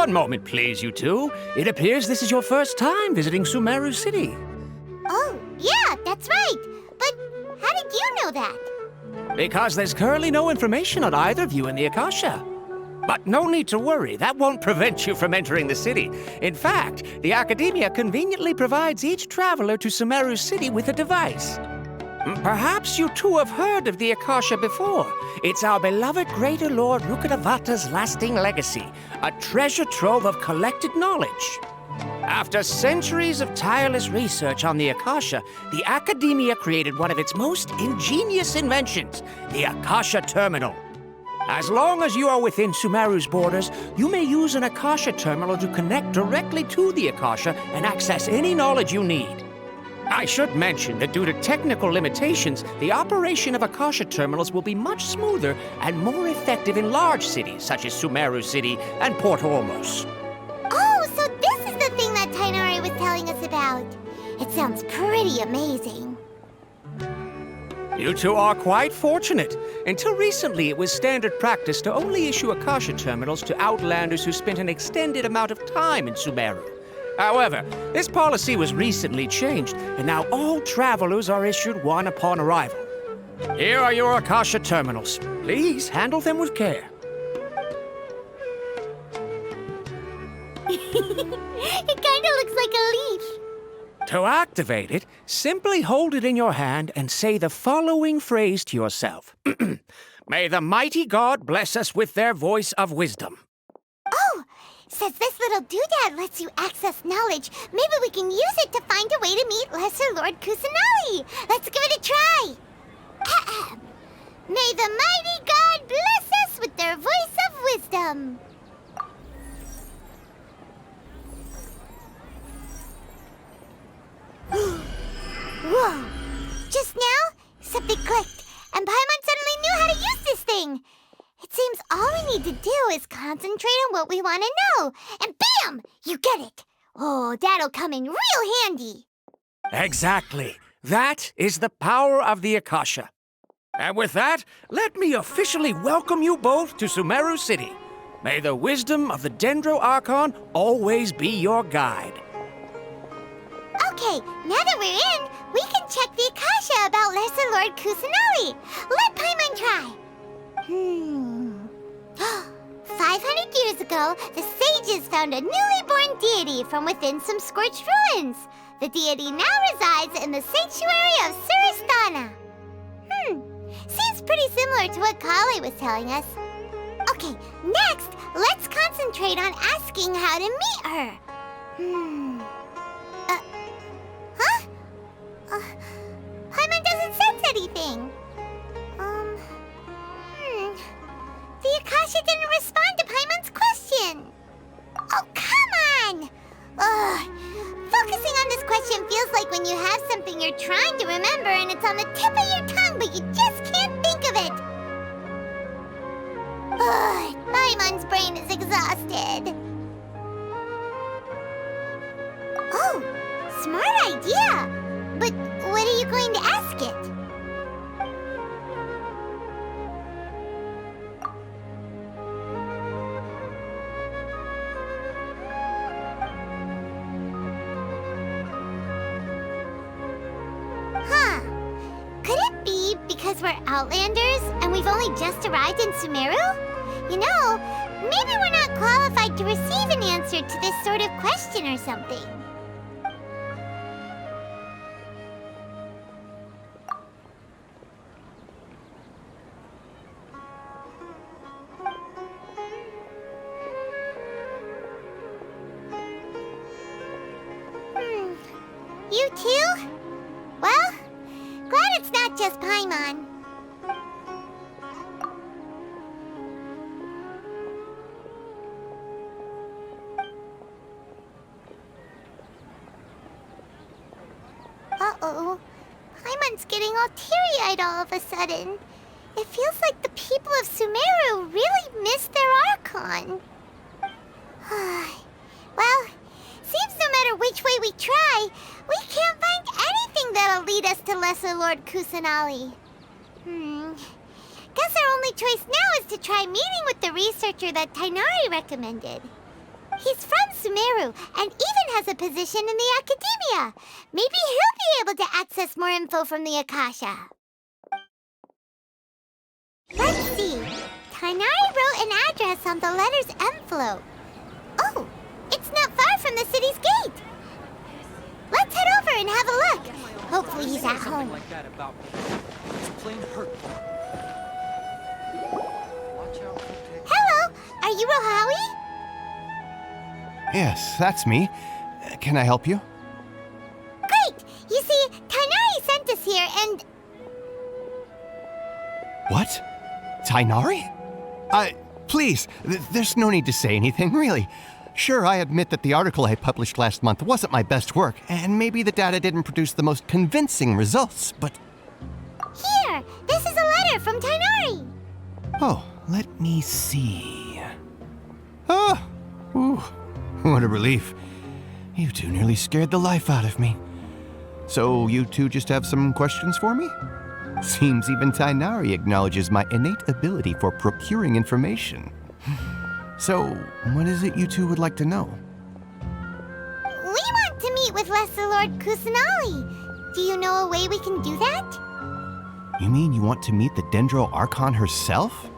One moment, please, you two. It appears this is your first time visiting Sumeru City. Oh, yeah, that's right. But how did you know that? Because there's currently no information on either of you in the Akasha. But no need to worry, that won't prevent you from entering the city. In fact, the Academia conveniently provides each traveler to Sumeru City with a device. Perhaps you two have heard of the Akasha before. It's our beloved Greater Lord Rukkhadevata's lasting legacy, a treasure trove of collected knowledge. After centuries of tireless research on the Akasha, the Academia created one of its most ingenious inventions, the Akasha Terminal. As long as you are within Sumeru's borders, you may use an Akasha Terminal to connect directly to the Akasha and access any knowledge you need. I should mention that due to technical limitations, the operation of Akasha terminals will be much smoother and more effective in large cities such as Sumeru City and Port Ormos. Oh, so this is the thing that Tainari was telling us about. It sounds pretty amazing. You two are quite fortunate. Until recently, it was standard practice to only issue Akasha terminals to outlanders who spent an extended amount of time in Sumeru. However, this policy was recently changed, and now all travelers are issued one upon arrival. Here are your Akasha terminals. Please handle them with care. It kind of looks like a leaf. To activate it, simply hold it in your hand and say the following phrase to yourself. May the mighty God bless us with their voice of wisdom. Oh, says this little doodad lets you access knowledge. Maybe we can use it to find a way to meet Lesser Lord Kusanali. Let's give it a try. Ahem. May the mighty God bless us with their voice of wisdom. Whoa! Just now, something clicked, and Paimon suddenly knew how to use this thing. It seems all we need to do is concentrate on what we want to know, and bam! You get it. Oh, that'll come in real handy. Exactly. That is the power of the Akasha. And with that, let me officially welcome you both to Sumeru City. May the wisdom of the Dendro Archon always be your guide. Okay, now that we're in, we can check the Akasha about Lesser Lord Kusanali. Let Paimon try. 500 years ago, the sages found a newly born deity from within some scorched ruins. The deity now resides in the sanctuary of Suristana. Seems pretty similar to what Kali was telling us. Okay, next, let's concentrate on asking how to meet her. Paimon doesn't sense anything. The Akasha didn't respond to Paimon's question. Oh, come on! Ugh. Focusing on this question feels like when you have something you're trying to remember and it's on the tip of your tongue, but you just can't think of it. Ugh, Paimon's brain is exhausted. Oh, smart idea! But what are you going to ask it? Could it be because we're Outlanders and we've only just arrived in Sumeru? You know, maybe we're not qualified to receive an answer to this sort of question or something. You too? Well, glad it's not just Paimon. Uh-oh. Paimon's getting all teary-eyed all of a sudden. It feels like the people of Sumeru really miss their Archon. Well, seems no matter which way we try, we can't find anything that'll lead us to Lesser Lord Kusanali. Guess our only choice now is to try meeting with the researcher that Tainari recommended. He's from Sumeru and even has a position in the Academia. Maybe he'll be able to access more info from the Akasha. Let's see. Tainari wrote an address on the letter's envelope. Oh, it's not far from the city's gate. Let's head over and have a look. Hopefully he's at home. Like that about me. It's plain hurtful. Watch out. Hello, are you Rohawi? Yes, that's me. Can I help you? Great! You see, Tainari sent us here and... What? Tainari? Please, there's no need to say anything, really. Sure, I admit that the article I published last month wasn't my best work, and maybe the data didn't produce the most convincing results, but... Here! This is a letter from Tainari! Oh, let me see. Oh! Ooh, what a relief. You two nearly scared the life out of me. So you two just have some questions for me? Seems even Tainari acknowledges my innate ability for procuring information. So, what is it you two would like to know? We want to meet with Lesser Lord Kusanali. Do you know a way we can do that? You mean you want to meet the Dendro Archon herself?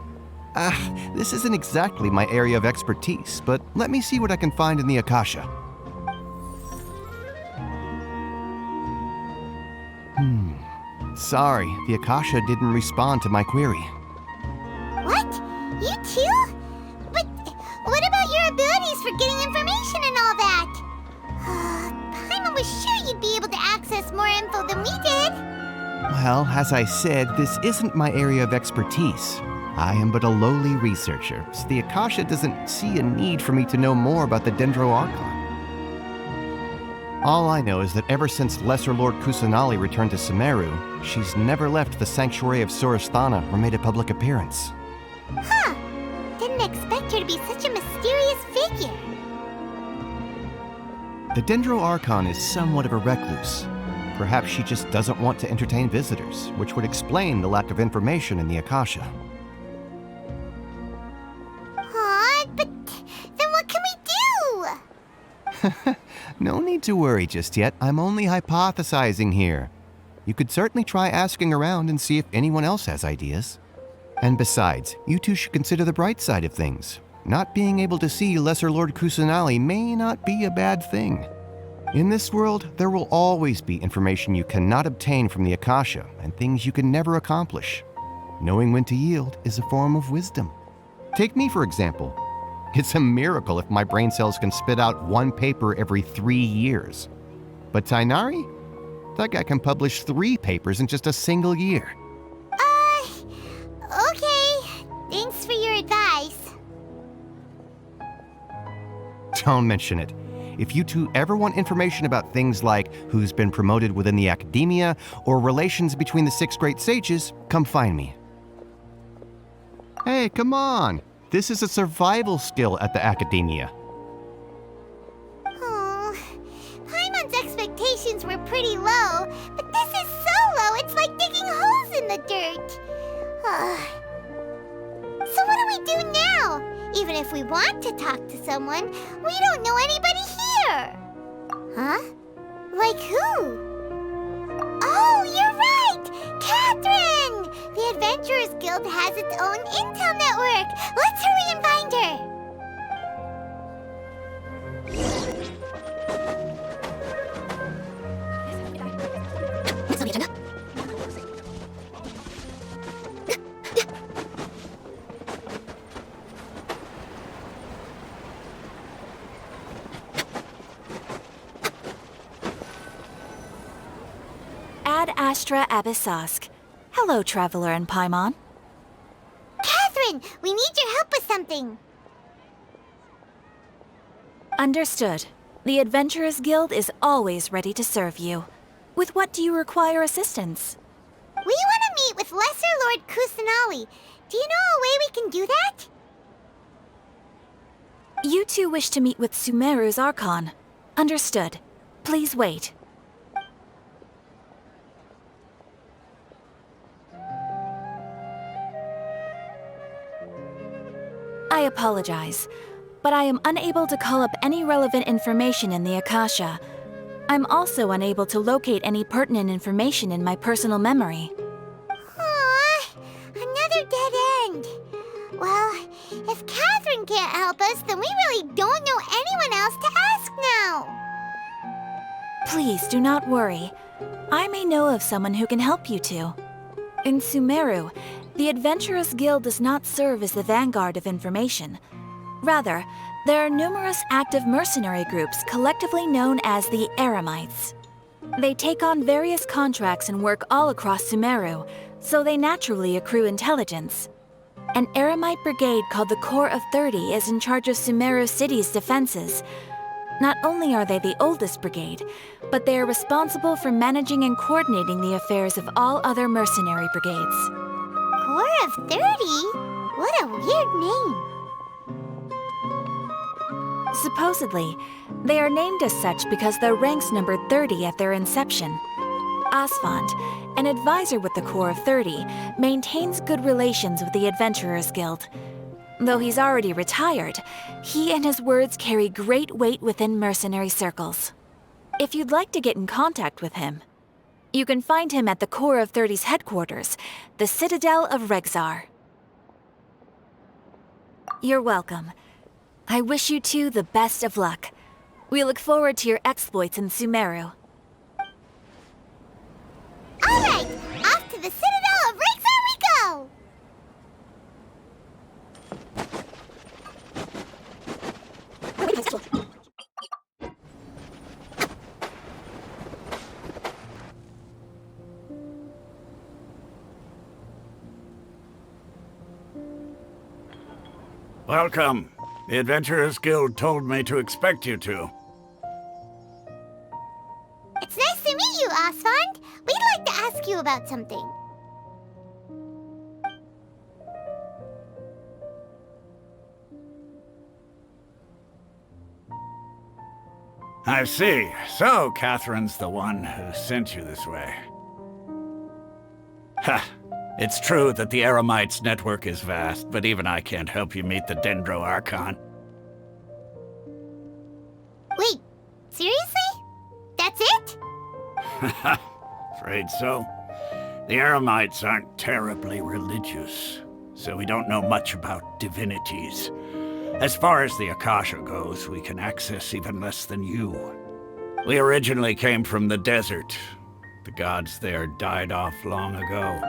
This isn't exactly my area of expertise, but let me see what I can find in the Akasha. Sorry, the Akasha didn't respond to my query. What? You too? But what about your abilities for getting information and all that? Paimon was sure you'd be able to access more info than we did. Well, as I said, this isn't my area of expertise. I am but a lowly researcher, so the Akasha doesn't see a need for me to know more about the Dendro Archon. All I know is that ever since Lesser Lord Kusanali returned to Sumeru, she's never left the Sanctuary of Surasthana or made a public appearance. Huh. Didn't expect her to be such a mysterious figure. The Dendro Archon is somewhat of a recluse. Perhaps she just doesn't want to entertain visitors, which would explain the lack of information in the Akasha. Aw, but then what can we do? No need to worry just yet. I'm only hypothesizing here. You could certainly try asking around and see if anyone else has ideas. And besides, you two should consider the bright side of things. Not being able to see Lesser Lord Kusanali may not be a bad thing. In this world, there will always be information you cannot obtain from the Akasha and things you can never accomplish. Knowing when to yield is a form of wisdom. Take me, for example. It's a miracle if my brain cells can spit out one paper every 3 years. But Tainari? That guy can publish 3 papers in just a single year. Okay. Thanks for your advice. Don't mention it. If you two ever want information about things like who's been promoted within the academia or relations between the 6 great sages, come find me. Hey, come on! This is a survival skill at the academia. Oh, Paimon's expectations were pretty low, but this is so low it's like digging holes in the dirt. So what do we do now? Even if we want to talk to someone, we don't know anybody here. Huh? Like who? Oh, you're right! Catherine! The Adventurers Guild has its own intel network. Let's hurry and find her. Ad Astra Abyssosk. Hello, Traveler and Paimon. Catherine, we need your help with something. Understood. The Adventurers Guild is always ready to serve you. With what do you require assistance? We want to meet with Lesser Lord Kusanali. Do you know a way we can do that? You two wish to meet with Sumeru's Archon. Understood. Please wait. I apologize, but I am unable to call up any relevant information in the Akasha. I'm also unable to locate any pertinent information in my personal memory. Aww, another dead end. Well, if Catherine can't help us, then we really don't know anyone else to ask now. Please do not worry. I may know of someone who can help you two. In Sumeru, the Adventurers Guild does not serve as the vanguard of information. Rather, there are numerous active mercenary groups collectively known as the Eremites. They take on various contracts and work all across Sumeru, so they naturally accrue intelligence. An Eremite brigade called the Corps of 30 is in charge of Sumeru City's defenses. Not only are they the oldest brigade, but they are responsible for managing and coordinating the affairs of all other mercenary brigades. Corps of 30? What a weird name. Supposedly, they are named as such because their ranks numbered 30 at their inception. Asfand, an advisor with the Corps of 30, maintains good relations with the Adventurers Guild. Though he's already retired, he and his words carry great weight within mercenary circles. If you'd like to get in contact with him, you can find him at the Corps of 30's headquarters, the Citadel of Regzar. You're welcome. I wish you two the best of luck. We look forward to your exploits in Sumeru. All right, off to the Citadel of Regzar we go! Welcome. The Adventurers Guild told me to expect you two. It's nice to meet you, Asfand. We'd like to ask you about something. I see. So, Catherine's the one who sent you this way. Ha! It's true that the Eremites' network is vast, but even I can't help you meet the Dendro Archon. Wait, seriously? That's it? Afraid so. The Eremites aren't terribly religious, so we don't know much about divinities. As far as the Akasha goes, we can access even less than you. We originally came from the desert. The gods there died off long ago.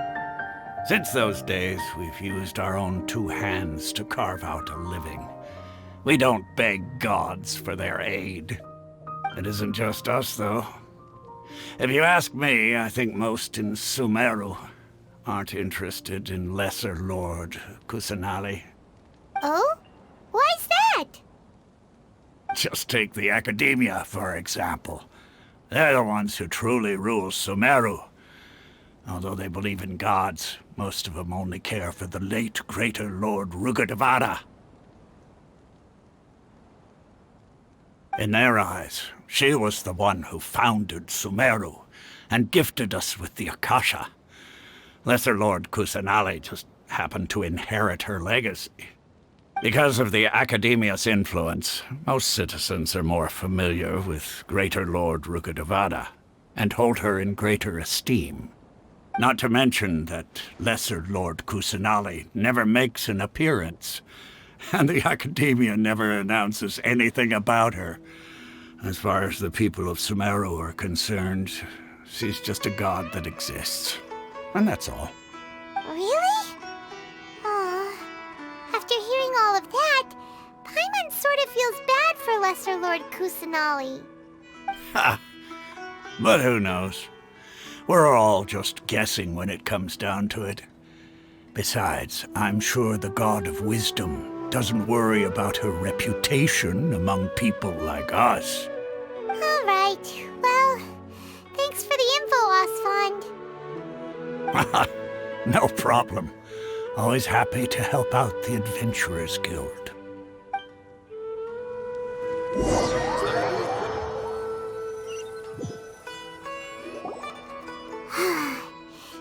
Since those days, we've used our own two hands to carve out a living. We don't beg gods for their aid. It isn't just us, though. If you ask me, I think most in Sumeru aren't interested in Lesser Lord Kusanali. Oh? Why's that? Just take the Academia, for example. They're the ones who truly rule Sumeru. Although they believe in gods, most of them only care for the late Greater Lord Rukkhadevata. In their eyes, she was the one who founded Sumeru and gifted us with the Akasha. Lesser Lord Kusanali just happened to inherit her legacy. Because of the Academia's influence, most citizens are more familiar with Greater Lord Rukkhadevata and hold her in greater esteem. Not to mention that Lesser Lord Kusanali never makes an appearance, and the Academia never announces anything about her. As far as the people of Sumeru are concerned, she's just a god that exists. And that's all. Really? Aw. After hearing all of that, Paimon sort of feels bad for Lesser Lord Kusanali. Ha! But who knows? We're all just guessing when it comes down to it. Besides, I'm sure the God of Wisdom doesn't worry about her reputation among people like us. All right. Well, thanks for the info, Asfand. No problem. Always happy to help out the Adventurers Guild.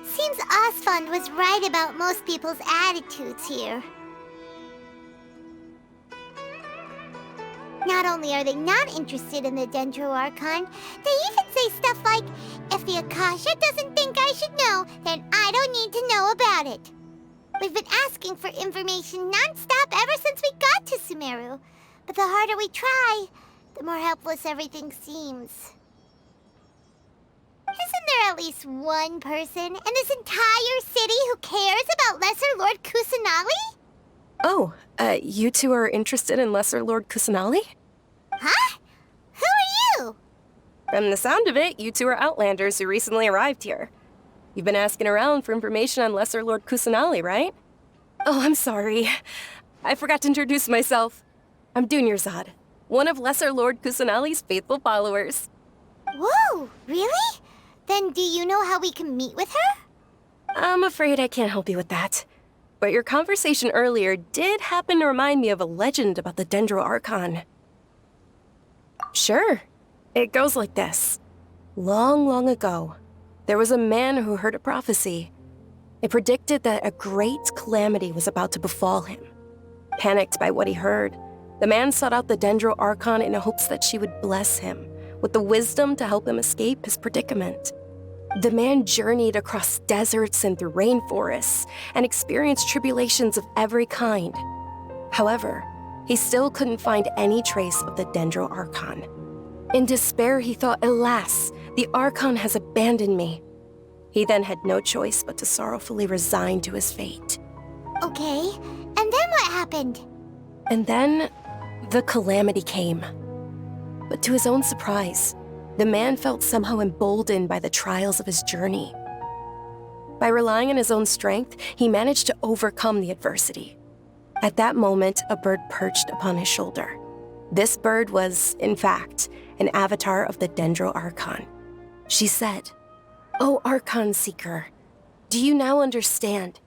Seems Asfand was right about most people's attitudes here. Not only are they not interested in the Dendro Archon, they even say stuff like, if the Akasha doesn't think I should know, then I don't need to know about it. We've been asking for information non-stop ever since we got to Sumeru. But the harder we try, the more helpless everything seems. Isn't there at least one person in this entire city who cares about Lesser Lord Kusanali? Oh, you two are interested in Lesser Lord Kusanali? Huh? Who are you? From the sound of it, you two are Outlanders who recently arrived here. You've been asking around for information on Lesser Lord Kusanali, right? Oh, I'm sorry. I forgot to introduce myself. I'm Dunyarzad, one of Lesser Lord Kusanali's faithful followers. Whoa, really? Then do you know how we can meet with her? I'm afraid I can't help you with that. But your conversation earlier did happen to remind me of a legend about the Dendro Archon. Sure. It goes like this. Long, long ago, there was a man who heard a prophecy. It predicted that a great calamity was about to befall him. Panicked by what he heard, the man sought out the Dendro Archon in hopes that she would bless him with the wisdom to help him escape his predicament. The man journeyed across deserts and through rainforests and experienced tribulations of every kind. However, he still couldn't find any trace of the Dendro Archon. In despair, he thought, alas, the Archon has abandoned me. He then had no choice but to sorrowfully resign to his fate. Okay, and then what happened? And then, the calamity came. But to his own surprise, the man felt somehow emboldened by the trials of his journey. By relying on his own strength, he managed to overcome the adversity. At that moment, a bird perched upon his shoulder. This bird was, in fact, an avatar of the Dendro Archon. She said, "O Archon Seeker, do you now understand?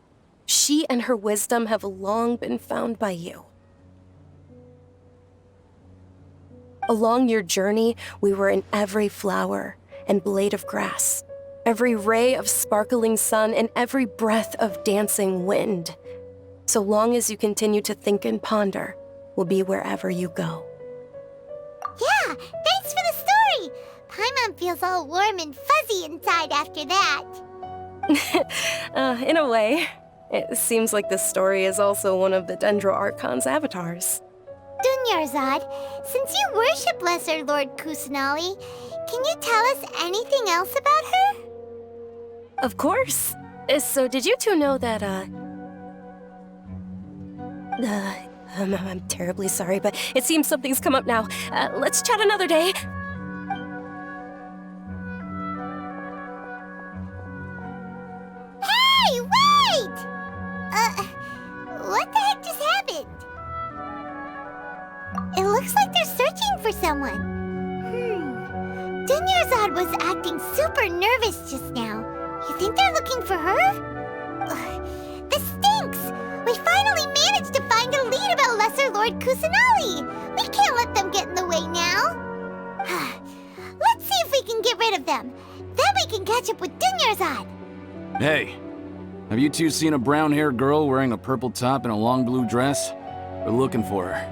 She and her wisdom have long been found by you. Along your journey, we were in every flower and blade of grass, every ray of sparkling sun, and every breath of dancing wind. So long as you continue to think and ponder, we'll be wherever you go." Yeah, thanks for the story! Paimon feels all warm and fuzzy inside after that. In a way, it seems like this story is also one of the Dendro Archon's avatars. Dunyarzad, since you worship Lesser Lord Kusanali, can you tell us anything else about her? Of course. So did you two know that, I'm terribly sorry, but it seems something's come up now. Let's chat another day. Hey, wait! What the heck just happened? It looks like they're searching for someone. Dunyarzad was acting super nervous just now. You think they're looking for her? Ugh, this stinks! We finally managed to find a lead about Lesser Lord Kusanali! We can't let them get in the way now! Let's see if we can get rid of them. Then we can catch up with Dunyarzad! Hey, have you two seen a brown-haired girl wearing a purple top and a long blue dress? We're looking for her.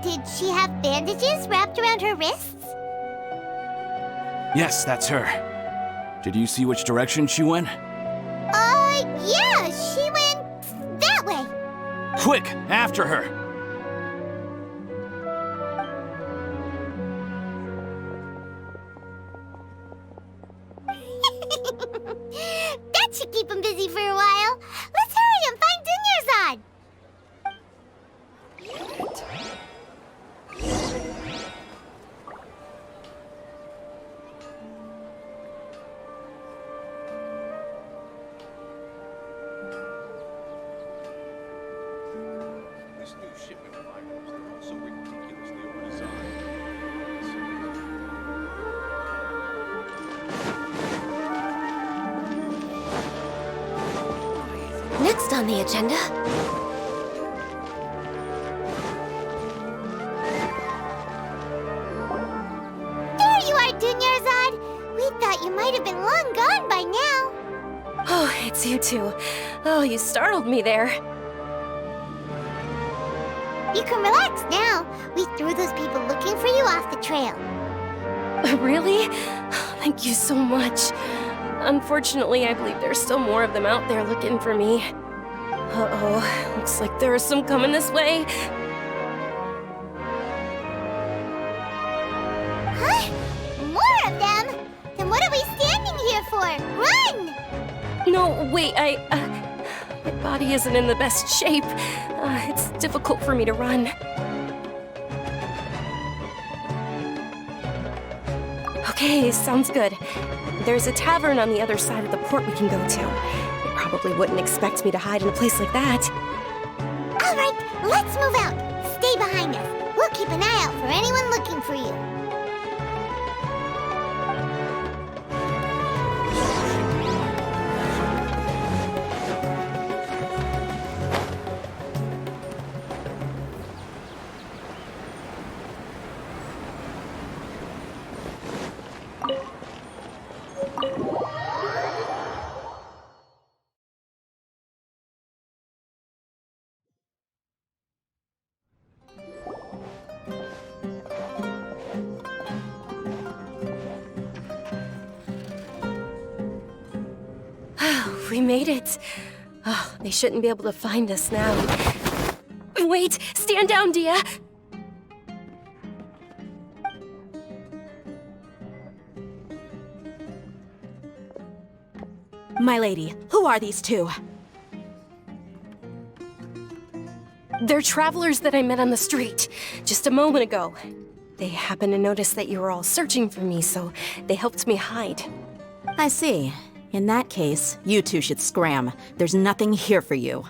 Did she have bandages wrapped around her wrists? Yes, that's her. Did you see which direction she went? Yeah, she went that way. Quick, after her! That should keep him busy for a while. Let's hurry and find Dunyarzad. This new shipment of items, they're all so ridiculously overdesigned. Next on the agenda... There you are, Dunyarzad. We thought you might have been long gone by now. Oh, it's you two. Oh, you startled me there. You can relax now. We threw those people looking for you off the trail. Really? Thank you so much. Unfortunately, I believe there's still more of them out there looking for me. Uh-oh, looks like there are some coming this way. Huh? More Run! No, wait, my body isn't in the best shape. It's difficult for me to run. Okay, sounds good. There's a tavern on the other side of the port we can go to. They probably wouldn't expect me to hide in a place like that. All right, let's move out. Stay behind us. We'll keep an eye out for anyone looking for you. We made it. Oh, they shouldn't be able to find us now. Wait, stand down, Dia. My lady, who are these two? They're travelers that I met on the street just a moment ago. They happened to notice that you were all searching for me, so they helped me hide. I see. In that case, you two should scram. There's nothing here for you.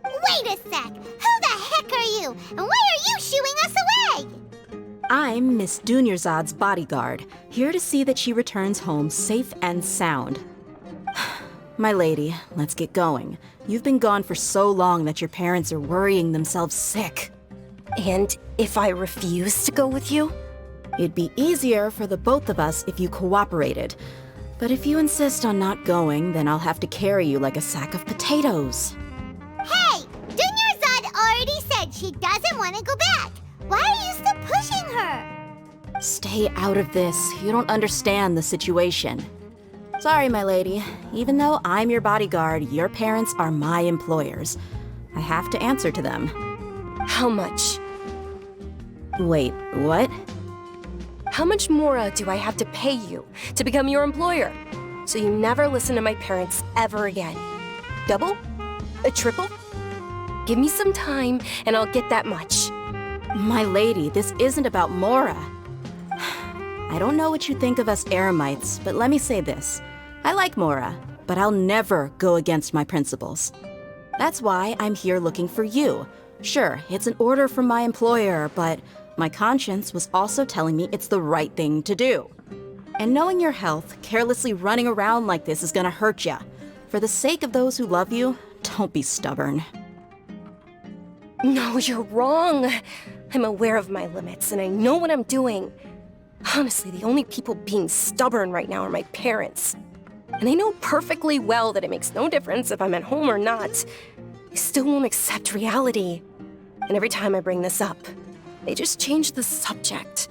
Wait a sec! Who the heck are you? And why are you shooing us away? I'm Miss Dunyarzad's bodyguard, here to see that she returns home safe and sound. My lady, let's get going. You've been gone for so long that your parents are worrying themselves sick. And if I refuse to go with you? It'd be easier for the both of us if you cooperated. But if you insist on not going, then I'll have to carry you like a sack of potatoes. Hey! Dunyarzad already said she doesn't want to go back. Why are you still pushing her? Stay out of this. You don't understand the situation. Sorry, my lady. Even though I'm your bodyguard, your parents are my employers. I have to answer to them. How much? Wait, what? How much more do I have to pay you to become your employer? So you never listen to my parents ever again. Double? A triple? Give me some time and I'll get that much. My lady, this isn't about Mora. I don't know what you think of us Eremites, but let me say this. I like Mora, but I'll never go against my principles. That's why I'm here looking for you. Sure, it's an order from my employer, but my conscience was also telling me it's the right thing to do. And knowing your health, carelessly running around like this is gonna hurt ya. For the sake of those who love you, don't be stubborn. No, you're wrong. I'm aware of my limits and I know what I'm doing. Honestly, the only people being stubborn right now are my parents. And they know perfectly well that it makes no difference if I'm at home or not. They still won't accept reality. And every time I bring this up, they just change the subject.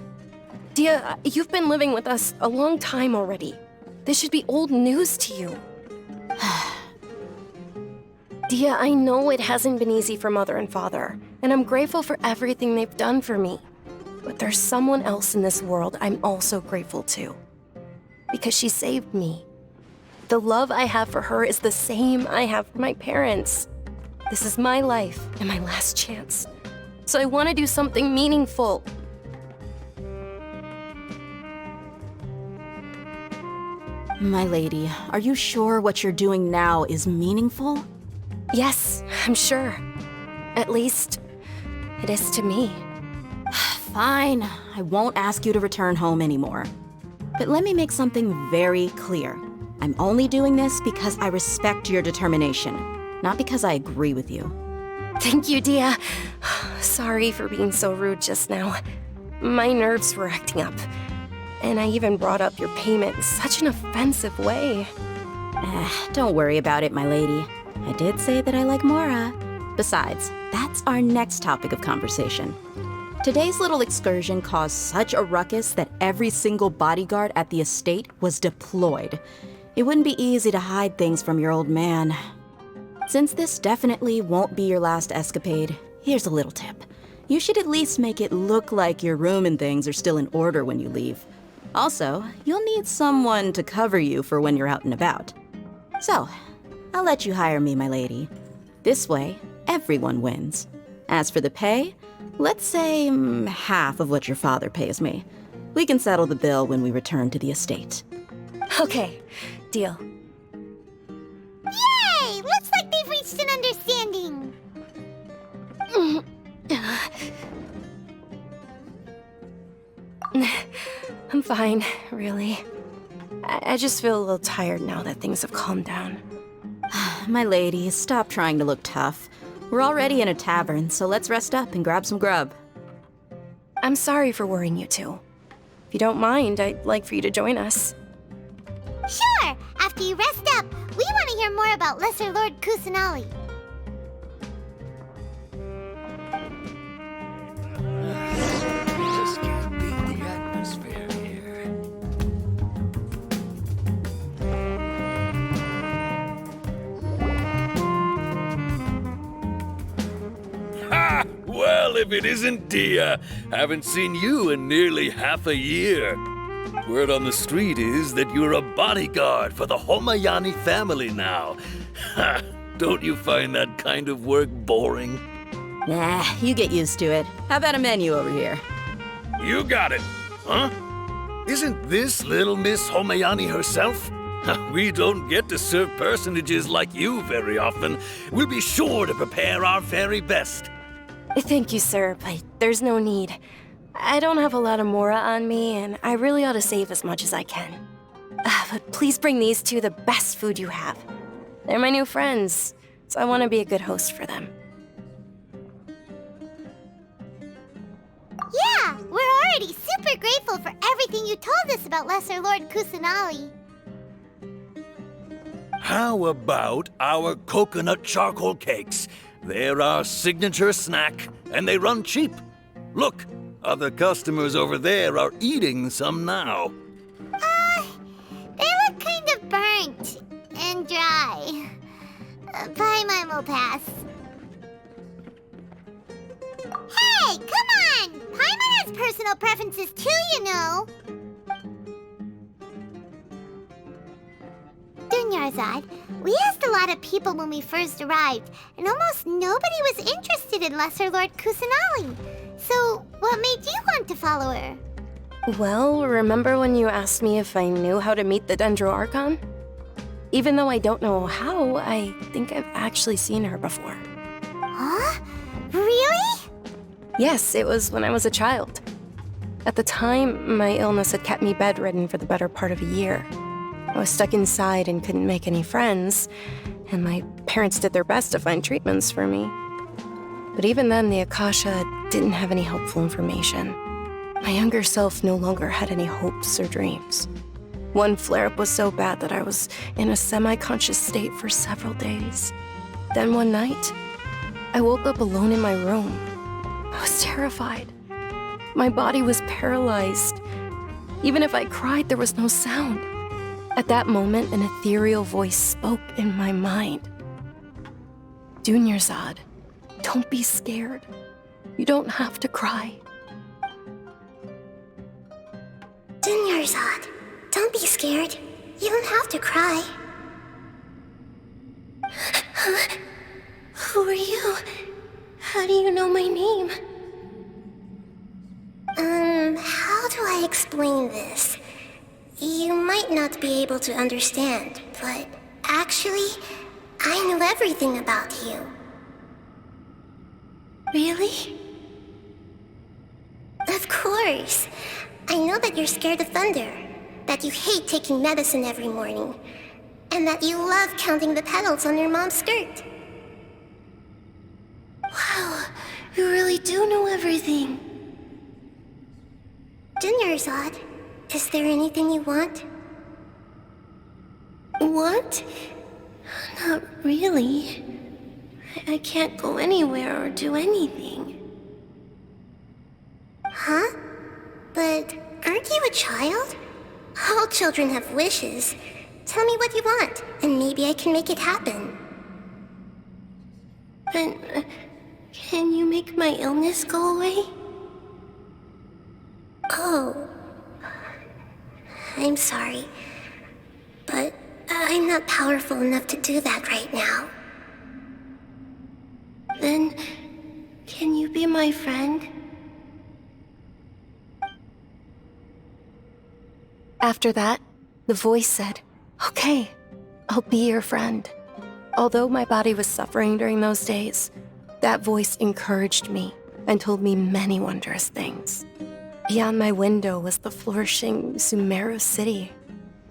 Dia, you've been living with us a long time already. This should be old news to you. Dia, I know it hasn't been easy for Mother and Father, and I'm grateful for everything they've done for me. But there's someone else in this world I'm also grateful to. Because she saved me. The love I have for her is the same I have for my parents. This is my life and my last chance. So I want to do something meaningful. My lady, are you sure what you're doing now is meaningful? Yes, I'm sure. At least, it is to me. Fine, I won't ask you to return home anymore. But let me make something very clear. I'm only doing this because I respect your determination, not because I agree with you. Thank you, Dia. Sorry for being so rude just now. My nerves were acting up. And I even brought up your payment in such an offensive way. Don't worry about it, my lady. I did say that I like Mora. Besides, that's our next topic of conversation. Today's little excursion caused such a ruckus that every single bodyguard at the estate was deployed. It wouldn't be easy to hide things from your old man. Since this definitely won't be your last escapade, here's a little tip. You should at least make it look like your room and things are still in order when you leave. Also, you'll need someone to cover you for when you're out and about. So, I'll let you hire me, my lady. This way, everyone wins. As for the pay, let's say half of what your father pays me. We can settle the bill when we return to the estate. Okay, deal. Yay! Looks like they've reached an understanding. I'm fine, really. I just feel a little tired now that things have calmed down. My lady, stop trying to look tough. We're already in a tavern, so let's rest up and grab some grub. I'm sorry for worrying you two. If you don't mind, I'd like for you to join us. Sure! After you rest up, we want to hear more about Lesser Lord Kusanali. Just can't beat the atmosphere here. Ha! Well, if it isn't Dia, haven't seen you in nearly half a year. Word on the street is that you're a bodyguard for the Homayani family now. Ha! Don't you find that kind of work boring? Nah, you get used to it. How about a menu over here? You got it, huh? Isn't this little Miss Homayani herself? We don't get to serve personages like you very often. We'll be sure to prepare our very best. Thank you, sir, but there's no need. I don't have a lot of mora on me, and I really ought to save as much as I can. But please bring these two the best food you have. They're my new friends, so I want to be a good host for them. Yeah, we're already super grateful for everything you told us about Lesser Lord Kusanali. How about our coconut charcoal cakes? They're our signature snack, and they run cheap. Look, other customers over there are eating some now. They look kind of burnt and dry. Paimon will pass. Hey, come on! Paimon has personal preferences too, you know. Dunyarzad, we asked a lot of people when we first arrived, and almost nobody was interested in Lesser Lord Kusanali. So, what made you want to follow her? Well, remember when you asked me if I knew how to meet the Dendro Archon? Even though I don't know how, I think I've actually seen her before. Huh? Really? Yes, it was when I was a child. At the time, my illness had kept me bedridden for the better part of a year. I was stuck inside and couldn't make any friends, and my parents did their best to find treatments for me. But even then, the Akasha didn't have any helpful information. My younger self no longer had any hopes or dreams. One flare-up was so bad that I was in a semi-conscious state for several days. Then one night, I woke up alone in my room. I was terrified. My body was paralyzed. Even if I cried, there was no sound. At that moment, an ethereal voice spoke in my mind. Dunyarzad, don't be scared. You don't have to cry. Dunyarzad, don't be scared. You don't have to cry. Who are you? How do you know my name? How do I explain this? You might not be able to understand, but actually, I know everything about you. Really? Of course. I know that you're scared of thunder, that you hate taking medicine every morning, and that you love counting the petals on your mom's skirt. Wow, you really do know everything. Dunyarzad, is there anything you want? Want? Not really. I can't go anywhere or do anything. Huh? But aren't you a child? All children have wishes. Tell me what you want, and maybe I can make it happen. But can you make my illness go away? Oh. I'm sorry. But I'm not powerful enough to do that right now. Then, can you be my friend? After that, the voice said, "Okay, I'll be your friend." Although my body was suffering during those days, that voice encouraged me and told me many wondrous things. Beyond my window was the flourishing Sumeru city.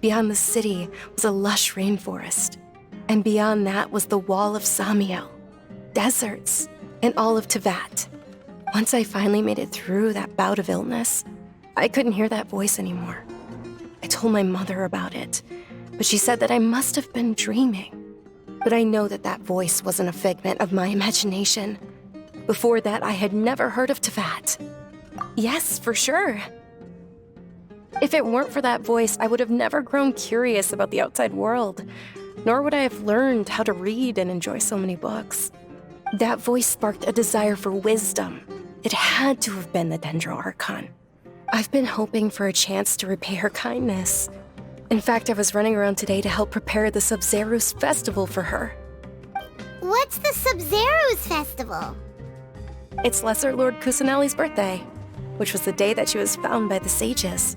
Beyond the city was a lush rainforest. And beyond that was the wall of Samiel, deserts, and all of Tevat. Once I finally made it through that bout of illness, I couldn't hear that voice anymore. I told my mother about it, but she said that I must have been dreaming. But I know that that voice wasn't a figment of my imagination. Before that, I had never heard of Tevat. Yes, for sure. If it weren't for that voice, I would have never grown curious about the outside world, nor would I have learned how to read and enjoy so many books. That voice sparked a desire for wisdom. It had to have been the Dendro Archon. I've been hoping for a chance to repay her kindness. In fact, I was running around today to help prepare the Sub-Zerus festival for her. What's the Sub-Zerus festival? It's Lesser Lord Kusanali's birthday, which was the day that she was found by the sages.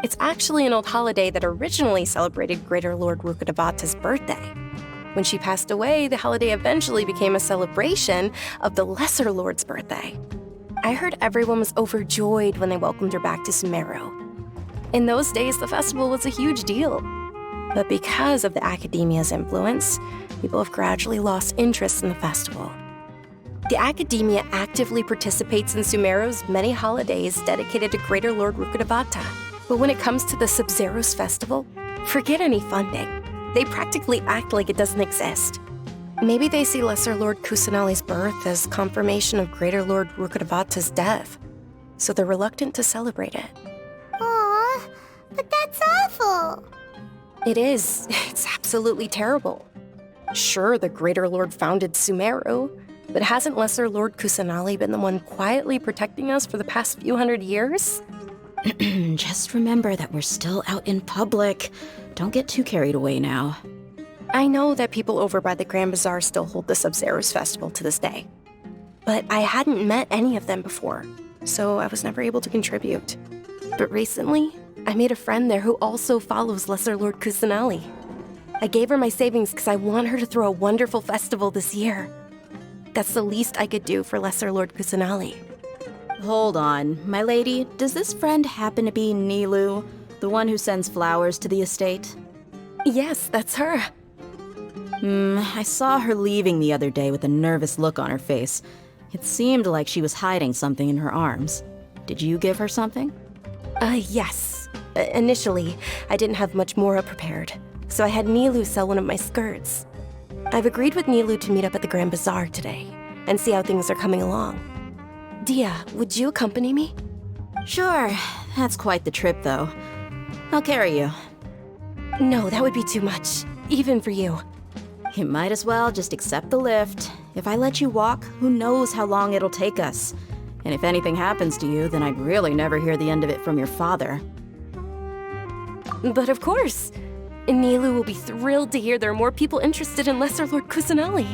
It's actually an old holiday that originally celebrated Greater Lord Rukkhadevata's birthday. When she passed away, the holiday eventually became a celebration of the Lesser Lord's birthday. I heard everyone was overjoyed when they welcomed her back to Sumeru. In those days, the festival was a huge deal. But because of the Academia's influence, people have gradually lost interest in the festival. The Academia actively participates in Sumeru's many holidays dedicated to Greater Lord Rukkhadevata. But when it comes to the Sub-Zerus festival, forget any funding. They practically act like it doesn't exist. Maybe they see Lesser Lord Kusanali's birth as confirmation of Greater Lord Rukkhadevata's death, so they're reluctant to celebrate it. Aw, but that's awful. It is. It's absolutely terrible. Sure, the Greater Lord founded Sumeru, but hasn't Lesser Lord Kusanali been the one quietly protecting us for the past few hundred years? Just remember that we're still out in public. Don't get too carried away now. I know that people over by the Grand Bazaar still hold the Sub-Zerus festival to this day. But I hadn't met any of them before, so I was never able to contribute. But recently, I made a friend there who also follows Lesser Lord Kusanali. I gave her my savings because I want her to throw a wonderful festival this year. That's the least I could do for Lesser Lord Kusanali. Hold on, my lady. Does this friend happen to be Nilu, the one who sends flowers to the estate? Yes, that's her. I saw her leaving the other day with a nervous look on her face. It seemed like she was hiding something in her arms. Did you give her something? Yes. Initially, I didn't have much more prepared, so I had Nilu sell one of my skirts. I've agreed with Nilu to meet up at the Grand Bazaar today and see how things are coming along. Dia, would you accompany me? Sure. That's quite the trip, though. I'll carry you. No, that would be too much, even for you. You might as well just accept the lift. If I let you walk, who knows how long it'll take us. And if anything happens to you, then I'd really never hear the end of it from your father. But of course! Nilu will be thrilled to hear there are more people interested in Lesser Lord Kusanali.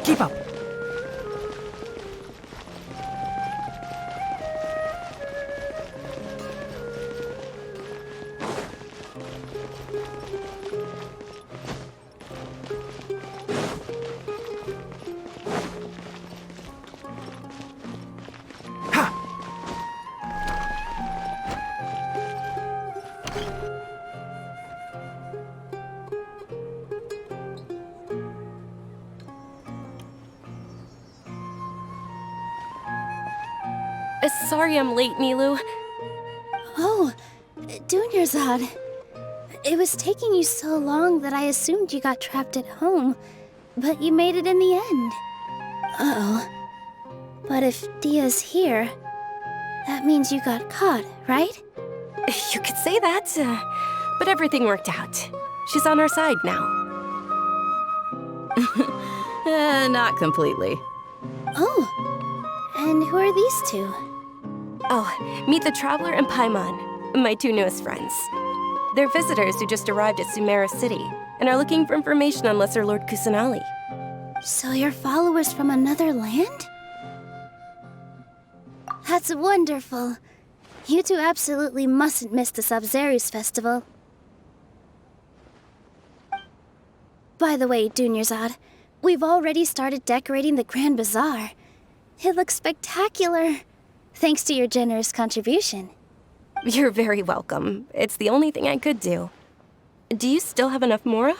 Keep up. Sorry I'm late, Nilu. Oh, Dunyarzad. It was taking you so long that I assumed you got trapped at home, but you made it in the end. Uh-oh. But if Dia's here, that means you got caught, right? You could say that, but everything worked out. She's on our side now. Not completely. Oh, and who are these two? Oh, meet the Traveler and Paimon, my two newest friends. They're visitors who just arrived at Sumeru City and are looking for information on Lesser Lord Kusanali. So you're followers from another land? That's wonderful. You two absolutely mustn't miss the Sub-Zerus festival. By the way, Dunyarzad, we've already started decorating the Grand Bazaar. It looks spectacular, thanks to your generous contribution. You're very welcome. It's the only thing I could do. Do you still have enough Mora?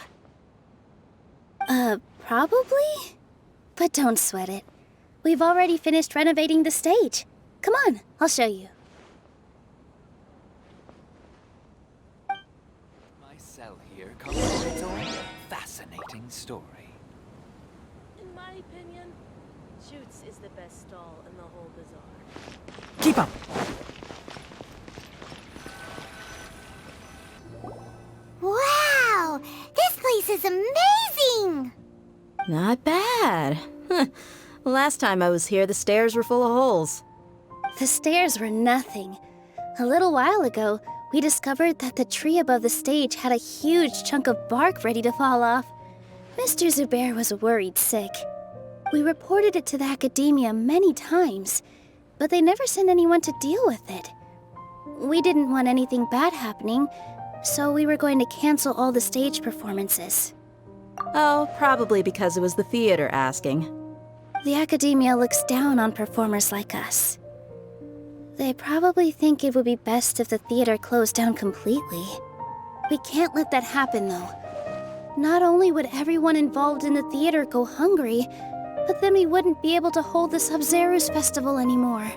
Probably? But don't sweat it. We've already finished renovating the stage. Come on, I'll show you. My cell here comes with its own fascinating story. In my opinion, Shoots is the best stall in the whole bazaar. Keep up! Wow! This place is amazing! Not bad. Last time I was here, the stairs were full of holes. The stairs were nothing. A little while ago, we discovered that the tree above the stage had a huge chunk of bark ready to fall off. Mr. Zubair was worried sick. We reported it to the academia many times, but they never sent anyone to deal with it. We didn't want anything bad happening, so we were going to cancel all the stage performances. Oh, probably because it was the theater asking. The academia looks down on performers like us. They probably think it would be best if the theater closed down completely. We can't let that happen, though. Not only would everyone involved in the theater go hungry, but then we wouldn't be able to hold the Sub-Zerus festival anymore.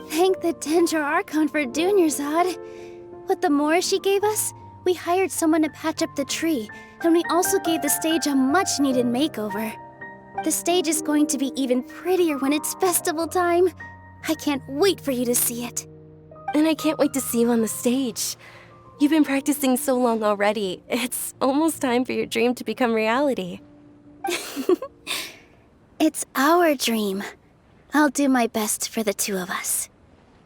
Thank the Dendro Archon for Dunyarzad. With the Mora she gave us, we hired someone to patch up the tree, and we also gave the stage a much-needed makeover. The stage is going to be even prettier when it's festival time. I can't wait for you to see it. And I can't wait to see you on the stage. You've been practicing so long already. It's almost time for your dream to become reality. It's our dream. I'll do my best for the two of us.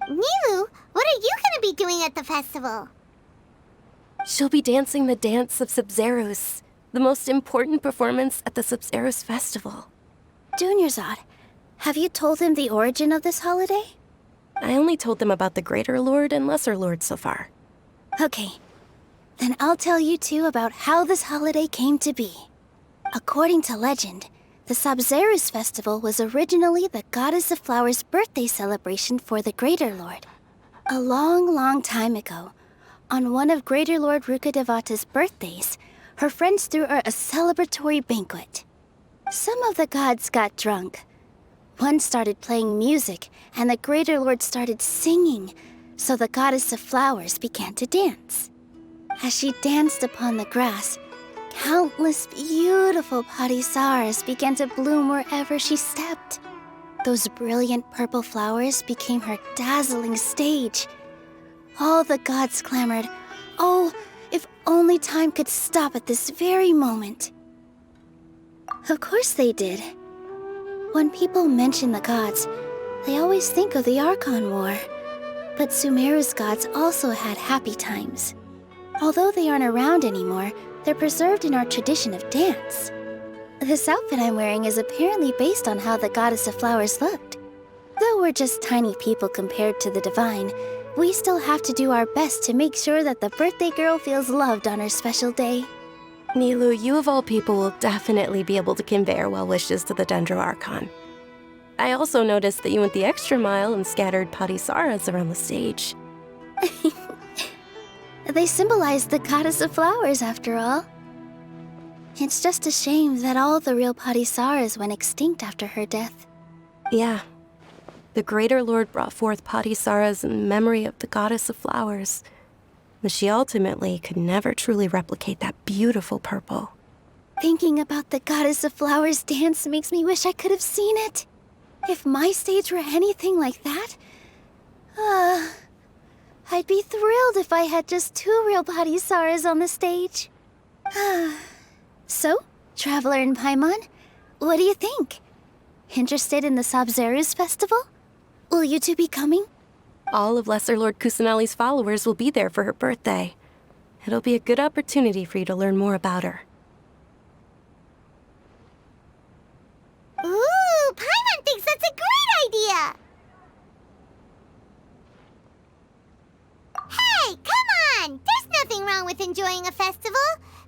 Nilu, what are you gonna be doing at the festival? She'll be dancing the dance of Sub-Zerus, the most important performance at the Sub-Zerus festival. Dunyarzad, have you told them the origin of this holiday? I only told them about the Greater Lord and Lesser Lord so far. Okay, then I'll tell you two about how this holiday came to be. According to legend, the Sub-Zerus festival was originally the Goddess of Flowers' birthday celebration for the Greater Lord. A long, long time ago, on one of Greater Lord Rukkhadevata's birthdays, her friends threw her a celebratory banquet. Some of the gods got drunk. One started playing music, and the Greater Lord started singing, so the Goddess of Flowers began to dance. As she danced upon the grass, countless beautiful parisaras began to bloom wherever she stepped. Those brilliant purple flowers became her dazzling stage. All the gods clamored, "Oh, if only time could stop at this very moment." Of course they did. When people mention the gods, they always think of the Archon War. But Sumeru's gods also had happy times. Although they aren't around anymore, they're preserved in our tradition of dance. This outfit I'm wearing is apparently based on how the Goddess of Flowers looked. Though we're just tiny people compared to the Divine, we still have to do our best to make sure that the birthday girl feels loved on her special day. Nilu, you of all people will definitely be able to convey our well wishes to the Dendro Archon. I also noticed that you went the extra mile and scattered parisaras around the stage. They symbolize the Goddess of Flowers, after all. It's just a shame that all the real parisaras went extinct after her death. Yeah. The Greater Lord brought forth parisaras in memory of the Goddess of Flowers, but she ultimately could never truly replicate that beautiful purple. Thinking about the Goddess of Flowers dance makes me wish I could have seen it. If my stage were anything like that, I'd be thrilled if I had just 2 real body stars on the stage. So, Traveler and Paimon, what do you think? Interested in the Sabzeruz festival? Will you two be coming? All of Lesser Lord Kusanali's followers will be there for her birthday. It'll be a good opportunity for you to learn more about her. Ooh, Paimon thinks that's a great idea! Hey, come on! There's nothing wrong with enjoying a festival.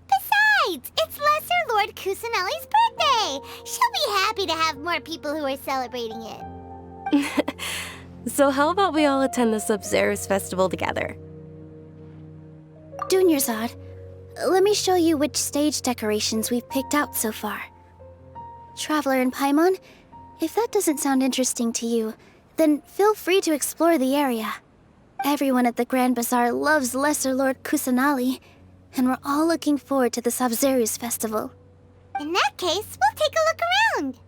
Besides, it's Lesser Lord Kusanali's birthday. She'll be happy to have more people who are celebrating it. So how about we all attend the Sabzeruz festival together? Dunyarzad, let me show you which stage decorations we've picked out so far. Traveler and Paimon, if that doesn't sound interesting to you, then feel free to explore the area. Everyone at the Grand Bazaar loves Lesser Lord Kusanali, and we're all looking forward to the Sabzeruz festival. In that case, we'll take a look around.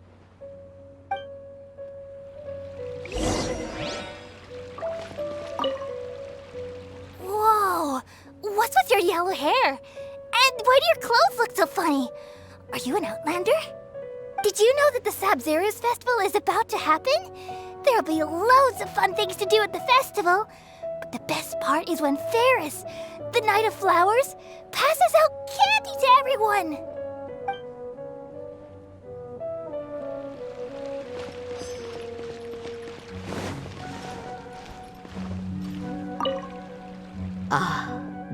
Whoa! What's with your yellow hair? And why do your clothes look so funny? Are you an Outlander? Did you know that the Sabzeruz festival is about to happen? There'll be loads of fun things to do at the festival. But the best part is when Ferris, the Knight of Flowers, passes out candy to everyone.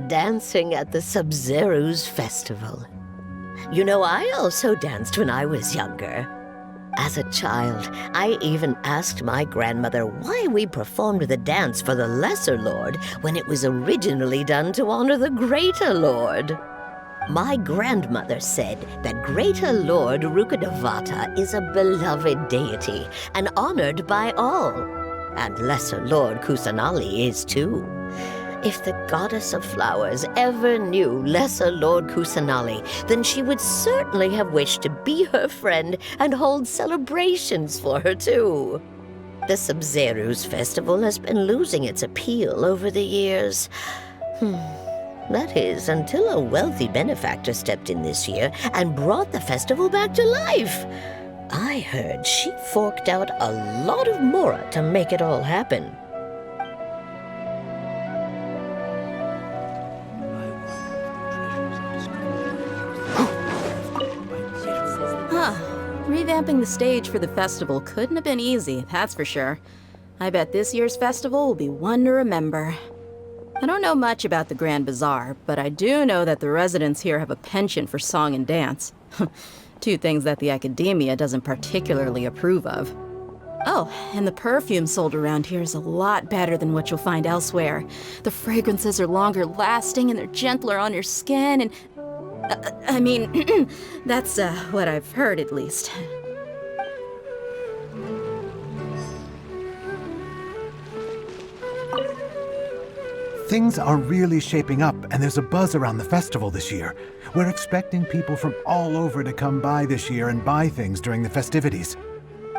Dancing at the Sabzeruz festival. You know, I also danced when I was younger. As a child, I even asked my grandmother why we performed the dance for the Lesser Lord when it was originally done to honor the Greater Lord. My grandmother said that Greater Lord Rukkhadevata is a beloved deity and honored by all. And Lesser Lord Kusanali is too. If the Goddess of Flowers ever knew Lesser Lord Kusanali, then she would certainly have wished to be her friend and hold celebrations for her too. The Sabzeruz festival has been losing its appeal over the years. That is, until a wealthy benefactor stepped in this year and brought the festival back to life. I heard she forked out a lot of mora to make it all happen. Revamping the stage for the festival couldn't have been easy, that's for sure. I bet this year's festival will be one to remember. I don't know much about the Grand Bazaar, but I do know that the residents here have a penchant for song and dance. 2 things that the academia doesn't particularly approve of. Oh, and the perfume sold around here is a lot better than what you'll find elsewhere. The fragrances are longer lasting and they're gentler on your skin and... I mean, that's what I've heard at least. Things are really shaping up, and there's a buzz around the festival this year. We're expecting people from all over to come by this year and buy things during the festivities.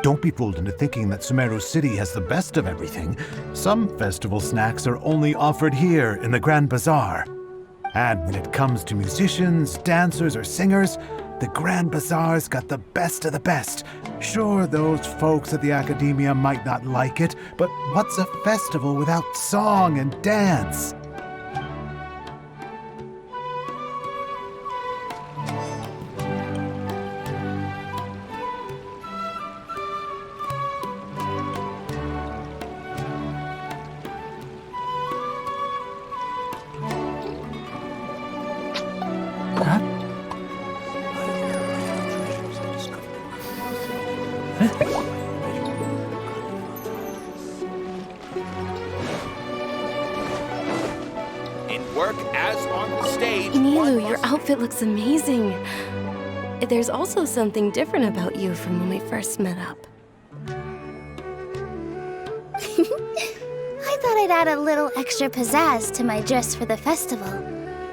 Don't be fooled into thinking that Sumeru City has the best of everything. Some festival snacks are only offered here in the Grand Bazaar. And when it comes to musicians, dancers, or singers, the Grand Bazaar's got the best of the best. Sure, those folks at the academia might not like it, but what's a festival without song and dance? In work as on the stage. Nilu, your outfit looks amazing. There's also something different about you from when we first met up. I thought I'd add a little extra pizzazz to my dress for the festival.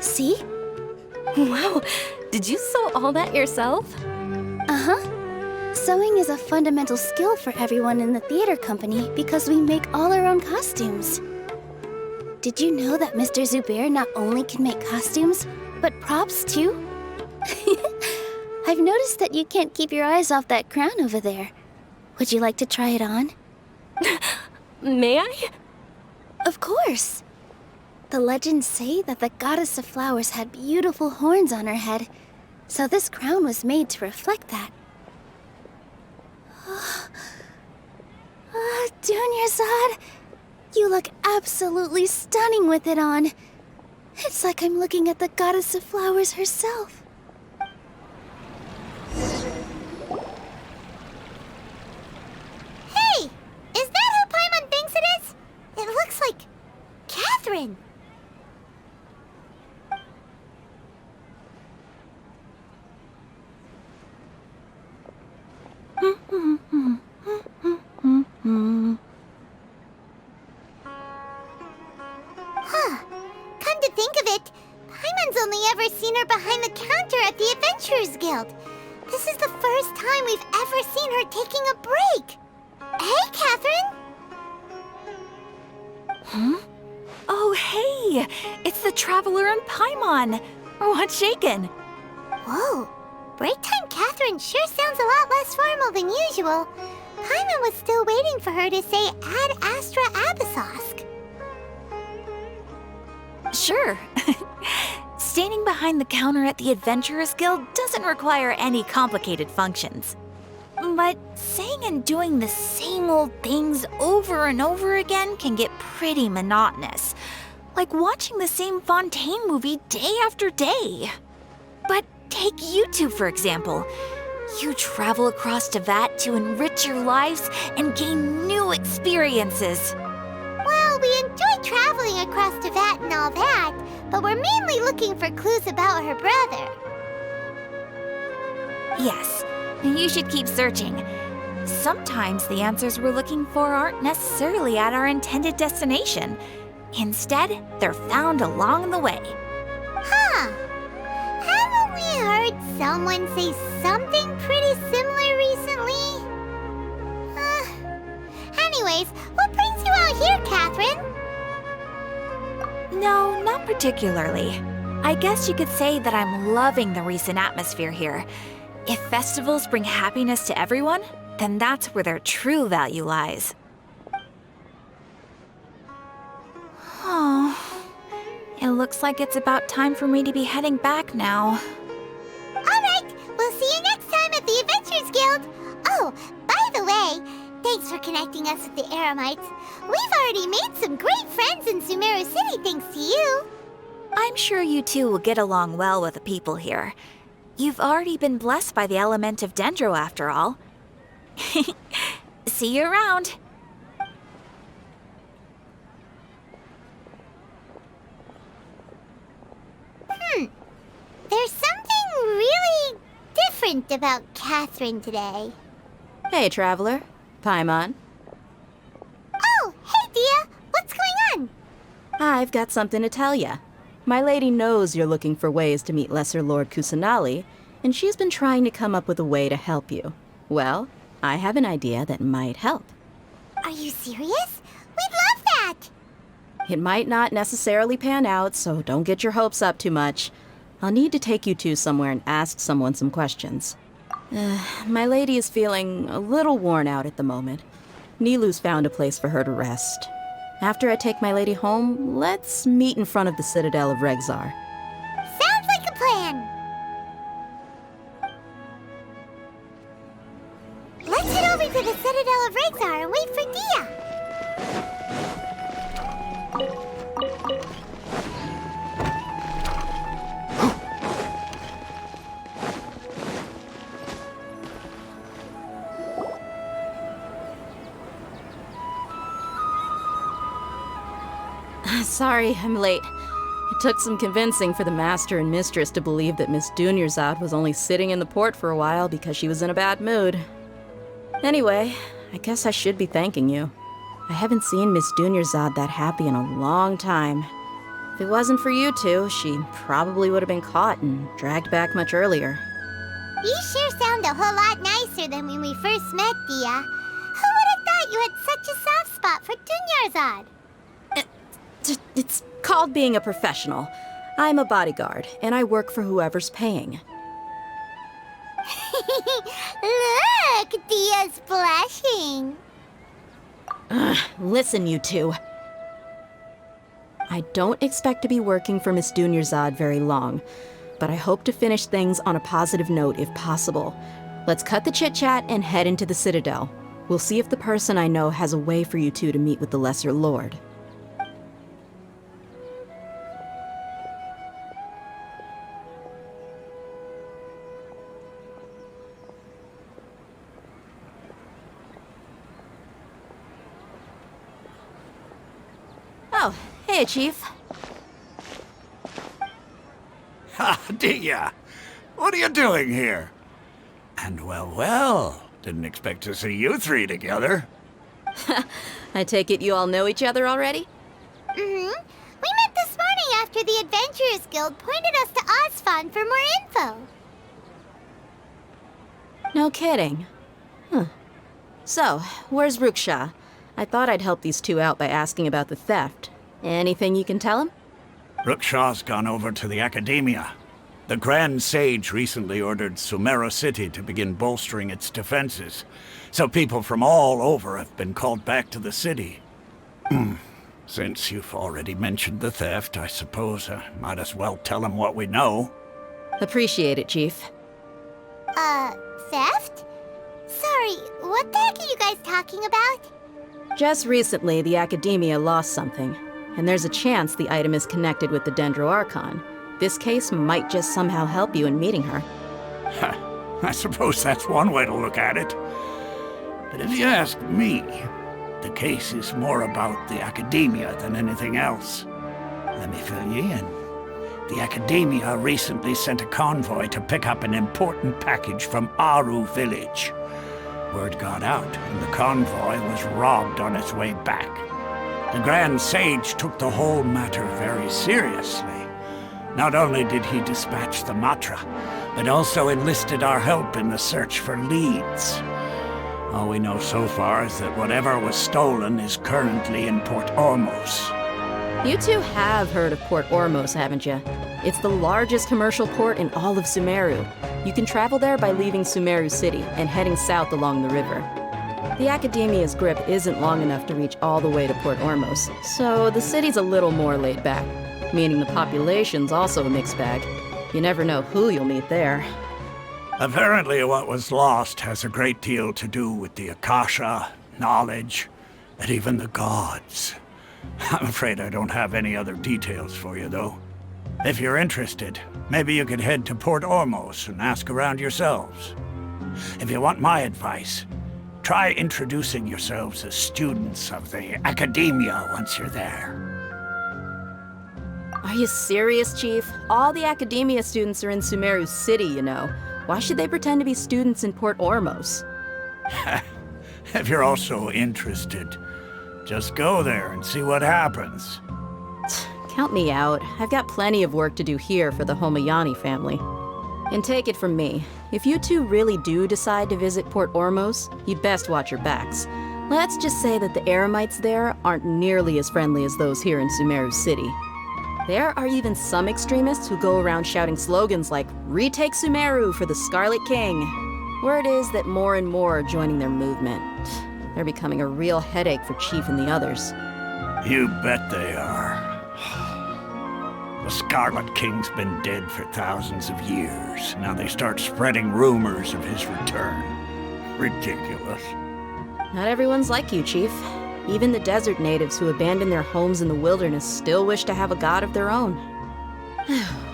See? Wow, did you sew all that yourself? Uh-huh. Sewing is a fundamental skill for everyone in the theater company because we make all our own costumes. Did you know that Mr. Zubair not only can make costumes, but props too? I've noticed that you can't keep your eyes off that crown over there. Would you like to try it on? May I? Of course. The legends say that the goddess of flowers had beautiful horns on her head, so this crown was made to reflect that. Dunyarzad, you look absolutely stunning with it on. It's like I'm looking at the goddess of flowers herself. Hey! Is that who Paimon thinks it is? It looks like Catherine. Huh. Come to think of it, Paimon's only ever seen her behind the counter at the Adventurers Guild. This is the first time we've ever seen her taking a break. Hey, Catherine! Huh? Oh, hey! It's the Traveler and Paimon! What's shaken? Whoa! Break time Catherine sure sounds a lot less formal than usual. Paimon was still waiting for her to say Ad Astra Abyssosque. Sure. Standing behind the counter at the Adventurers Guild doesn't require any complicated functions. But saying and doing the same old things over and over again can get pretty monotonous. Like watching the same Fontaine movie day after day. But take you two, for example. You travel across Tevat to enrich your lives and gain new experiences. Well, we enjoy traveling across Tevat and all that, but we're mainly looking for clues about her brother. Yes, you should keep searching. Sometimes the answers we're looking for aren't necessarily at our intended destination. Instead, they're found along the way. Huh. Haven't we heard someone say something pretty similar recently? Anyways, what brings you out here, Catherine? No, not particularly. I guess you could say that I'm loving the recent atmosphere here. If festivals bring happiness to everyone, then that's where their true value lies. Oh, it looks like it's about time for me to be heading back now. All right, we'll see you next time at the Adventurers Guild. Oh, by the way, thanks for connecting us with the Eremites. We've already made some great friends in Sumeru City thanks to you. I'm sure you two will get along well with the people here. You've already been blessed by the element of Dendro after all. See you around. There's something really different about Catherine today. Hey, Traveler. Paimon. Oh, hey, Dia. What's going on? I've got something to tell ya. My lady knows you're looking for ways to meet Lesser Lord Kusanali, and she's been trying to come up with a way to help you. Well, I have an idea that might help. Are you serious? We'd love that! It might not necessarily pan out, so don't get your hopes up too much. I'll need to take you two somewhere and ask someone some questions. My lady is feeling a little worn out at the moment. Nilu's found a place for her to rest. After I take my lady home, let's meet in front of the Citadel of Regzar. Sounds like a plan! Let's head over to the Citadel of Regzar and wait for Dia! Sorry, I'm late. It took some convincing for the master and mistress to believe that Miss Dunyarzad was only sitting in the port for a while because she was in a bad mood. Anyway, I guess I should be thanking you. I haven't seen Miss Dunyarzad that happy in a long time. If it wasn't for you two, she probably would have been caught and dragged back much earlier. You sure sound a whole lot nicer than when we first met, Dia. Who would have thought you had such a soft spot for Dunyarzad? It's called being a professional. I'm a bodyguard, and I work for whoever's paying. Look, Dia's blushing. Listen, you two. I don't expect to be working for Miss Dunyarzad very long, but I hope to finish things on a positive note if possible. Let's cut the chit-chat and head into the Citadel. We'll see if the person I know has a way for you two to meet with the Lesser Lord. Oh, hey, Chief. Ha, Dia! What are you doing here? And well, didn't expect to see you three together. I take it you all know each other already? Mm-hmm. We met this morning after the Adventurers Guild pointed us to Osfon for more info. No kidding. Huh. So, where's Ruksha? I thought I'd help these two out by asking about the theft. Anything you can tell him? Ruksha's gone over to the Academia. The Grand Sage recently ordered Sumeru City to begin bolstering its defenses, so people from all over have been called back to the city. Since you've already mentioned the theft, I suppose I might as well tell him what we know. Appreciate it, Chief. Theft? Sorry, what the heck are you guys talking about? Just recently, the Academia lost something, and there's a chance the item is connected with the Dendro Archon. This case might just somehow help you in meeting her. I suppose that's one way to look at it. But if you ask me, the case is more about the Academia than anything else. Let me fill you in. The Academia recently sent a convoy to pick up an important package from Aru village. Word got out, and the convoy was robbed on its way back. The Grand Sage took the whole matter very seriously. Not only did he dispatch the Matra, but also enlisted our help in the search for leads. All we know so far is that whatever was stolen is currently in Port Ormos. You two have heard of Port Ormos, haven't you? It's the largest commercial port in all of Sumeru. You can travel there by leaving Sumeru City and heading south along the river. The Academia's grip isn't long enough to reach all the way to Port Ormos, so the city's a little more laid back, meaning the population's also a mixed bag. You never know who you'll meet there. Apparently what was lost has a great deal to do with the Akasha, knowledge, and even the gods. I'm afraid I don't have any other details for you, though. If you're interested, maybe you could head to Port Ormos and ask around yourselves. If you want my advice, try introducing yourselves as students of the Academia once you're there. Are you serious, Chief? All the Academia students are in Sumeru City, you know. Why should they pretend to be students in Port Ormos? If you're also interested, just go there and see what happens. Count me out. I've got plenty of work to do here for the Homayani family. And take it from me, if you two really do decide to visit Port Ormos, you'd best watch your backs. Let's just say that the Eremites there aren't nearly as friendly as those here in Sumeru City. There are even some extremists who go around shouting slogans like, "Retake Sumeru for the Scarlet King." Word is that more and more are joining their movement. They're becoming a real headache for Chief and the others. You bet they are. The Scarlet King's been dead for thousands of years. Now they start spreading rumors of his return. Ridiculous. Not everyone's like you, Chief. Even the desert natives who abandoned their homes in the wilderness still wish to have a god of their own.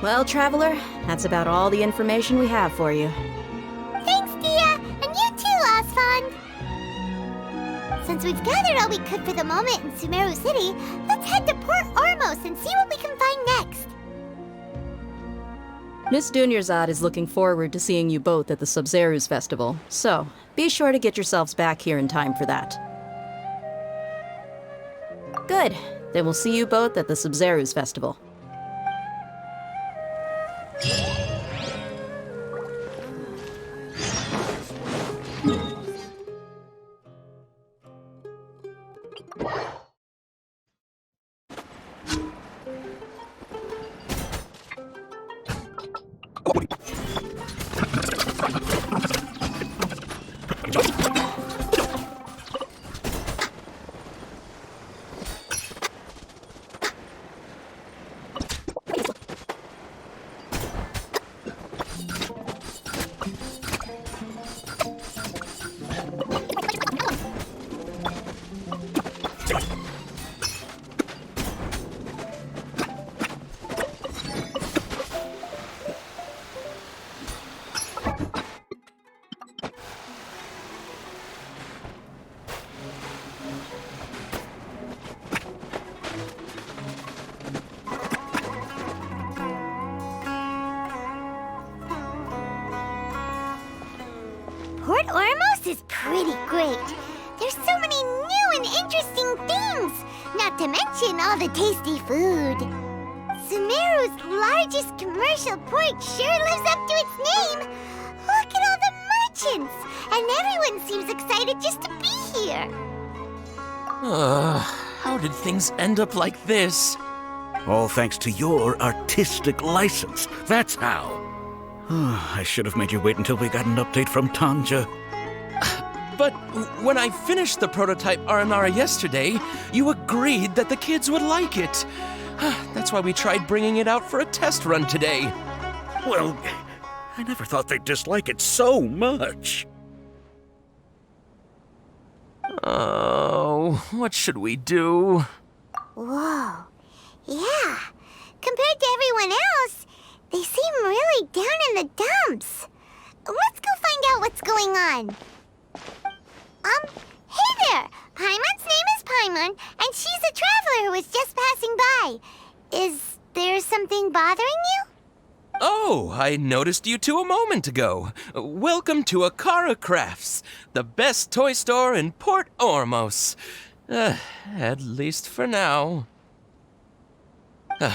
Well, Traveler, that's about all the information we have for you. Thanks, Dia! And you too, Osfond! Since we've gathered all we could for the moment in Sumeru City, let's head to Port Ormos and see what we can find next. Miss Dunyarzad is looking forward to seeing you both at the Sub-Zeru's festival, so be sure to get yourselves back here in time for that. Good. Then we'll see you both at the Sub-Zeru's festival. is pretty great. There's so many new and interesting things, not to mention all the tasty food. Sumeru's largest commercial port sure lives up to its name. Look at all the merchants, and everyone seems excited just to be here. How did things end up like this? All thanks to your artistic license. That's how. I should have made you wait until we got an update from Tanja. But when I finished the prototype Aranara yesterday, you agreed that the kids would like it. That's why we tried bringing it out for a test run today. Well, I never thought they'd dislike it so much. Oh, what should we do? Whoa. Yeah. Compared to everyone else, they seem really down in the dumps. Let's go find out what's going on. Hey there! Paimon's name is Paimon, and she's a traveler who was just passing by. Is there something bothering you? Oh, I noticed you two a moment ago. Welcome to Akara Crafts, the best toy store in Port Ormos. At least for now.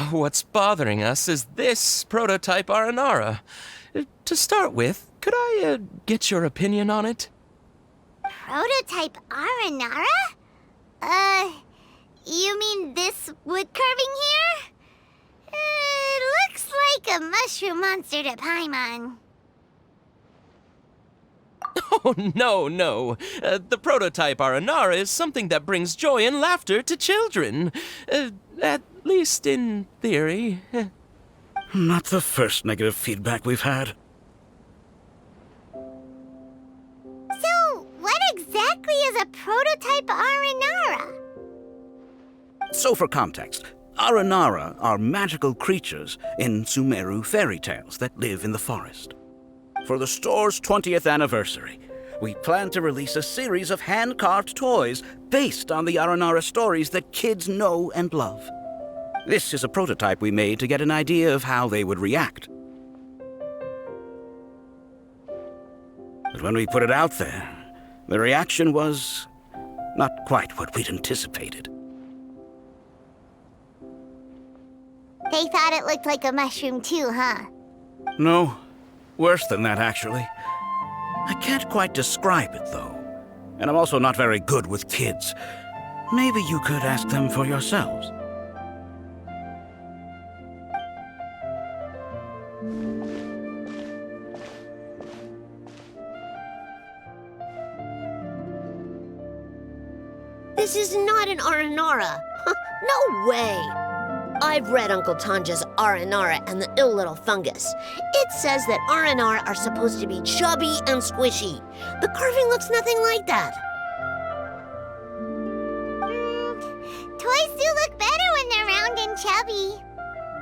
What's bothering us is this prototype Aranara. To start with, could I get your opinion on it? Prototype Aranara? You mean this wood carving here? It looks like a mushroom monster to Paimon. Oh, no. The prototype Aranara is something that brings joy and laughter to children. At least in theory. Not the first negative feedback we've had. So, what exactly is a prototype Aranara? So for context, Aranara are magical creatures in Sumeru fairy tales that live in the forest. For the store's 20th anniversary, we plan to release a series of hand-carved toys based on the Aranara stories that kids know and love. This is a prototype we made to get an idea of how they would react. But when we put it out there, the reaction was not quite what we'd anticipated. They thought it looked like a mushroom too, huh? No, worse than that, actually. I can't quite describe it, though. And I'm also not very good with kids. Maybe you could ask them for yourselves. This is not an Aranara. No way! I've read Uncle Tanja's Aranara and the ill little fungus. It says that Aranara are supposed to be chubby and squishy. The carving looks nothing like that. Toys do look better when they're round and chubby.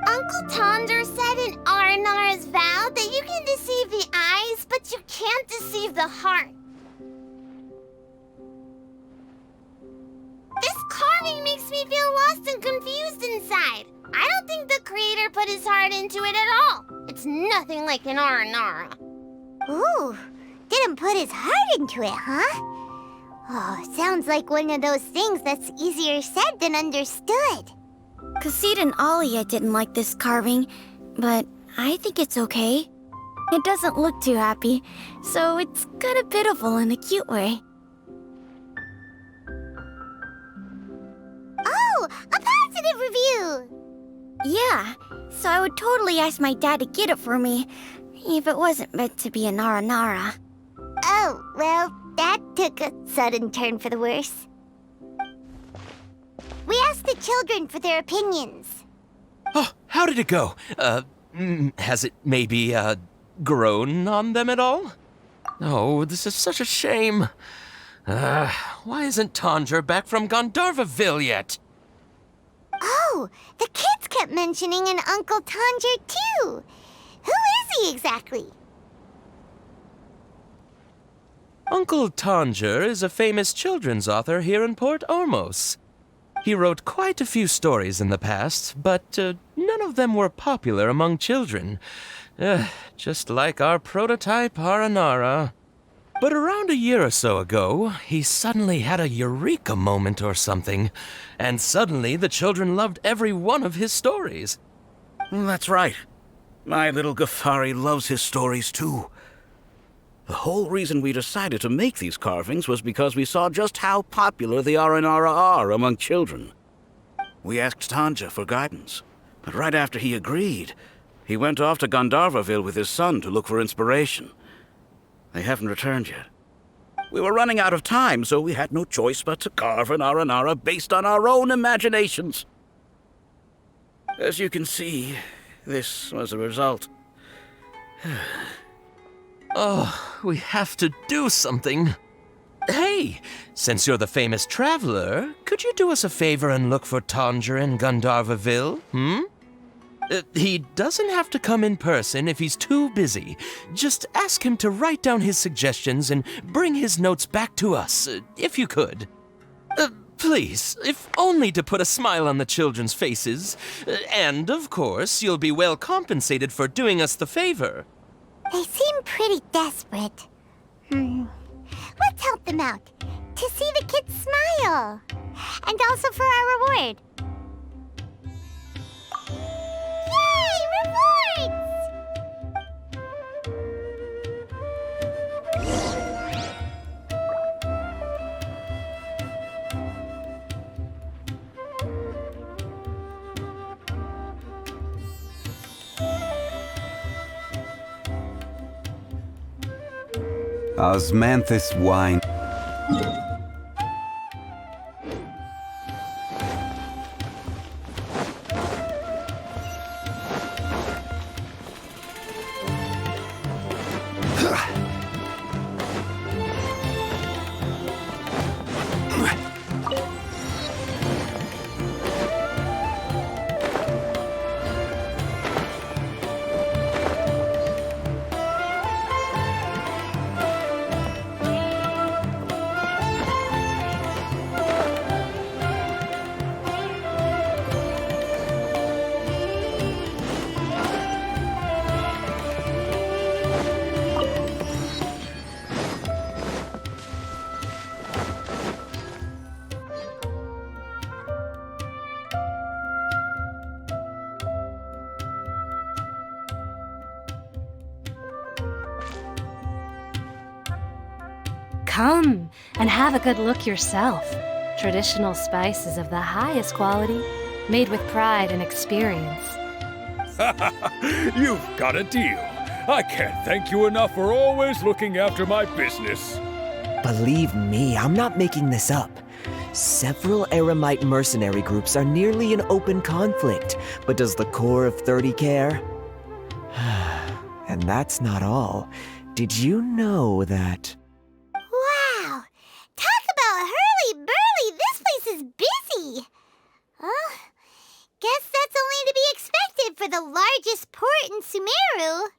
Uncle Tonder said in Aranara's vow that you can deceive the eyes, but you can't deceive the heart. This carving makes me feel lost and confused inside. I don't think the creator put his heart into it at all. It's nothing like an Aranara. Ooh, didn't put his heart into it, huh? Oh, sounds like one of those things that's easier said than understood. Kassid and Alia didn't like this carving, but I think it's okay. It doesn't look too happy, so it's kind of pitiful in a cute way. Oh, a positive review! Yeah, so I would totally ask my dad to get it for me, if it wasn't meant to be an Aranara. Oh, well, that took a sudden turn for the worse. We asked the children for their opinions. Oh, how did it go? Has it maybe, grown on them at all? Oh, this is such a shame. Why isn't Tanger back from Gandharvaville yet? Oh, the kids kept mentioning an Uncle Tanger, too. Who is he exactly? Uncle Tanger is a famous children's author here in Port Ormos. He wrote quite a few stories in the past, but none of them were popular among children. Just like our prototype Aranara. But around a year or so ago, he suddenly had a eureka moment or something, and suddenly the children loved every one of his stories. That's right. My little Ghaffari loves his stories too. The whole reason we decided to make these carvings was because we saw just how popular the Aranara are among children. We asked Tanja for guidance, but right after he agreed, he went off to Gandharvaville with his son to look for inspiration. They haven't returned yet. We were running out of time, so we had no choice but to carve an Aranara based on our own imaginations. As you can see, this was the result. Oh, we have to do something. Hey, since you're the famous traveler, could you do us a favor and look for Tanger in Gandharvaville, He doesn't have to come in person if he's too busy. Just ask him to write down his suggestions and bring his notes back to us, if you could. Please, if only to put a smile on the children's faces. And, of course, you'll be well compensated for doing us the favor. They seem pretty desperate. Let's help them out. To see the kids smile. And also for our reward. Yay, rewards! Osmanthus wine. Come and have a good look yourself. Traditional spices of the highest quality, made with pride and experience. You've got a deal. I can't thank you enough for always looking after my business. Believe me, I'm not making this up. Several Eremite mercenary groups are nearly in open conflict, but does the core of 30 care? And that's not all. Did you know that... Wow! Talk about hurly-burly! This place is busy! Well, guess that's only to be expected for the largest port in Sumeru.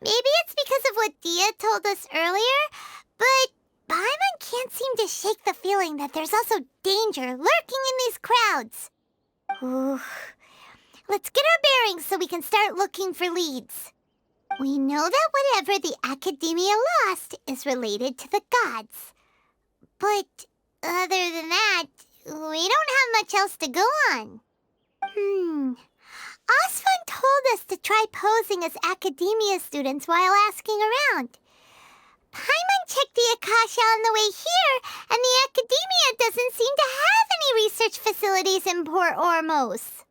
Maybe it's because of what Dia told us earlier, but Paimon can't seem to shake the feeling that there's also danger lurking in these crowds. Ooh. Let's get our bearings so we can start looking for leads. We know that whatever the Academia lost is related to the gods. But other than that, we don't have much else to go on. Osvan told us to try posing as Academia students while asking around. Paimon checked the Akasha on the way here, and the Academia doesn't seem to have any research facilities in Port Ormos.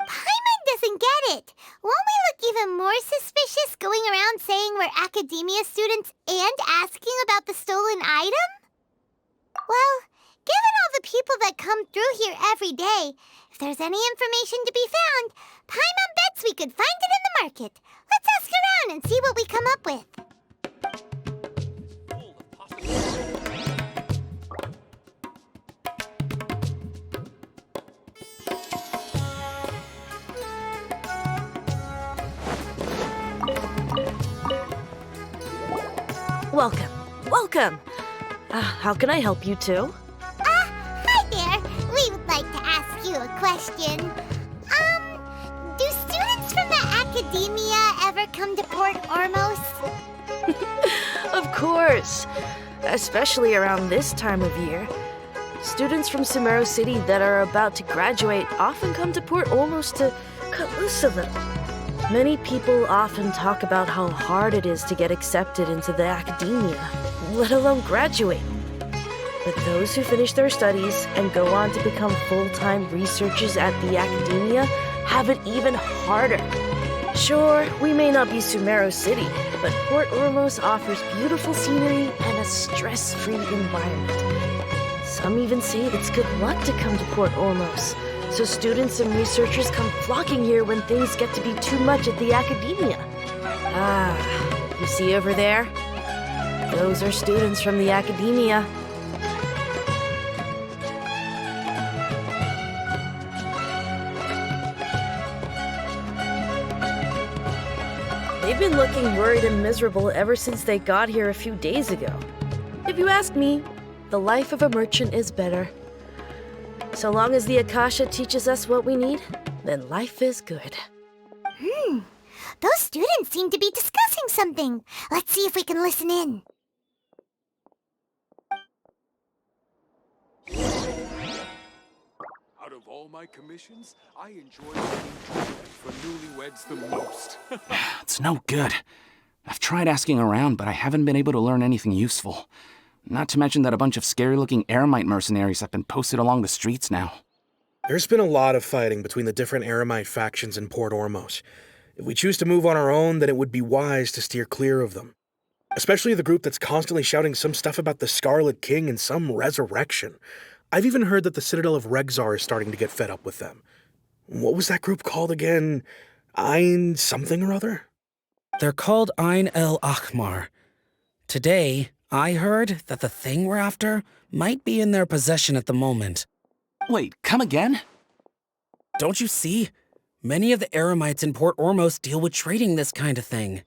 Paimon doesn't get it. Won't we look even more suspicious going around saying we're Academia students and asking about the stolen item? Well, given all the people that come through here every day, if there's any information to be found, Paimon bets we could find it in the market. Let's ask around and see what we come up with. Welcome, welcome. How can I help you too? Hi there. We would like to ask you a question. Do students from the Academia ever come to Port Ormos? course. Especially around this time of year. Students from Sumeru City that are about to graduate often come to Port Ormos to cut loose a little. Many people often talk about how hard it is to get accepted into the academia, let alone graduate. But those who finish their studies and go on to become full-time researchers at the academia have it even harder. Sure, we may not be Sumeru City, but Port Ormos offers beautiful scenery and a stress-free environment. Some even say it's good luck to come to Port Ormos, so students and researchers come flocking here when things get to be too much at the academia. Ah, you see over there? Those are students from the academia. They've been looking worried and miserable ever since they got here a few days ago. If you ask me, the life of a merchant is better. So long as the Akasha teaches us what we need, then life is good. Those students seem to be discussing something. Let's see if we can listen in. Out of all my commissions, I enjoy making jewelry for newlyweds the most. It's no good. I've tried asking around, but I haven't been able to learn anything useful. Not to mention that a bunch of scary-looking Eremite mercenaries have been posted along the streets now. There's been a lot of fighting between the different Eremite factions in Port Ormos. If we choose to move on our own, then it would be wise to steer clear of them. Especially the group that's constantly shouting some stuff about the Scarlet King and some resurrection. I've even heard that the Citadel of Regzar is starting to get fed up with them. What was that group called again? Ein something or other? They're called Ein El Akhmar. Today, I heard that the thing we're after might be in their possession at the moment. Wait, come again? Don't you see? Many of the Eremites in Port Ormos deal with trading this kind of thing.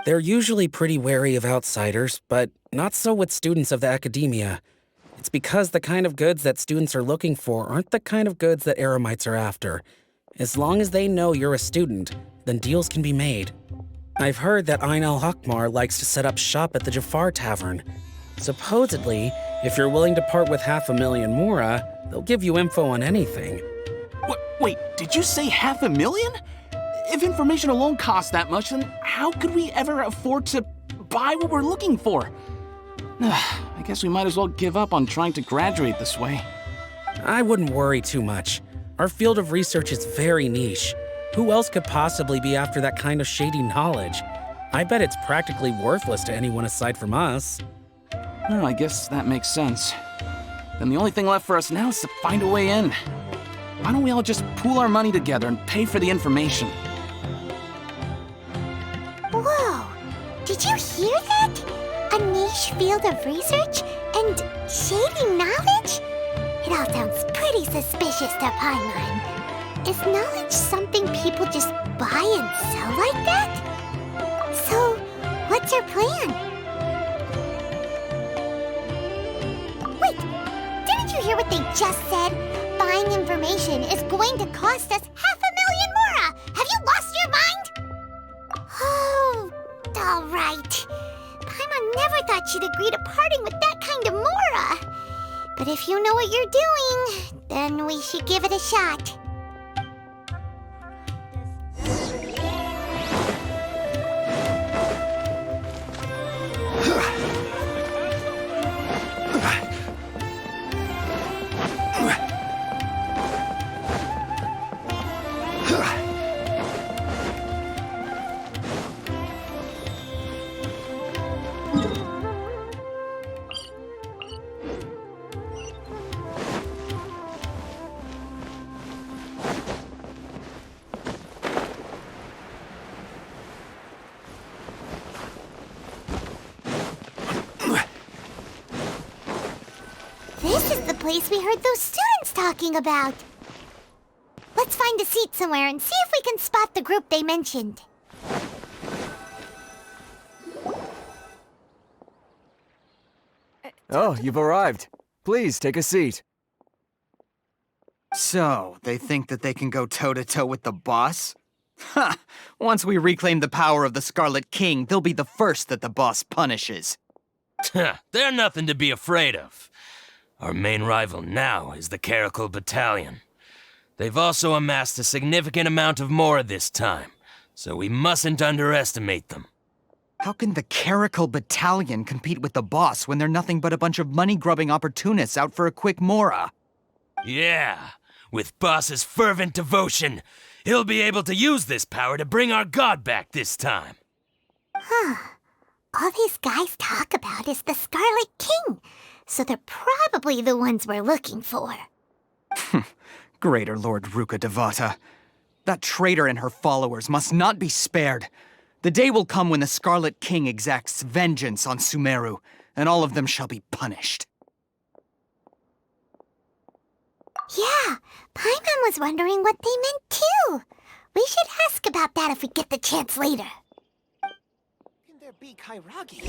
They're usually pretty wary of outsiders, but not so with students of the academia. It's because the kind of goods that students are looking for aren't the kind of goods that Eremites are after. As long as they know you're a student, then deals can be made. I've heard that Ein al-Hakmar likes to set up shop at the Jafar Tavern. Supposedly, if you're willing to part with 500,000 Mora, they'll give you info on anything. Wait, did you say 500,000? If information alone costs that much, then how could we ever afford to buy what we're looking for? I guess we might as well give up on trying to graduate this way. I wouldn't worry too much. Our field of research is very niche. Who else could possibly be after that kind of shady knowledge? I bet it's practically worthless to anyone aside from us. Well, I guess that makes sense. Then the only thing left for us now is to find a way in. Why don't we all just pool our money together and pay for the information? Whoa! Did you hear that? A niche field of research and shady knowledge? It all sounds pretty suspicious to Paimon. Is knowledge something people just buy and sell like that? So, what's your plan? Wait, didn't you hear what they just said? Buying information is going to cost us 500,000 Mora! Have you lost your mind? Oh, all right. Paimon never thought she'd agree to parting with that kind of Mora. But if you know what you're doing, then we should give it a shot. This is the place we heard those students talking about. Let's find a seat somewhere and see if we can spot the group they mentioned. Oh, you've arrived. Please, take a seat. So, they think that they can go toe-to-toe with the boss? Ha! Once we reclaim the power of the Scarlet King, they'll be the first that the boss punishes. They're nothing to be afraid of. Our main rival now is the Caracal Battalion. They've also amassed a significant amount of Mora this time, so we mustn't underestimate them. How can the Caracal Battalion compete with the boss when they're nothing but a bunch of money-grubbing opportunists out for a quick Mora? Yeah, with Boss's fervent devotion, he'll be able to use this power to bring our god back this time. Huh. All these guys talk about is the Scarlet King, so they're probably the ones we're looking for. Greater Lord Ruka Devata. That traitor and her followers must not be spared. The day will come when the Scarlet King exacts vengeance on Sumeru, and all of them shall be punished. Yeah, Paimon was wondering what they meant too. We should ask about that if we get the chance later. Can there be Kairagi?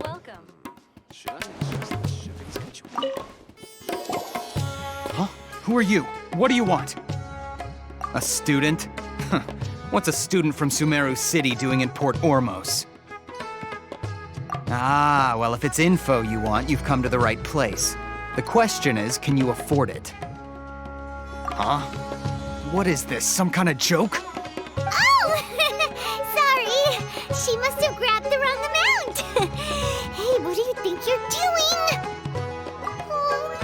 Welcome. Huh? Who are you? What do you want? A student? What's a student from Sumeru City doing in Port Ormos? Ah, well, if it's info you want, you've come to the right place. The question is, can you afford it? Huh? What is this, some kind of joke? Oh! Sorry! She must have grabbed the wrong amount! Hey, what do you think you're doing? Oh,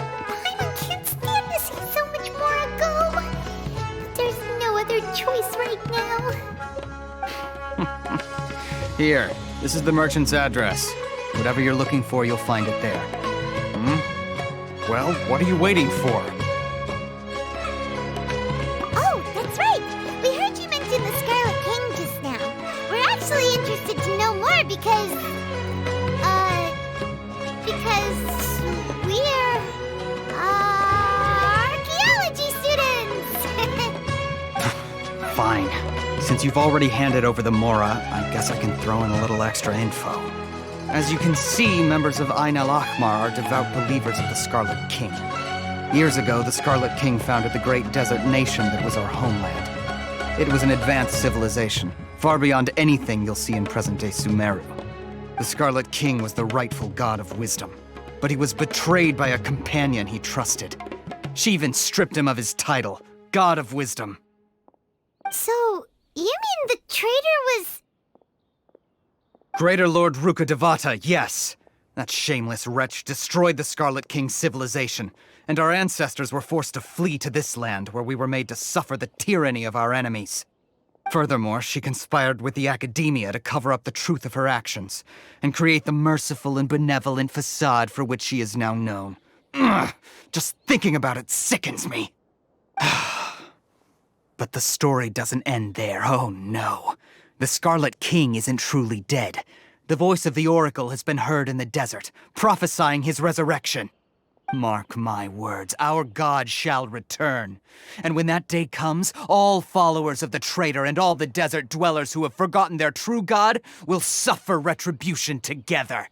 Paimon can't stand to see so much more go. But there's no other choice right now. Here, this is the merchant's address. Whatever you're looking for, you'll find it there. Well, what are you waiting for? Oh, that's right! We heard you mention the Scarlet King just now. We're actually interested to know more because we're, archaeology students! Fine. Since you've already handed over the Mora, I guess I can throw in a little extra info. As you can see, members of Ain al-Ahmar are devout believers of the Scarlet King. Years ago, the Scarlet King founded the great desert nation that was our homeland. It was an advanced civilization, far beyond anything you'll see in present-day Sumeru. The Scarlet King was the rightful god of wisdom, but he was betrayed by a companion he trusted. She even stripped him of his title, God of Wisdom. So, you mean the traitor was... Greater Lord Ruka Devata, yes! That shameless wretch destroyed the Scarlet King's civilization, and our ancestors were forced to flee to this land where we were made to suffer the tyranny of our enemies. Furthermore, she conspired with the academia to cover up the truth of her actions, and create the merciful and benevolent facade for which she is now known. Ugh, just thinking about it sickens me. But the story doesn't end there, oh no. The Scarlet King isn't truly dead. The voice of the Oracle has been heard in the desert, prophesying his resurrection. Mark my words, our god shall return. And when that day comes, all followers of the traitor and all the desert dwellers who have forgotten their true god will suffer retribution together.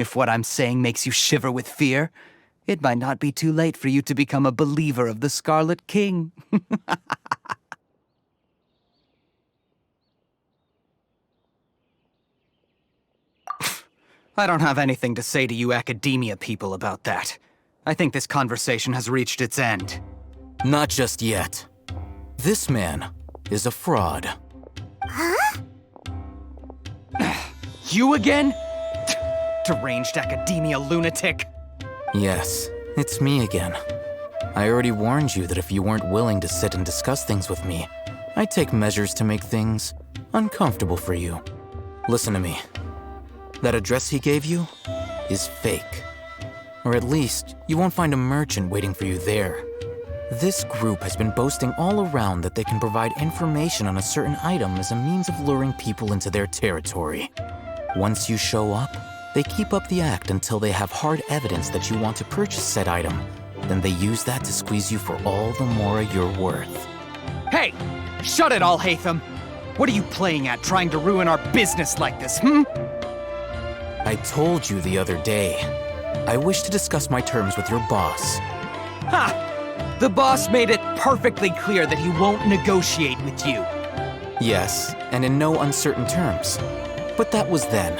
If what I'm saying makes you shiver with fear, it might not be too late for you to become a believer of the Scarlet King. I don't have anything to say to you academia people about that. I think this conversation has reached its end. Not just yet. This man is a fraud. Huh? You again? Deranged academia lunatic. Yes, it's me again. I already warned you that if you weren't willing to sit and discuss things with me, I'd take measures to make things uncomfortable for you. Listen to me. That address he gave you is fake. Or at least, you won't find a merchant waiting for you there. This group has been boasting all around that they can provide information on a certain item as a means of luring people into their territory. Once you show up, they keep up the act until they have hard evidence that you want to purchase said item. Then they use that to squeeze you for all the more you're worth. Hey! Shut it all, Hatham! What are you playing at, trying to ruin our business like this, I told you the other day. I wish to discuss my terms with your boss. Ha! The boss made it perfectly clear that he won't negotiate with you. Yes, and in no uncertain terms. But that was then.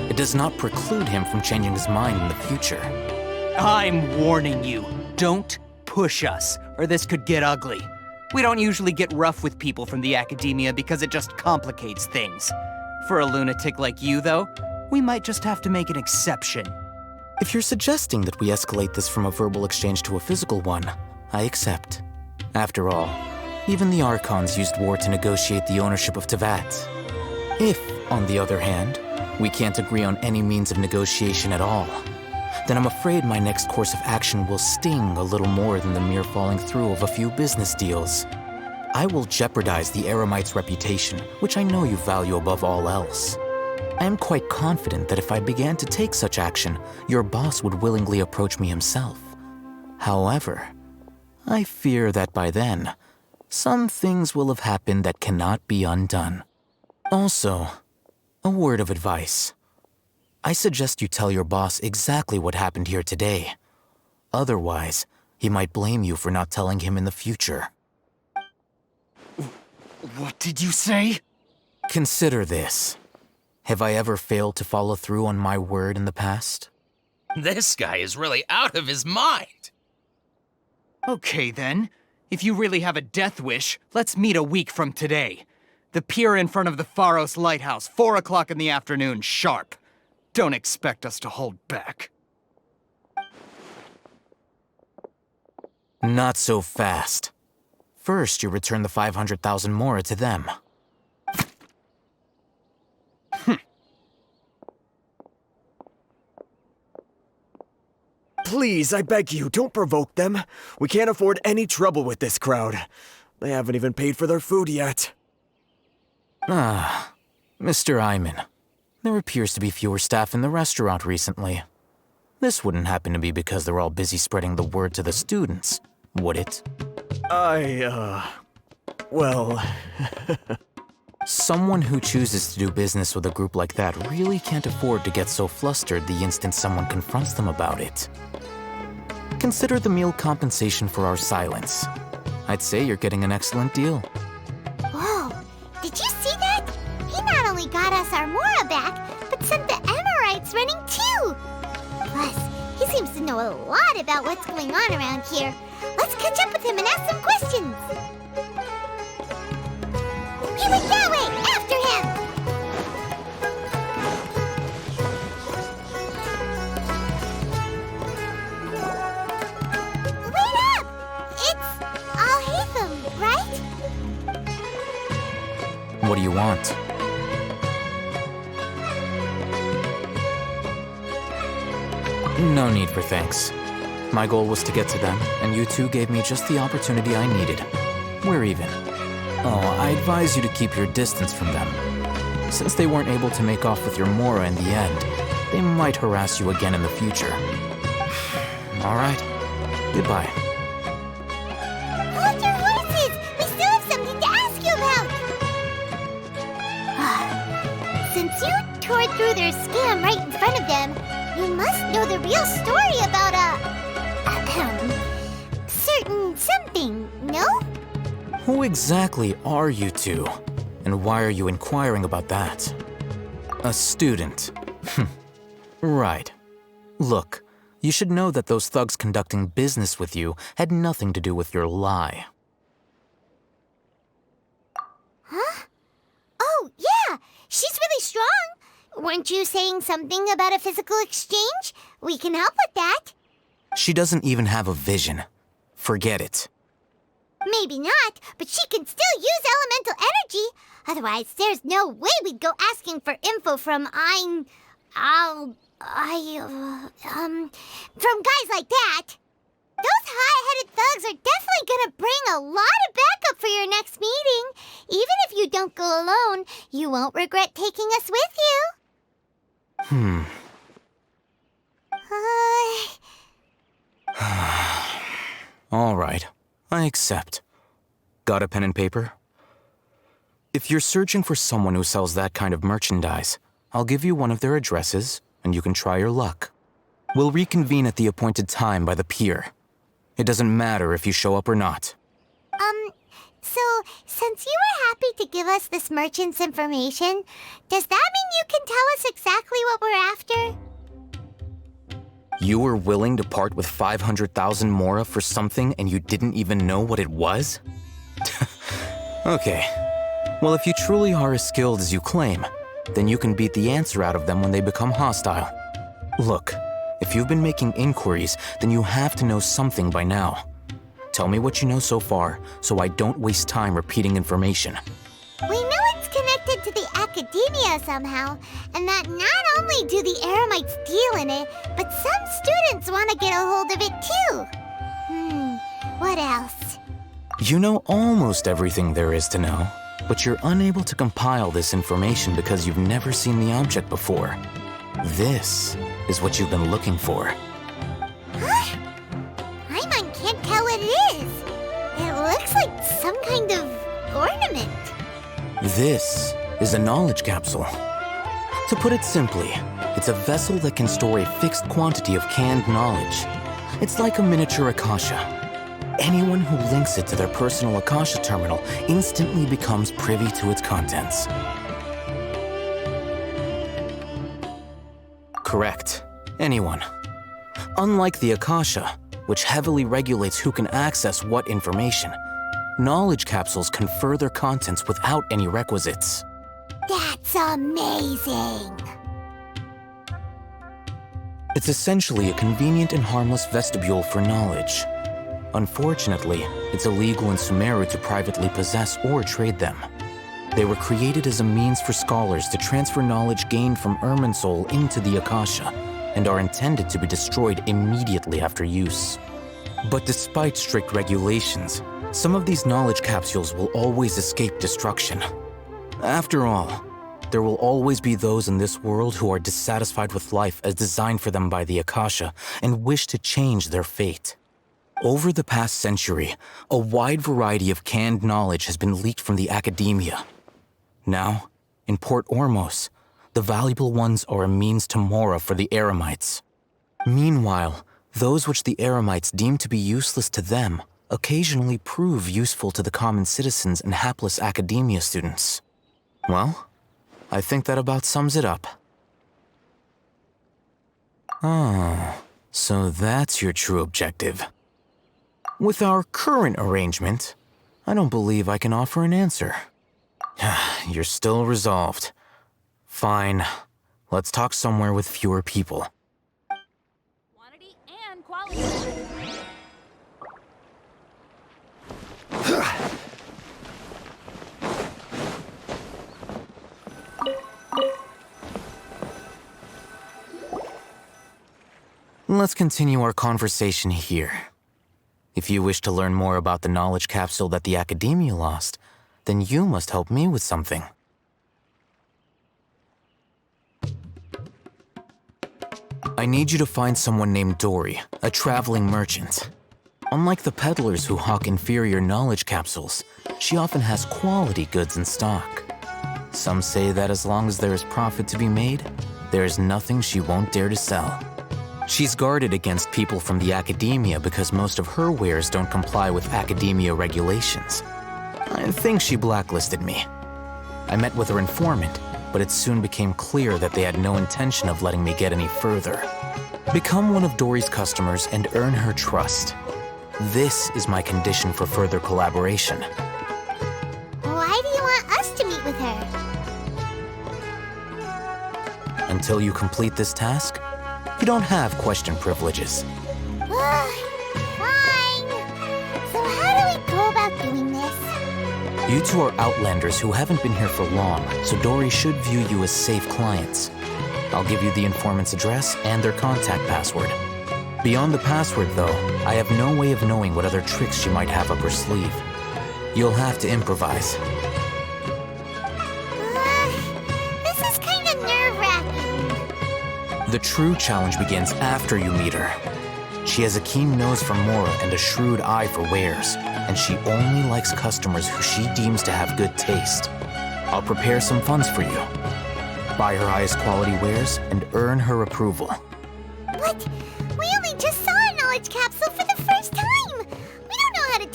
It does not preclude him from changing his mind in the future. I'm warning you, don't push us, or this could get ugly. We don't usually get rough with people from the academia because it just complicates things. For a lunatic like you, though, we might just have to make an exception. If you're suggesting that we escalate this from a verbal exchange to a physical one, I accept. After all, even the Archons used war to negotiate the ownership of Teyvat. If, on the other hand, we can't agree on any means of negotiation at all, then I'm afraid my next course of action will sting a little more than the mere following through of a few business deals. I will jeopardize the Eremite's reputation, which I know you value above all else. I am quite confident that if I began to take such action, your boss would willingly approach me himself. However, I fear that by then, some things will have happened that cannot be undone. Also, a word of advice. I suggest you tell your boss exactly what happened here today. Otherwise, he might blame you for not telling him in the future. What did you say? Consider this. Have I ever failed to follow through on my word in the past? This guy is really out of his mind. Okay then. If you really have a death wish, let's meet a week from today. The pier in front of the Pharos Lighthouse, 4 o'clock in the afternoon, sharp. Don't expect us to hold back. Not so fast. First, you return the 500,000 mora to them. Please, I beg you, don't provoke them. We can't afford any trouble with this crowd. They haven't even paid for their food yet. Ah, Mr. Iman. There appears to be fewer staff in the restaurant recently. This wouldn't happen to be because they're all busy spreading the word to the students, would it? Well... Someone who chooses to do business with a group like that really can't afford to get so flustered the instant someone confronts them about it. Consider the meal compensation for our silence. I'd say you're getting an excellent deal. Whoa, did you see that? He not only got us our Mora back, but sent the Emirites running too. Plus, he seems to know a lot about what's going on around here. Let's catch up with him and ask some questions. He went that way! After him! Wait up! It's Al-Haytham, right? What do you want? No need for thanks. My goal was to get to them, and you two gave me just the opportunity I needed. We're even. Oh, I advise you to keep your distance from them. Since they weren't able to make off with your Mora in the end, they might harass you again in the future. All right. Goodbye. Hold your horses! We still have something to ask you about! Since you tore through their scam right in front of them, you must know the real story about certain something, no? Who exactly are you two? And why are you inquiring about that? A student. Right. Look, you should know that those thugs conducting business with you had nothing to do with your lie. Huh? Oh, yeah! She's really strong! Weren't you saying something about a physical exchange? We can help with that. She doesn't even have a vision. Forget it. Maybe not, but she can still use elemental energy. Otherwise, there's no way we'd go asking for info from from guys like that. Those hot-headed thugs are definitely gonna bring a lot of backup for your next meeting. Even if you don't go alone, you won't regret taking us with you. All right, I accept. Got a pen and paper? If you're searching for someone who sells that kind of merchandise, I'll give you one of their addresses, and you can try your luck. We'll reconvene at the appointed time by the pier. It doesn't matter if you show up or not. So, since you were happy to give us this merchant's information, does that mean you can tell us exactly what we're after? You were willing to part with 500,000 mora for something and you didn't even know what it was? Okay. Well, if you truly are as skilled as you claim, then you can beat the answer out of them when they become hostile. Look, if you've been making inquiries, then you have to know something by now. Tell me what you know so far, so I don't waste time repeating information. We know it's connected to the academia somehow, and that not only do the Eremites deal in it, but some students want to get a hold of it too. What else? You know almost everything there is to know, but you're unable to compile this information because you've never seen the object before. This is what you've been looking for. Huh? Paimon can't tell what it is. It looks like some kind of ornament. This is a knowledge capsule. To put it simply, it's a vessel that can store a fixed quantity of canned knowledge. It's like a miniature Akasha. Anyone who links it to their personal Akasha terminal instantly becomes privy to its contents. Correct. Anyone. Unlike the Akasha, which heavily regulates who can access what information, knowledge capsules confer their contents without any requisites. That's amazing! It's essentially a convenient and harmless vestibule for knowledge. Unfortunately, it's illegal in Sumeru to privately possess or trade them. They were created as a means for scholars to transfer knowledge gained from Irminsul into the Akasha, and are intended to be destroyed immediately after use. But despite strict regulations, some of these knowledge capsules will always escape destruction. After all, there will always be those in this world who are dissatisfied with life as designed for them by the Akasha and wish to change their fate. Over the past century, a wide variety of canned knowledge has been leaked from the academia. Now, in Port Ormos, the valuable ones are a means to mora for the Eremites. Meanwhile, those which the Eremites deem to be useless to them occasionally prove useful to the common citizens and hapless academia students. Well, I think that about sums it up. Oh, so that's your true objective. With our current arrangement, I don't believe I can offer an answer. You're still resolved. Fine. Let's talk somewhere with fewer people. Quantity and quality. Let's continue our conversation here. If you wish to learn more about the knowledge capsule that the Academia lost, then you must help me with something. I need you to find someone named Dory, a traveling merchant. Unlike the peddlers who hawk inferior knowledge capsules, she often has quality goods in stock. Some say that as long as there is profit to be made, there is nothing she won't dare to sell. She's guarded against people from the academia because most of her wares don't comply with academia regulations. I think she blacklisted me. I met with her informant, but it soon became clear that they had no intention of letting me get any further. Become one of Dory's customers and earn her trust. This is my condition for further collaboration. Why do you want us to meet with her? Until you complete this task, you don't have question privileges. Fine. So how do we go about doing this? You two are outlanders who haven't been here for long, so Dory should view you as safe clients. I'll give you the informant's address and their contact password. Beyond the password, though, I have no way of knowing what other tricks she might have up her sleeve. You'll have to improvise. This is kind of nerve-wracking. The true challenge begins after you meet her. She has a keen nose for mora and a shrewd eye for wares, and she only likes customers who she deems to have good taste. I'll prepare some funds for you. Buy her highest quality wares and earn her approval. But we only just saw a knowledge capsule for the first time.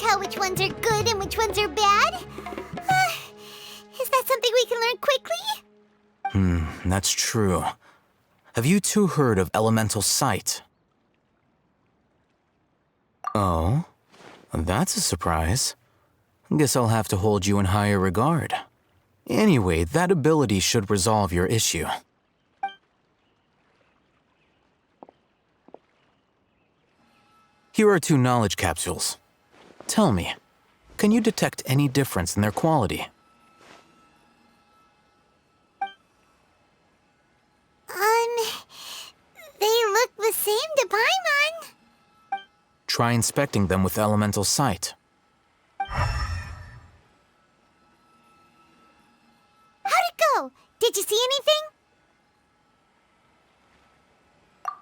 tell which ones are good and which ones are bad? Is that something we can learn quickly? That's true. Have you two heard of elemental sight? Oh? That's a surprise. Guess I'll have to hold you in higher regard. Anyway, that ability should resolve your issue. Here are 2 knowledge capsules. Tell me, can you detect any difference in their quality? They look the same to Paimon. Try inspecting them with elemental sight. How'd it go? Did you see anything?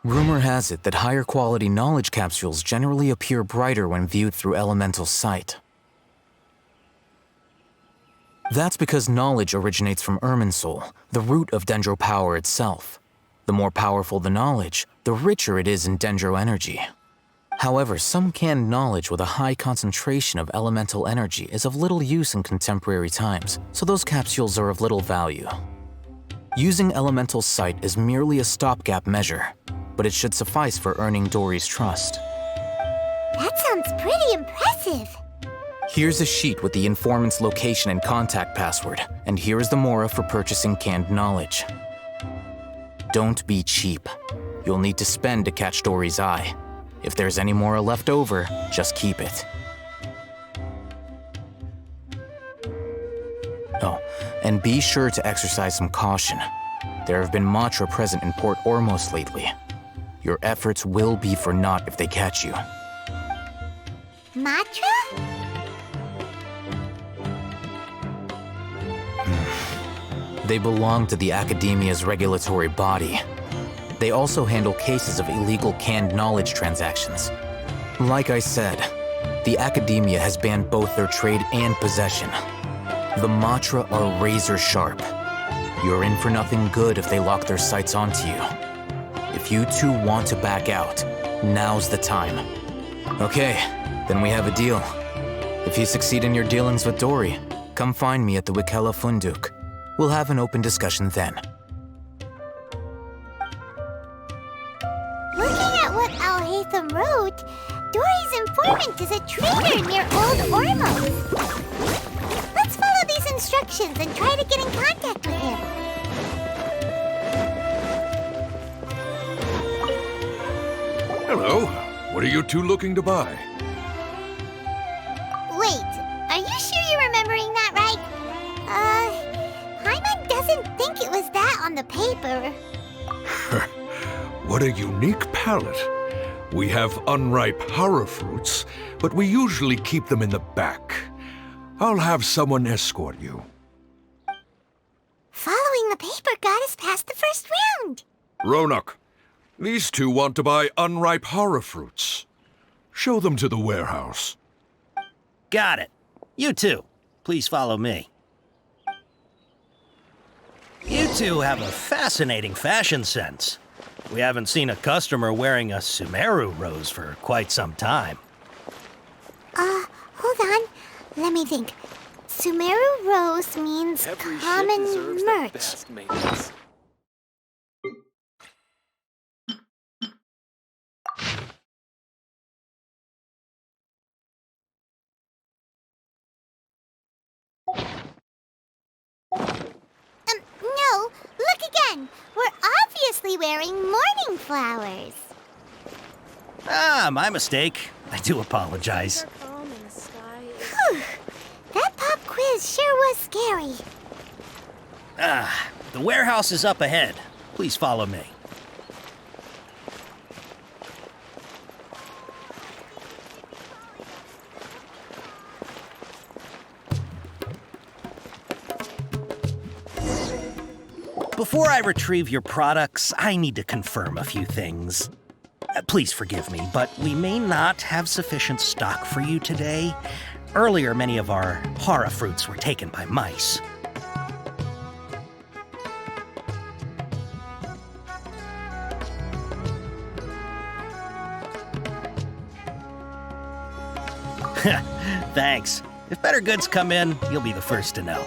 Rumor has it that higher quality knowledge capsules generally appear brighter when viewed through elemental sight. That's because knowledge originates from Irminsul, the root of Dendro power itself. The more powerful the knowledge, the richer it is in Dendro energy. However, some canned knowledge with a high concentration of elemental energy is of little use in contemporary times, so those capsules are of little value. Using elemental sight is merely a stopgap measure, but it should suffice for earning Dory's trust. That sounds pretty impressive. Here's a sheet with the informant's location and contact password, and here is the mora for purchasing canned knowledge. Don't be cheap. You'll need to spend to catch Dory's eye. If there's any mora left over, just keep it. Oh, and be sure to exercise some caution. There have been Matra present in Port Ormos lately. Your efforts will be for naught if they catch you. Matra? They belong to the Academia's regulatory body. They also handle cases of illegal canned knowledge transactions. Like I said, the Academia has banned both their trade and possession. The Matra are razor sharp. You're in for nothing good if they lock their sights onto you. If you two want to back out, now's the time. Okay, then we have a deal. If you succeed in your dealings with Dory, come find me at the Wikela Funduk. We'll have an open discussion then. Looking at what Al-Haytham wrote, Dory's informant is a traitor near Old Ormos. Let's follow these instructions and try to get in contact with him. Hello. What are you two looking to buy? Wait, are you sure you're remembering that right? Paimon doesn't think it was that on the paper. What a unique palate. We have unripe hara fruits, but we usually keep them in the back. I'll have someone escort you. Following the paper got us past the first round. Ronak, these two want to buy unripe hara fruits. Show them to the warehouse. Got it. You two, please follow me. You two have a fascinating fashion sense. We haven't seen a customer wearing a Sumeru rose for quite some time. Hold on. Let me think. Sumeru rose means common merch. No, look again. We're obviously wearing morning flowers. Ah, my mistake. I do apologize. Whew. That pop quiz sure was scary. Ah, the warehouse is up ahead. Please follow me. Before I retrieve your products, I need to confirm a few things. Please forgive me, but we may not have sufficient stock for you today. Earlier, many of our hara fruits were taken by mice. Thanks. If better goods come in, you'll be the first to know.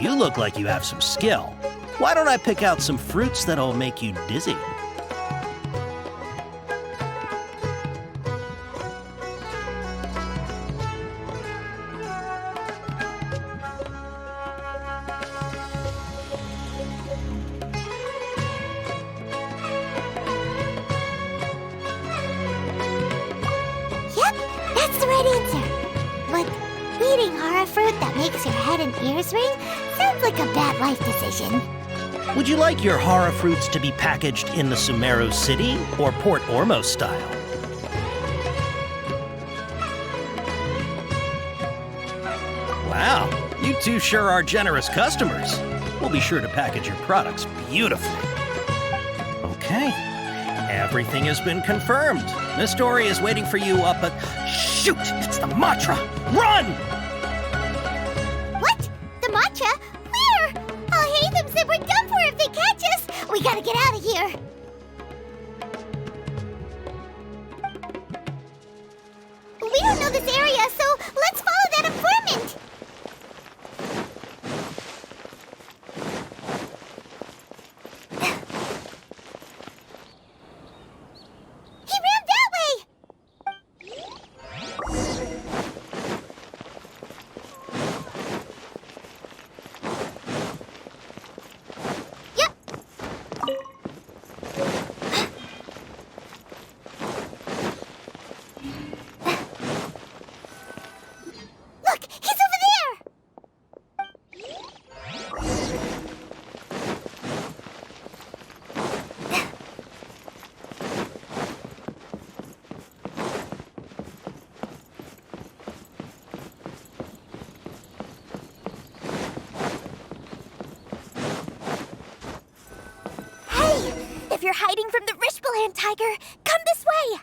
You look like you have some skill. Why don't I pick out some fruits that'll make you dizzy? Yep, that's the right answer. But eating horror fruit that makes your head and ears ring sounds like a bad life decision. Would you like your horror fruits to be packaged in the Sumeru City or Port Ormos style? Wow, you two sure are generous customers. We'll be sure to package your products beautifully. Okay, everything has been confirmed. Miss Dory is waiting for you up at... Shoot, it's the Matra! Run! What? The matcha? Where? I'll hate them said we're done for if they catch us. We gotta get out of here. We don't know this area, so let's follow that informant. He ran that way. Yep. Look, he's over there. Hey, if you're hiding from the Rishbaland tiger, come this way.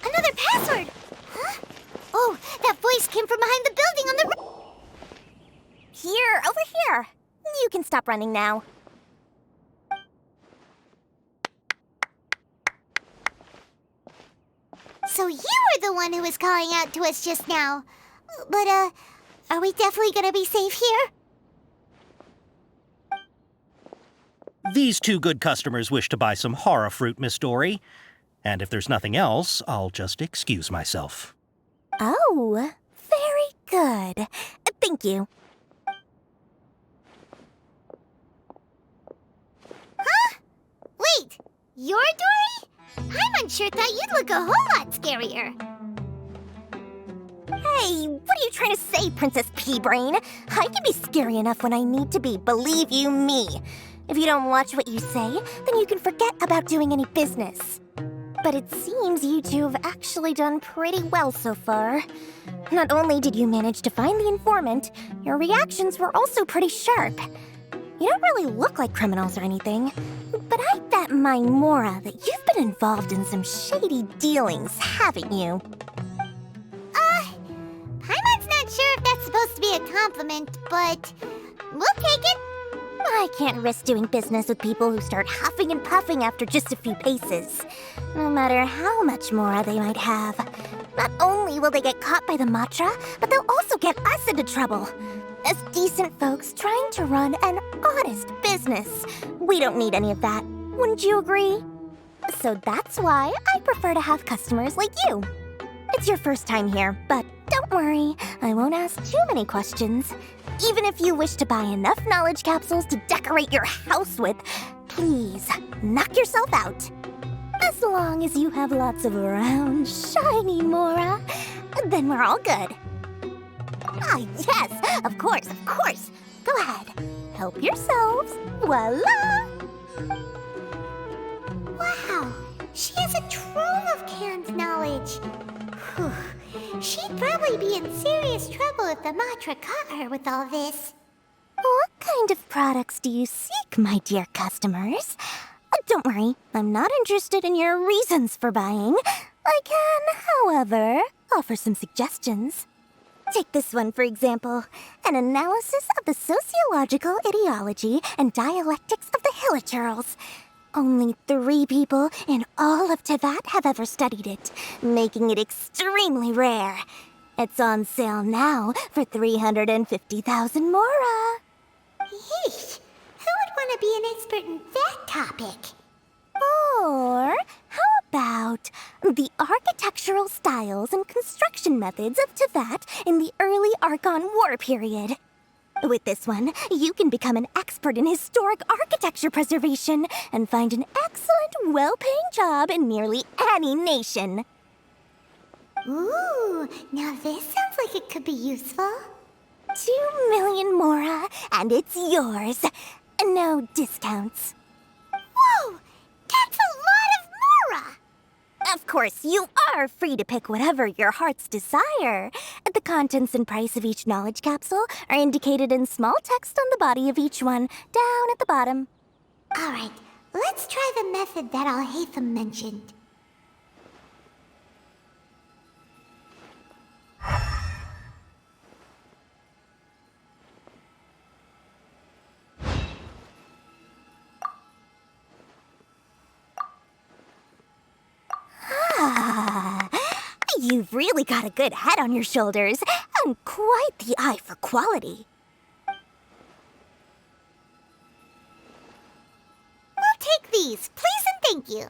Another password. Huh? Oh, that voice came from behind the building on the Here, over here. You can stop running now. So you were the one who was calling out to us just now. But, are we definitely gonna be safe here? These two good customers wish to buy some horror fruit, Miss Dory. And if there's nothing else, I'll just excuse myself. Oh, very good. Thank you. Huh? Wait, you're Dory? Paimon thought you'd look a whole lot scarier. Hey, what are you trying to say, Princess Pea-Brain? I can be scary enough when I need to be, believe you me. If you don't watch what you say, then you can forget about doing any business. But it seems you two have actually done pretty well so far. Not only did you manage to find the informant, your reactions were also pretty sharp. You don't really look like criminals or anything, but I bet my Mora that you've been involved in some shady dealings, haven't you? Paimon's not sure if that's supposed to be a compliment, but we'll take it. I can't risk doing business with people who start huffing and puffing after just a few paces. No matter how much Mora they might have. Not only will they get caught by the Matra, but they'll also get us into trouble. As decent folks trying to run an honest business, we don't need any of that. Wouldn't you agree? So that's why I prefer to have customers like you. It's your first time here, but don't worry, I won't ask too many questions. Even if you wish to buy enough knowledge capsules to decorate your house with, please, knock yourself out. As long as you have lots of round, shiny Mora, then we're all good. Ah, yes, of course, of course. Go ahead, help yourselves. Voila! Wow, she has a trove of canned knowledge. Whew. She'd probably be in serious trouble if the Matra caught her with all this. What kind of products do you seek, my dear customers? Don't worry, I'm not interested in your reasons for buying. I can, however, offer some suggestions. Take this one, for example. An analysis of the sociological ideology and dialectics of the Hilichurls. Only 3 people in all of Tevat have ever studied it, making it extremely rare. It's on sale now for 350,000 mora. Yeesh. Who would want to be an expert in that topic? Or how about the architectural styles and construction methods of Tevat in the early Archon War period? With this one, you can become an expert in historic architecture preservation and find an excellent, well-paying job in nearly any nation. Ooh, now this sounds like it could be useful. 2 million mora, and it's yours. No discounts. Whoa! That's a lot of mora! Of course, you are free to pick whatever your heart's desire. The contents and price of each knowledge capsule are indicated in small text on the body of each one, down at the bottom. Alright, let's try the method that Al-Haytham mentioned. You've really got a good head on your shoulders, and quite the eye for quality. We'll take these, please and thank you.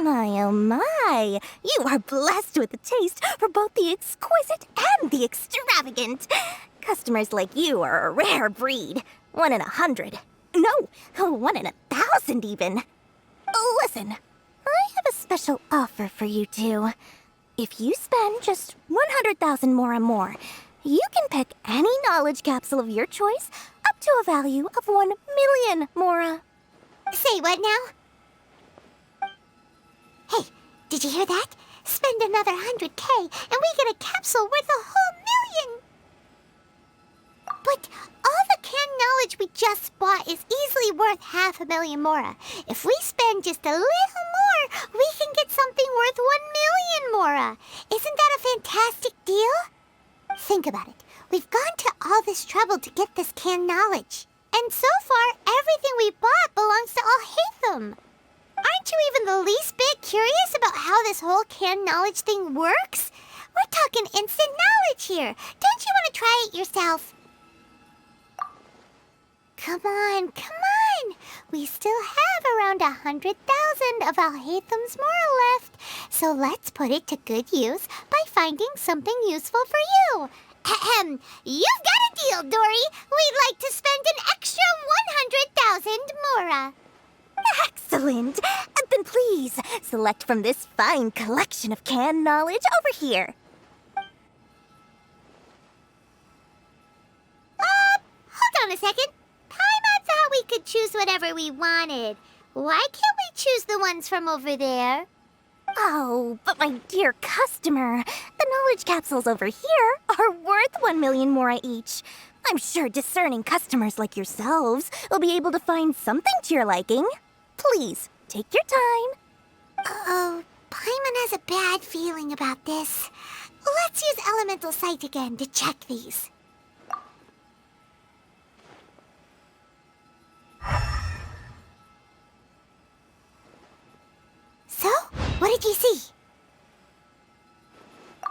My oh my, you are blessed with a taste for both the exquisite and the extravagant. Customers like you are a rare breed. 1 in 100. No, 1 in 1,000 even. Listen, I have a special offer for you two. If you spend just 100,000 mora more, you can pick any knowledge capsule of your choice up to a value of 1 million mora. Say what now? Hey, did you hear that? Spend another 100K and we get a capsule worth a whole million! But all the canned knowledge we just bought is easily worth 500,000 mora. If we spend just a little more, we can get something worth 1 million mora. Isn't that a fantastic deal? Think about it. We've gone to all this trouble to get this canned knowledge. And so far, everything we bought belongs to Al-Haytham. Aren't you even the least bit curious about how this whole canned knowledge thing works? We're talking instant knowledge here. Don't you want to try it yourself? Come on, come on! We still have around 100,000 of Al-Haytham's mora left, so let's put it to good use by finding something useful for you. Ahem, you've got a deal, Dory! We'd like to spend an extra 100,000 mora. Excellent! Then please, select from this fine collection of canned knowledge over here. Hold on a second. Paimon thought we could choose whatever we wanted. Why can't we choose the ones from over there? Oh, but my dear customer, the knowledge capsules over here are worth 1 million mora each. I'm sure discerning customers like yourselves will be able to find something to your liking. Please, take your time. Uh-oh, Paimon has a bad feeling about this. Let's use Elemental Sight again to check these. So, what did you see?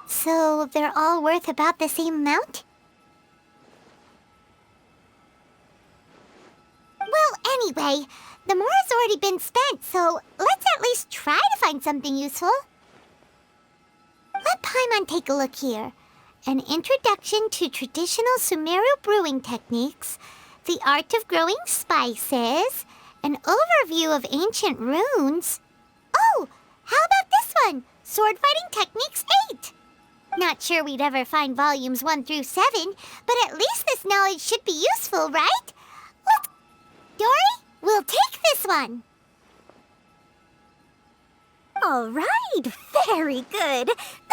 So, they're all worth about the same amount? Well, anyway, the mora's already been spent, so let's at least try to find something useful. Let Paimon take a look here. An introduction to traditional Sumeru brewing techniques, the art of growing spices, an overview of ancient runes. Oh, how about this one? Sword Fighting Techniques 8. Not sure we'd ever find volumes 1 through 7, but at least this knowledge should be useful, right? Look, Dory, we'll take this one. All right, very good.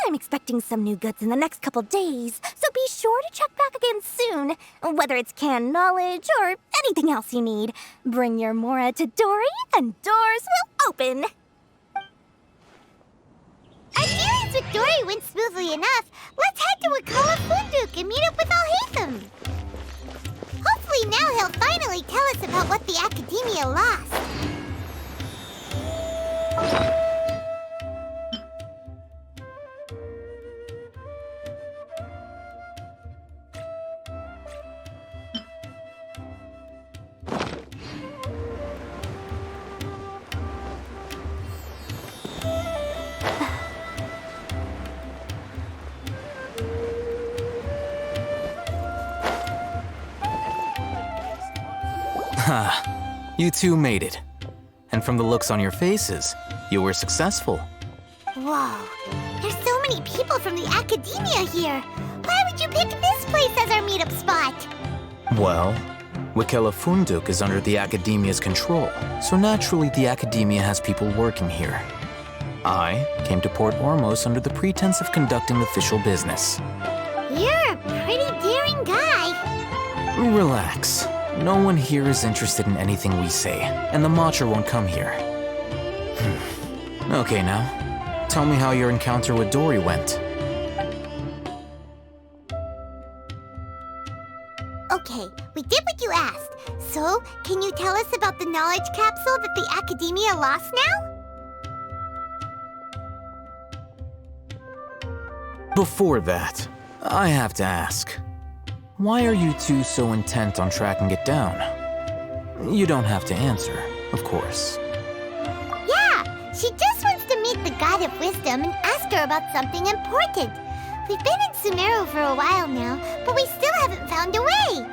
I'm expecting some new goods in the next couple days, so be sure to check back again soon. Whether it's canned knowledge or anything else you need, bring your mora to Dory and doors will open. Our dealings with Dory went smoothly enough. Let's head to Wakala Funduk and meet up with Al-Haytham. Hopefully Hopefully now he'll finally tell us about what the Academia lost. Ha, you two made it. And from the looks on your faces, you were successful. Whoa, there's so many people from the Academia here. Why would you pick this place as our meetup spot? Well, Wikela Funduk is under the Academia's control, so naturally the Academia has people working here. I came to Port Ormos under the pretense of conducting official business. You're a pretty daring guy. Relax. No one here is interested in anything we say, and the Matcha won't come here. Okay now, tell me how your encounter with Dory went. Okay, we did what you asked. So, can you tell us about the knowledge capsule that the Academia lost now? Before that, I have to ask, why are you two so intent on tracking it down? You don't have to answer, of course. Yeah, she just wants to meet the God of Wisdom and ask her about something important. We've been in Sumeru for a while now, but we still haven't found a way.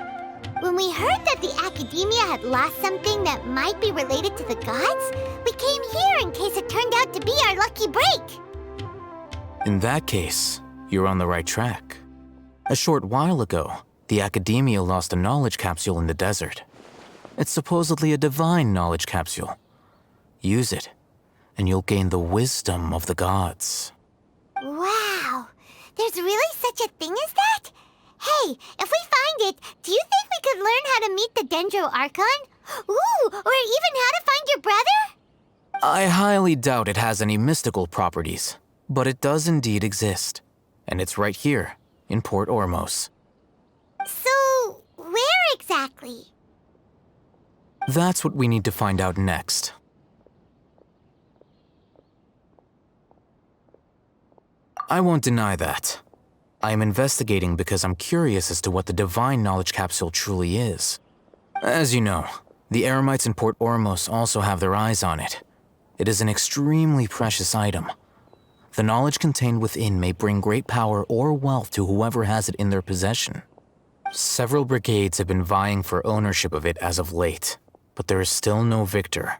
When we heard that the Academia had lost something that might be related to the gods, we came here in case it turned out to be our lucky break. In that case, you're on the right track. A short while ago, the Academia lost a knowledge capsule in the desert. It's supposedly a divine knowledge capsule. Use it, and you'll gain the wisdom of the gods. Wow, there's really such a thing as that? Hey, if we find it, do you think we could learn how to meet the Dendro Archon? Ooh, or even how to find your brother? I highly doubt it has any mystical properties, but it does indeed exist. And it's right here, in Port Ormos. So, where exactly? That's what we need to find out next. I won't deny that. I am investigating because I'm curious as to what the divine knowledge capsule truly is. As you know, the Eremites in Port Ormos also have their eyes on it. It is an extremely precious item. The knowledge contained within may bring great power or wealth to whoever has it in their possession. Several brigades have been vying for ownership of it as of late, but there is still no victor.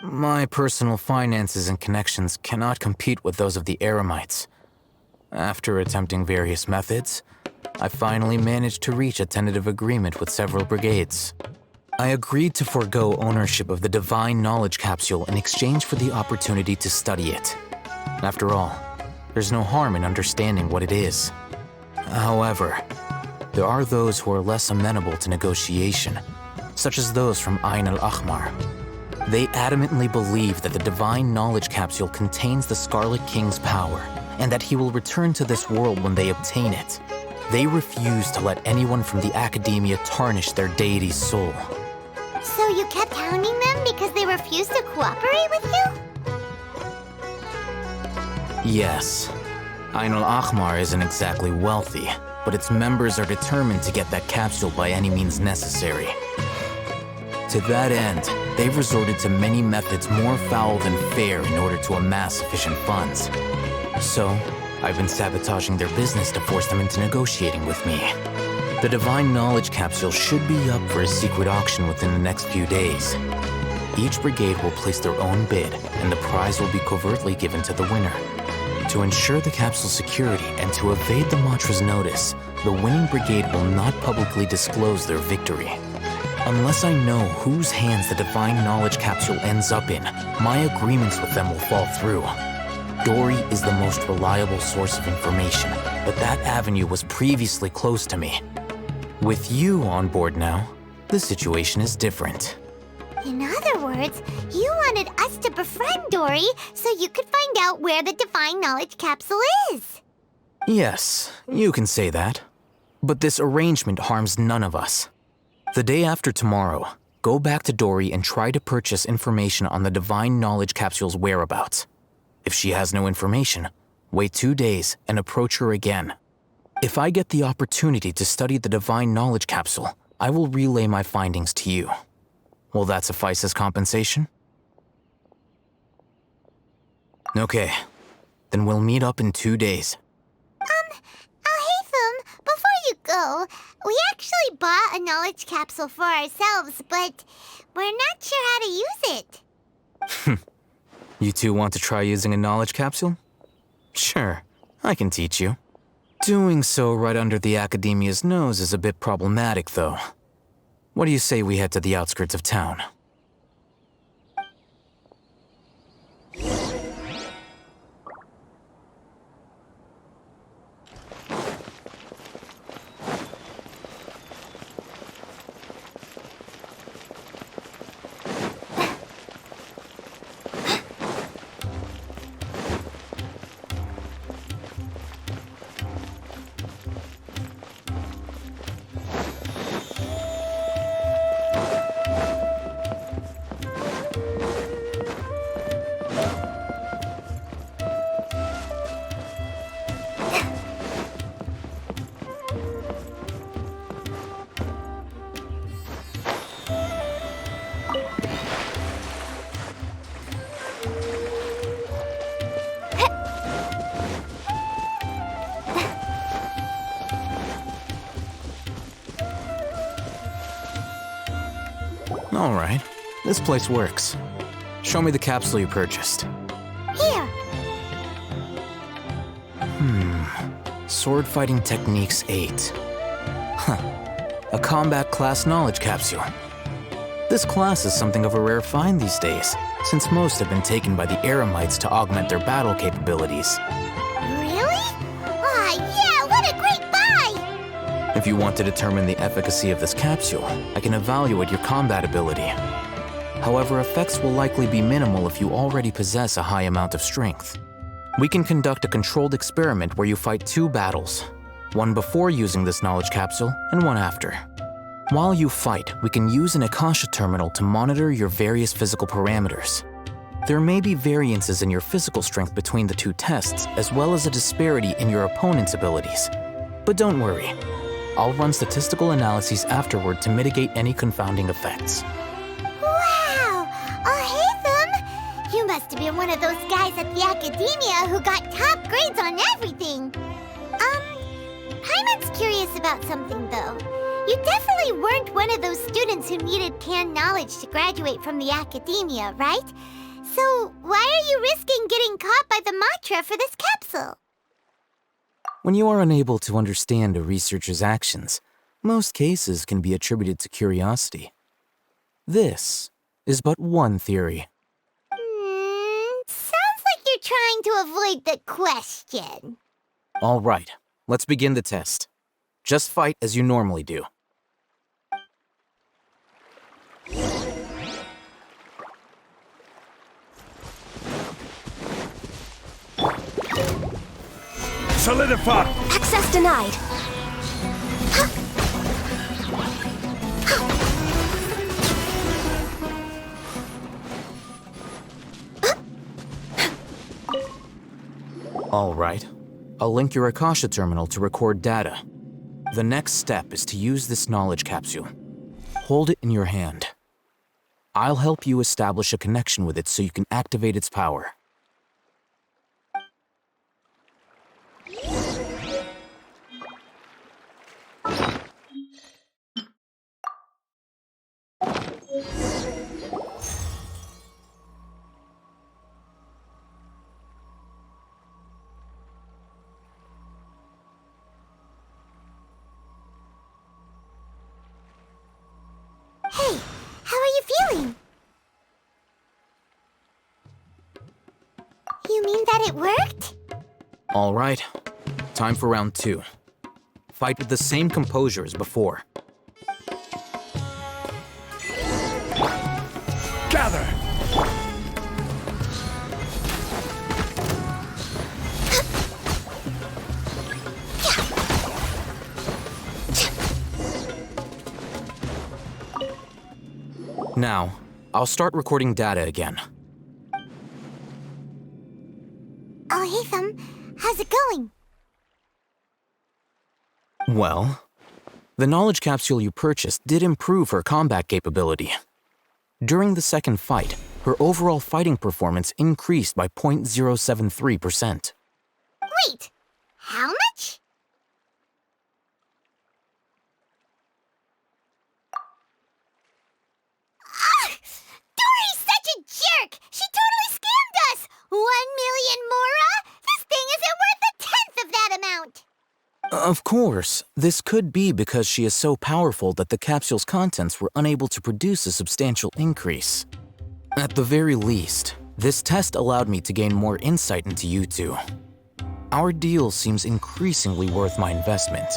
My personal finances and connections cannot compete with those of the Eremites. After attempting various methods, I finally managed to reach a tentative agreement with several brigades. I agreed to forego ownership of the divine knowledge capsule in exchange for the opportunity to study it. After all, there's no harm in understanding what it is. However, there are those who are less amenable to negotiation, such as those from Ain al-Ahmar. They adamantly believe that the divine knowledge capsule contains the Scarlet King's power, and that he will return to this world when they obtain it. They refuse to let anyone from the Academia tarnish their deity's soul. So you kept hounding them because they refused to cooperate with you? Yes. Ain al-Ahmar isn't exactly wealthy, but its members are determined to get that capsule by any means necessary. To that end, they've resorted to many methods more foul than fair in order to amass sufficient funds. So, I've been sabotaging their business to force them into negotiating with me. The Divine Knowledge Capsule should be up for a secret auction within the next few days. Each brigade will place their own bid, and the prize will be covertly given to the winner. To ensure the capsule's security and to evade the Matra's notice, the winning brigade will not publicly disclose their victory. Unless I know whose hands the Divine Knowledge Capsule ends up in, my agreements with them will fall through. Dory is the most reliable source of information, but that avenue was previously closed to me. With you on board now, the situation is different. In other words, you wanted us to befriend Dory so you could find out where the Divine Knowledge Capsule is. Yes, you can say that. But this arrangement harms none of us. The day after tomorrow, go back to Dory and try to purchase information on the Divine Knowledge Capsule's whereabouts. If she has no information, wait 2 days and approach her again. If I get the opportunity to study the Divine Knowledge Capsule, I will relay my findings to you. Will that suffice as compensation? Okay, then we'll meet up in 2 days. Alhaitham, before you go, we actually bought a knowledge capsule for ourselves, but we're not sure how to use it. You two want to try using a knowledge capsule? Sure, I can teach you. Doing so right under the Academia's nose is a bit problematic, though. What do you say we head to the outskirts of town? All right, this place works. Show me the capsule you purchased. Here. Sword Fighting Techniques 8. A combat class knowledge capsule. This class is something of a rare find these days, since most have been taken by the Eremites to augment their battle capabilities. Really? Ah, yeah, what a great buy! If you want to determine the efficacy of this capsule, I can evaluate your combat ability. However, effects will likely be minimal if you already possess a high amount of strength. We can conduct a controlled experiment where you fight 2 battles, one before using this knowledge capsule and one after. While you fight, we can use an Akasha terminal to monitor your various physical parameters. There may be variances in your physical strength between the 2 tests, as well as a disparity in your opponent's abilities. But don't worry, I'll run statistical analyses afterward to mitigate any confounding effects. Wow! Alhaitham! You must have been one of those guys at the Academia who got top grades on everything. Paimon's curious about something, though. You definitely weren't one of those students who needed canned knowledge to graduate from the Academia, right? So why are you risking getting caught by the Matra for this capsule? When you are unable to understand a researcher's actions, most cases can be attributed to curiosity. This is but one theory. Sounds like you're trying to avoid the question. All right, let's begin the test. Just fight as you normally do. Solidify! Access denied. All right. I'll link your Akasha terminal to record data. The next step is to use this knowledge capsule. Hold it in your hand. I'll help you establish a connection with it so you can activate its power. Hey, how are you feeling? You mean that it worked? All right. Time for round 2. Fight with the same composure as before. Gather! now, I'll start recording data again. Oh, Hatham, how's it going? Well, the knowledge capsule you purchased did improve her combat capability. During the second fight, her overall fighting performance increased by 0.073%. Wait, how much? Dory's such a jerk! She totally scammed us! 1 million mora? This thing isn't worth a tenth of that amount! Of course, this could be because she is so powerful that the capsule's contents were unable to produce a substantial increase. At the very least, this test allowed me to gain more insight into you two. Our deal seems increasingly worth my investment.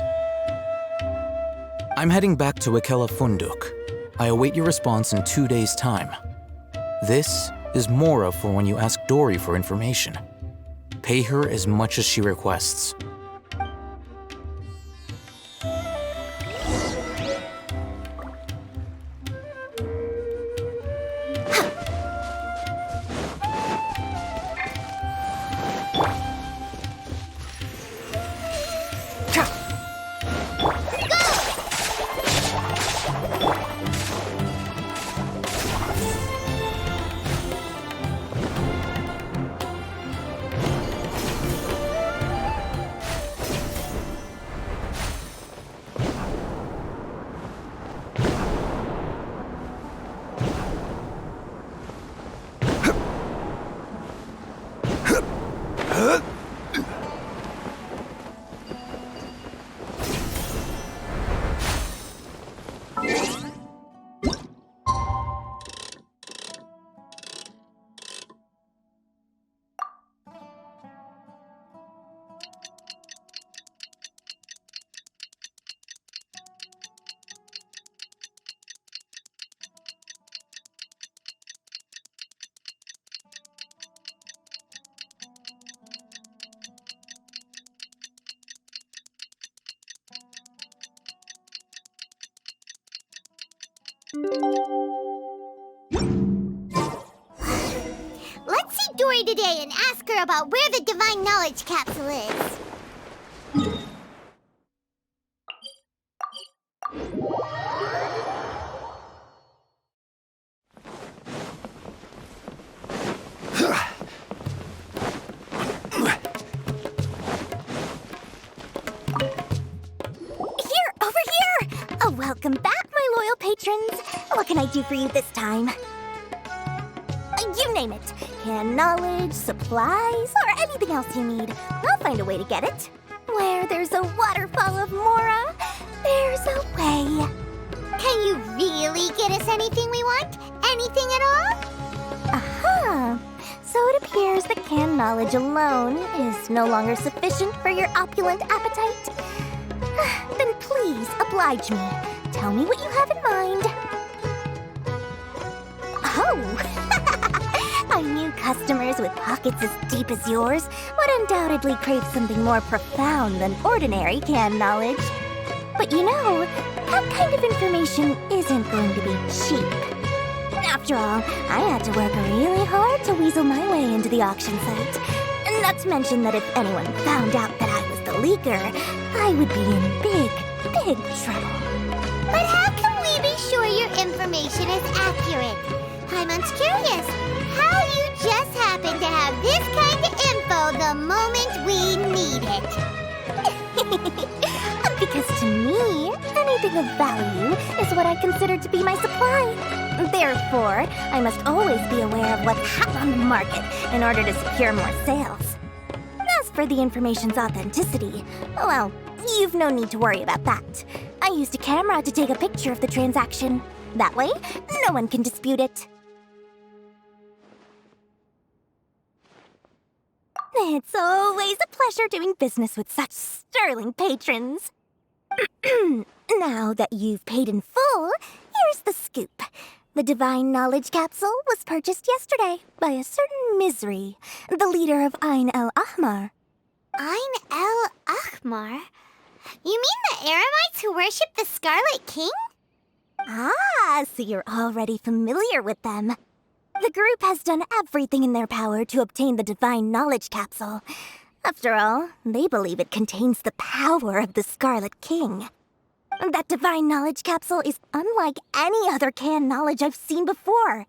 I'm heading back to Akela Funduk. I await your response in 2 days' time. This is Mora for when you ask Dory for information. Pay her as much as she requests. Let's see Dory today and ask her about where the Divine Knowledge Capsule is. Welcome back, my loyal patrons. What can I do for you this time? You name it. Canned knowledge, supplies, or anything else you need. I'll find a way to get it. Where there's a waterfall of Mora, there's a way. Can you really get us anything we want? Anything at all? Aha! So it appears that canned knowledge alone is no longer sufficient for your opulent appetite. Then please oblige me. Tell me what you have in mind. Oh! Our new customers with pockets as deep as yours would undoubtedly crave something more profound than ordinary canned knowledge. But you know, that kind of information isn't going to be cheap. After all, I had to work really hard to weasel my way into the auction site. Not to mention that if anyone found out that I was the leaker, I would be in big, big trouble. But how can we be sure your information is accurate? Paimon's curious. How you just happen to have this kind of info the moment we need it? Because to me, anything of value is what I consider to be my supply. Therefore, I must always be aware of what's hot on the market in order to secure more sales. As for the information's authenticity, well, you've no need to worry about that. I used a camera to take a picture of the transaction. That way, no one can dispute it. It's always a pleasure doing business with such sterling patrons. Now that you've paid in full, here's the scoop. The Divine Knowledge Capsule was purchased yesterday by a certain Misery, the leader of Ain el Ahmar. Ain el Ahmar? You mean the Eremites who worship the Scarlet King? Ah, so you're already familiar with them. The group has done everything in their power to obtain the Divine Knowledge Capsule. After all, they believe it contains the power of the Scarlet King. That Divine Knowledge Capsule is unlike any other canned knowledge I've seen before.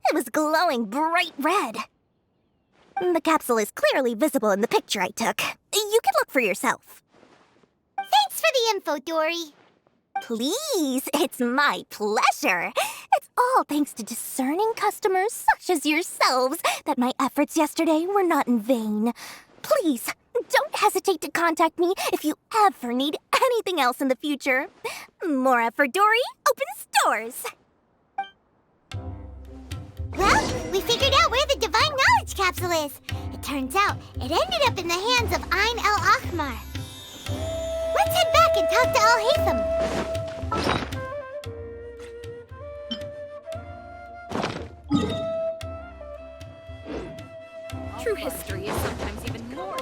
It was glowing bright red. The capsule is clearly visible in the picture I took. You can look for yourself. Thanks for the info, Dory. Please, it's my pleasure. It's all thanks to discerning customers such as yourselves that my efforts yesterday were not in vain. Please, don't hesitate to contact me if you ever need anything else in the future. Mora for Dory opens doors. Well, we figured out where the Divine Knowledge Capsule is. It turns out it ended up in the hands of Ain el-Ahmar. Let's head back and talk to Al-Haytham. True history is sometimes even more.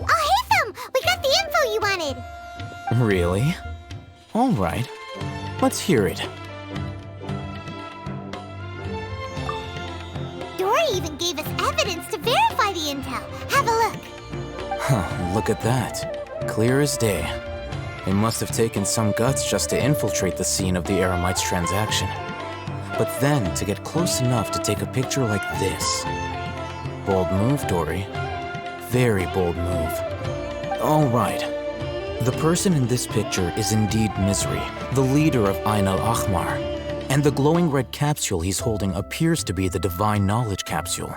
Al-Haytham, we got the info you wanted. Really? All right. Let's hear it. Dory even gave us evidence to verify the intel. Have a look. Huh, look at that. Clear as day. It must have taken some guts just to infiltrate the scene of the Eremites' transaction. But then to get close enough to take a picture like this. Bold move, Dory. Very bold move. All right. The person in this picture is indeed Misery, the leader of Ain el-Ahmar. And the glowing red capsule he's holding appears to be the Divine Knowledge Capsule.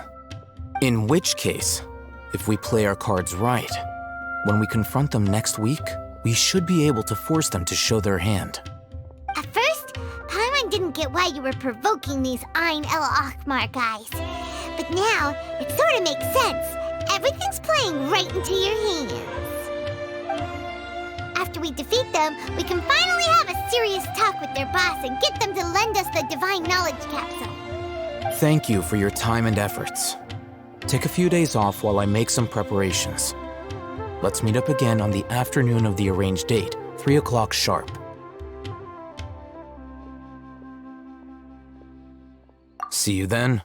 In which case, if we play our cards right, when we confront them next week, we should be able to force them to show their hand. At first, Paimon didn't get why you were provoking these Ain el-Ahmar guys. But now, it sort of makes sense. Everything's playing right into your hands. After we defeat them, we can finally have a serious talk with their boss and get them to lend us the Divine Knowledge Capsule. Thank you for your time and efforts. Take a few days off while I make some preparations. Let's meet up again on the afternoon of the arranged date, 3 o'clock sharp. See you then.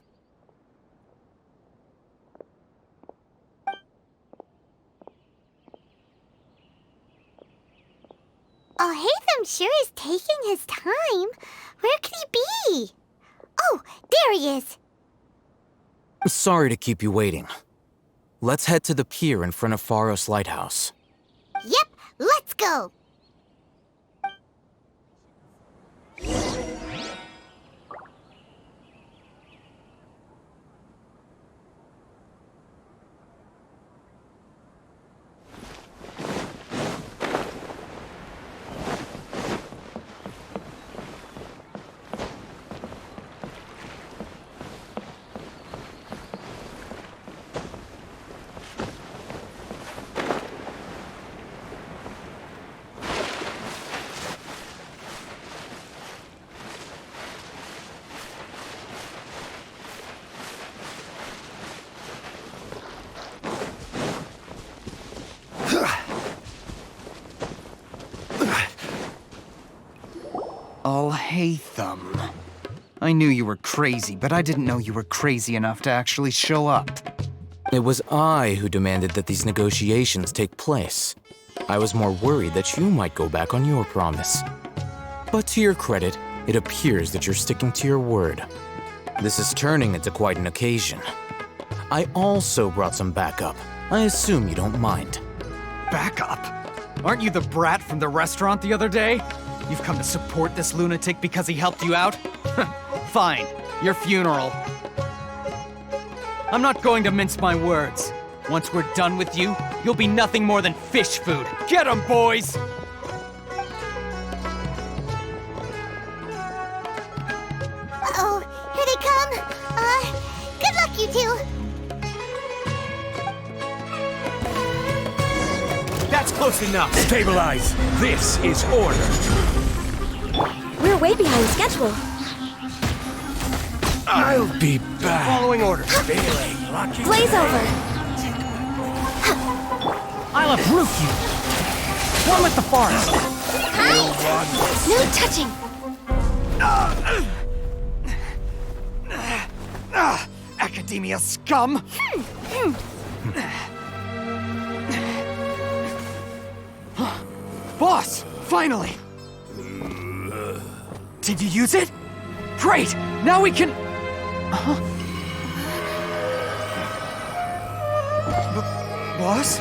Al-Haytham sure is taking his time. Where could he be? Oh, there he is. Sorry to keep you waiting. Let's head to the pier in front of Pharos Lighthouse. Yep, let's go. Al-Haytham. I knew you were crazy, but I didn't know you were crazy enough to actually show up. It was I who demanded that these negotiations take place. I was more worried that you might go back on your promise. But to your credit, it appears that you're sticking to your word. This is turning into quite an occasion. I also brought some backup. I assume you don't mind. Backup? Aren't you the brat from the restaurant the other day? You've come to support this lunatic because he helped you out? Fine, your funeral. I'm not going to mince my words. Once we're done with you, you'll be nothing more than fish food. Get 'em, boys! Uh-oh, here they come. Good luck, you two. That's close enough. Stabilize. This is order. We're We're way behind schedule. I'll be back. Following orders. Blaze over. I'll uproot you. One with the forest. No touching. Academia scum! Boss! Finally! Did you use it? Great! Now we can... Boss? Boss!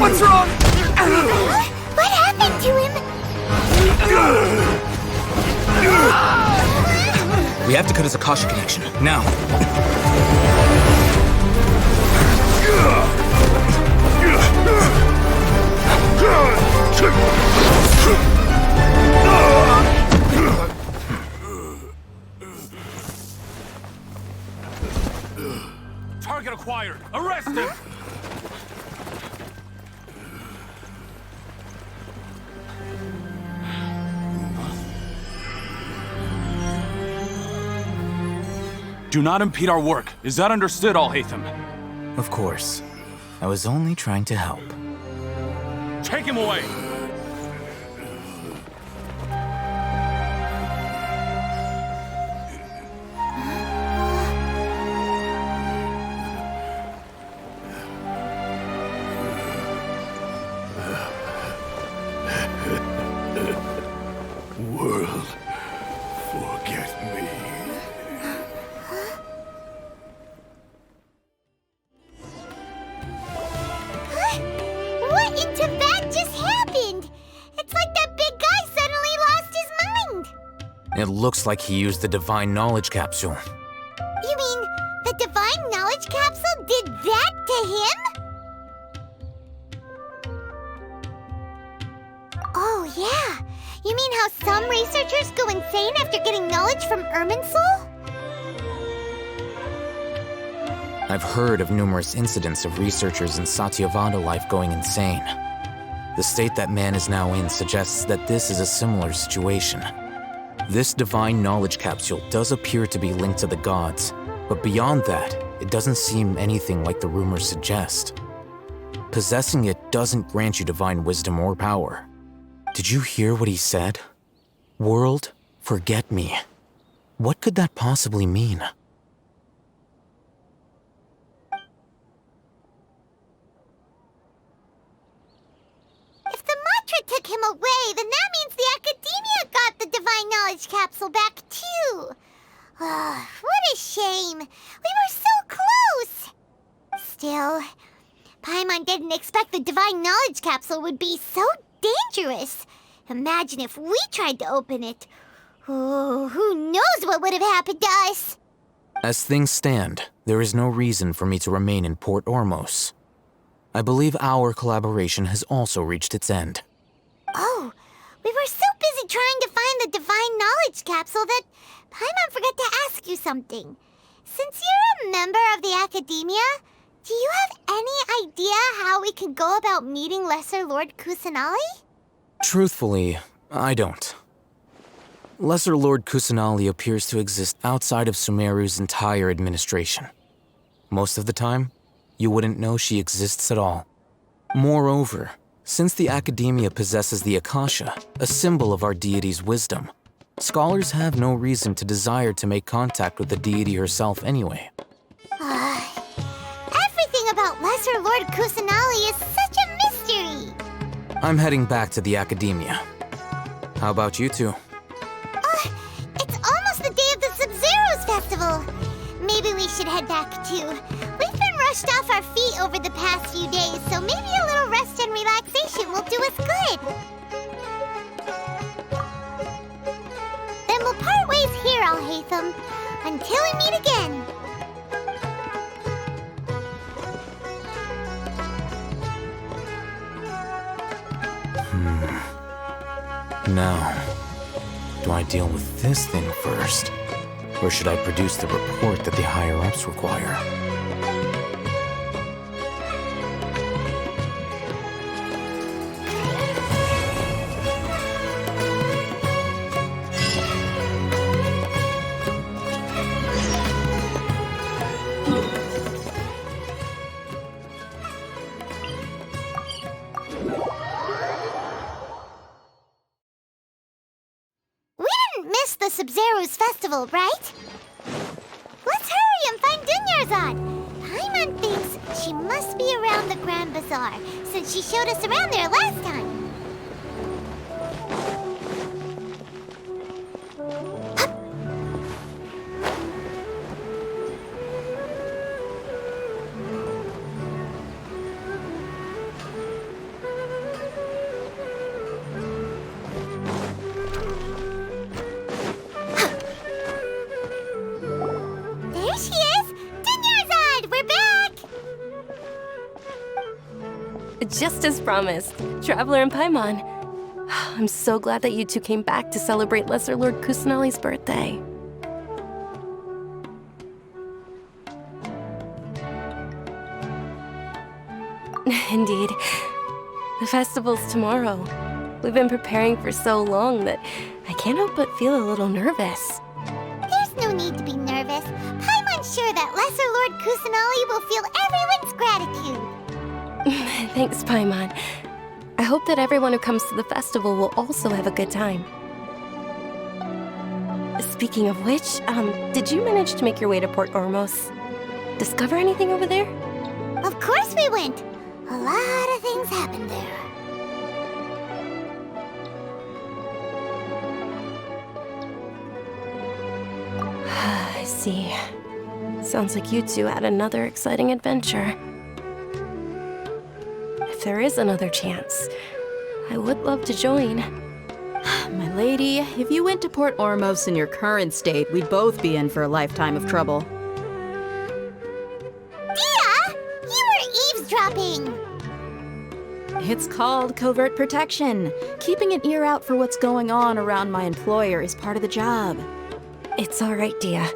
What's wrong? What happened to him? We have to cut his Akasha connection, now. Target acquired! Arrest him! Do not impede our work. Is that understood, Al-Haytham? Of course. I was only trying to help. Take him away! World, forget me. What in Tibet just happened? It's like that big guy suddenly lost his mind. It looks like he used the Divine Knowledge Capsule. You mean the Divine Knowledge Capsule did that to him? Oh, yeah. You mean how some researchers go insane after getting knowledge from Irminsul? I've heard of numerous incidents of researchers in Satyavada life going insane. The state that man is now in suggests that this is a similar situation. This Divine Knowledge Capsule does appear to be linked to the gods, but beyond that, it doesn't seem anything like the rumors suggest. Possessing it doesn't grant you divine wisdom or power. Did you hear what he said? World, forget me. What could that possibly mean? If the mantra took him away, then that means the Academia got the Divine Knowledge Capsule back too. What a shame. We were so close. Still, Paimon didn't expect the Divine Knowledge Capsule would be so dangerous. Imagine if we tried to open it. Oh, who knows what would have happened to us? As things stand, there is no reason for me to remain in Port Ormos. I believe our collaboration has also reached its end. Oh, we were so busy trying to find the Divine Knowledge Capsule that Paimon forgot to ask you something. Since you're a member of the Academia, do you have any idea how we can go about meeting Lesser Lord Kusanali? Truthfully, I don't. Lesser Lord Kusanali appears to exist outside of Sumeru's entire administration. Most of the time, you wouldn't know she exists at all. Moreover, since the Academia possesses the Akasha, a symbol of our deity's wisdom, scholars have no reason to desire to make contact with the deity herself anyway. Everything about Lesser Lord Kusanali is such a mystery! I'm heading back to the Academia. How about you two? It's almost the day of the Sub-Zero's festival. Maybe we should head back too. We've been rushed off our feet over the past few days, so maybe a little rest and relaxation will do us good. Then we'll part ways here, Al-Haytham, until we meet again. Now, do I deal with this thing first? Or should I produce the report that the higher-ups require? We didn't miss the Sumeru's festival, right? Let's hurry and find Dunyarzad. Paimon thinks she must be around the Grand Bazaar, since she showed us around there last time. There she is! Dunyarzad, we're back! Just as promised, Traveler and Paimon. I'm so glad that you two came back to celebrate Lesser Lord Kusanali's birthday. Indeed. The festival's tomorrow. We've been preparing for so long that I can't help but feel a little nervous. There's no need to be nervous. Paimon's sure that Lesser Lord Kusanali will feel everyone's gratitude. Thanks, Paimon. I hope that everyone who comes to the festival will also have a good time. Speaking of which, did you manage to make your way to Port Ormos? Discover anything over there? Of course we went. A lot of things happened there. I see. Sounds like you two had another exciting adventure. If there is another chance, I would love to join. My lady, if you went to Port Ormos in your current state, we'd both be in for a lifetime of trouble. Dia! You were eavesdropping! It's called covert protection. Keeping an ear out for what's going on around my employer is part of the job. It's all right, Dia.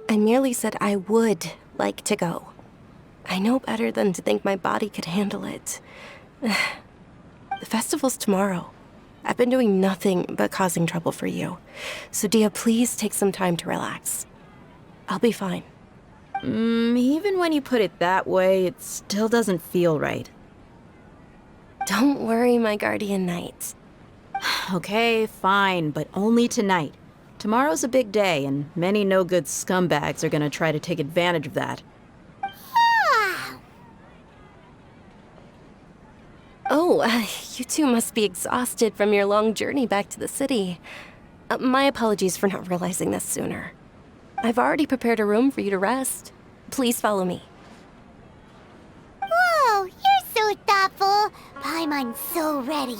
I merely said I would like to go. I know better than to think my body could handle it. The festival's tomorrow. I've been doing nothing but causing trouble for you. So, Dia, please take some time to relax. I'll be fine. Even when you put it that way, it still doesn't feel right. Don't worry, my guardian knight. Okay, fine, but only tonight. Tomorrow's a big day, and many no-good scumbags are gonna try to take advantage of that. Oh, you two must be exhausted from your long journey back to the city. My apologies for not realizing this sooner. I've already prepared a room for you to rest. Please follow me. Whoa, you're so thoughtful. Paimon's so ready.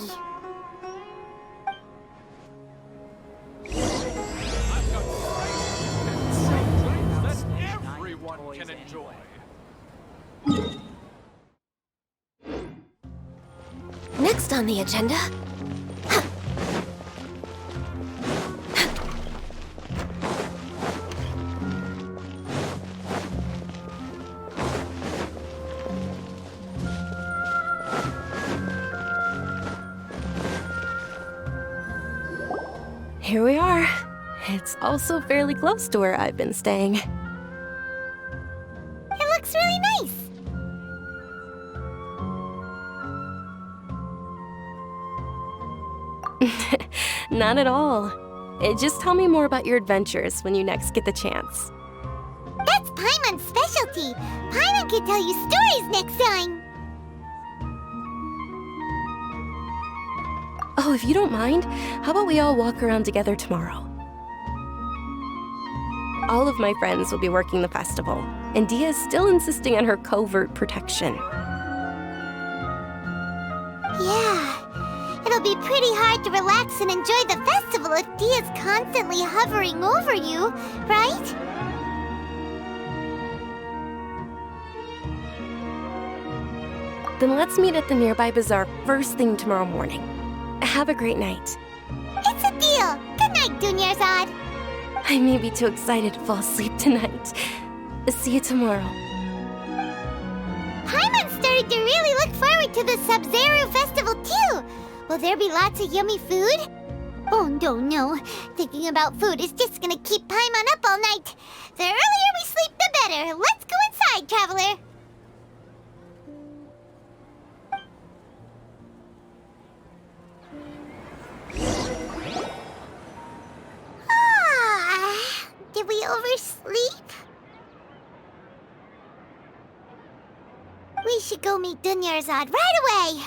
Everyone can enjoy. Next on the agenda... Here we are. It's also fairly close to where I've been staying. It looks really nice. Not at all. Just tell me more about your adventures when you next get the chance. That's Paimon's specialty. Paimon can tell you stories next time. Oh, if you don't mind, how about we all walk around together tomorrow? All of my friends will be working the festival, and Dia is still insisting on her covert protection. Yeah, it'll be pretty hard to relax and enjoy the festival if Dia's constantly hovering over you, right? Then let's meet at the nearby bazaar first thing tomorrow morning. Have a great night. I may be too excited to fall asleep tonight. See you tomorrow. Paimon started to really look forward to the Sumeru festival too. Will there be lots of yummy food? Oh no. Thinking about food is just gonna keep Paimon up all night. The earlier we sleep, the better. Let's go inside, Traveler. Did we oversleep? We should go meet Dunyarzad right away!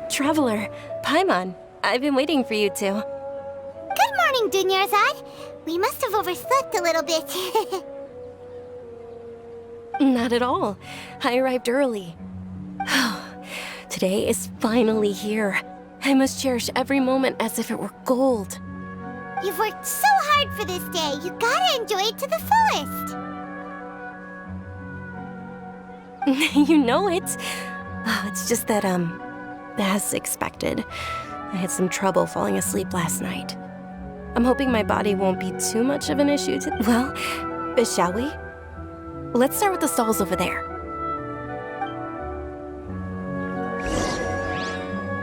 Traveler, Paimon, I've been waiting for you two. Good morning, Dunyarzad. We must have overslept a little bit. Not at all. I arrived early. Today is finally here. I must cherish every moment as if it were gold. You've worked so hard for this day. You gotta enjoy it to the fullest. You know it. It's just that, as expected, I had some trouble falling asleep last night. I'm hoping my body won't be too much of an issue well, shall we? Let's start with the stalls over there.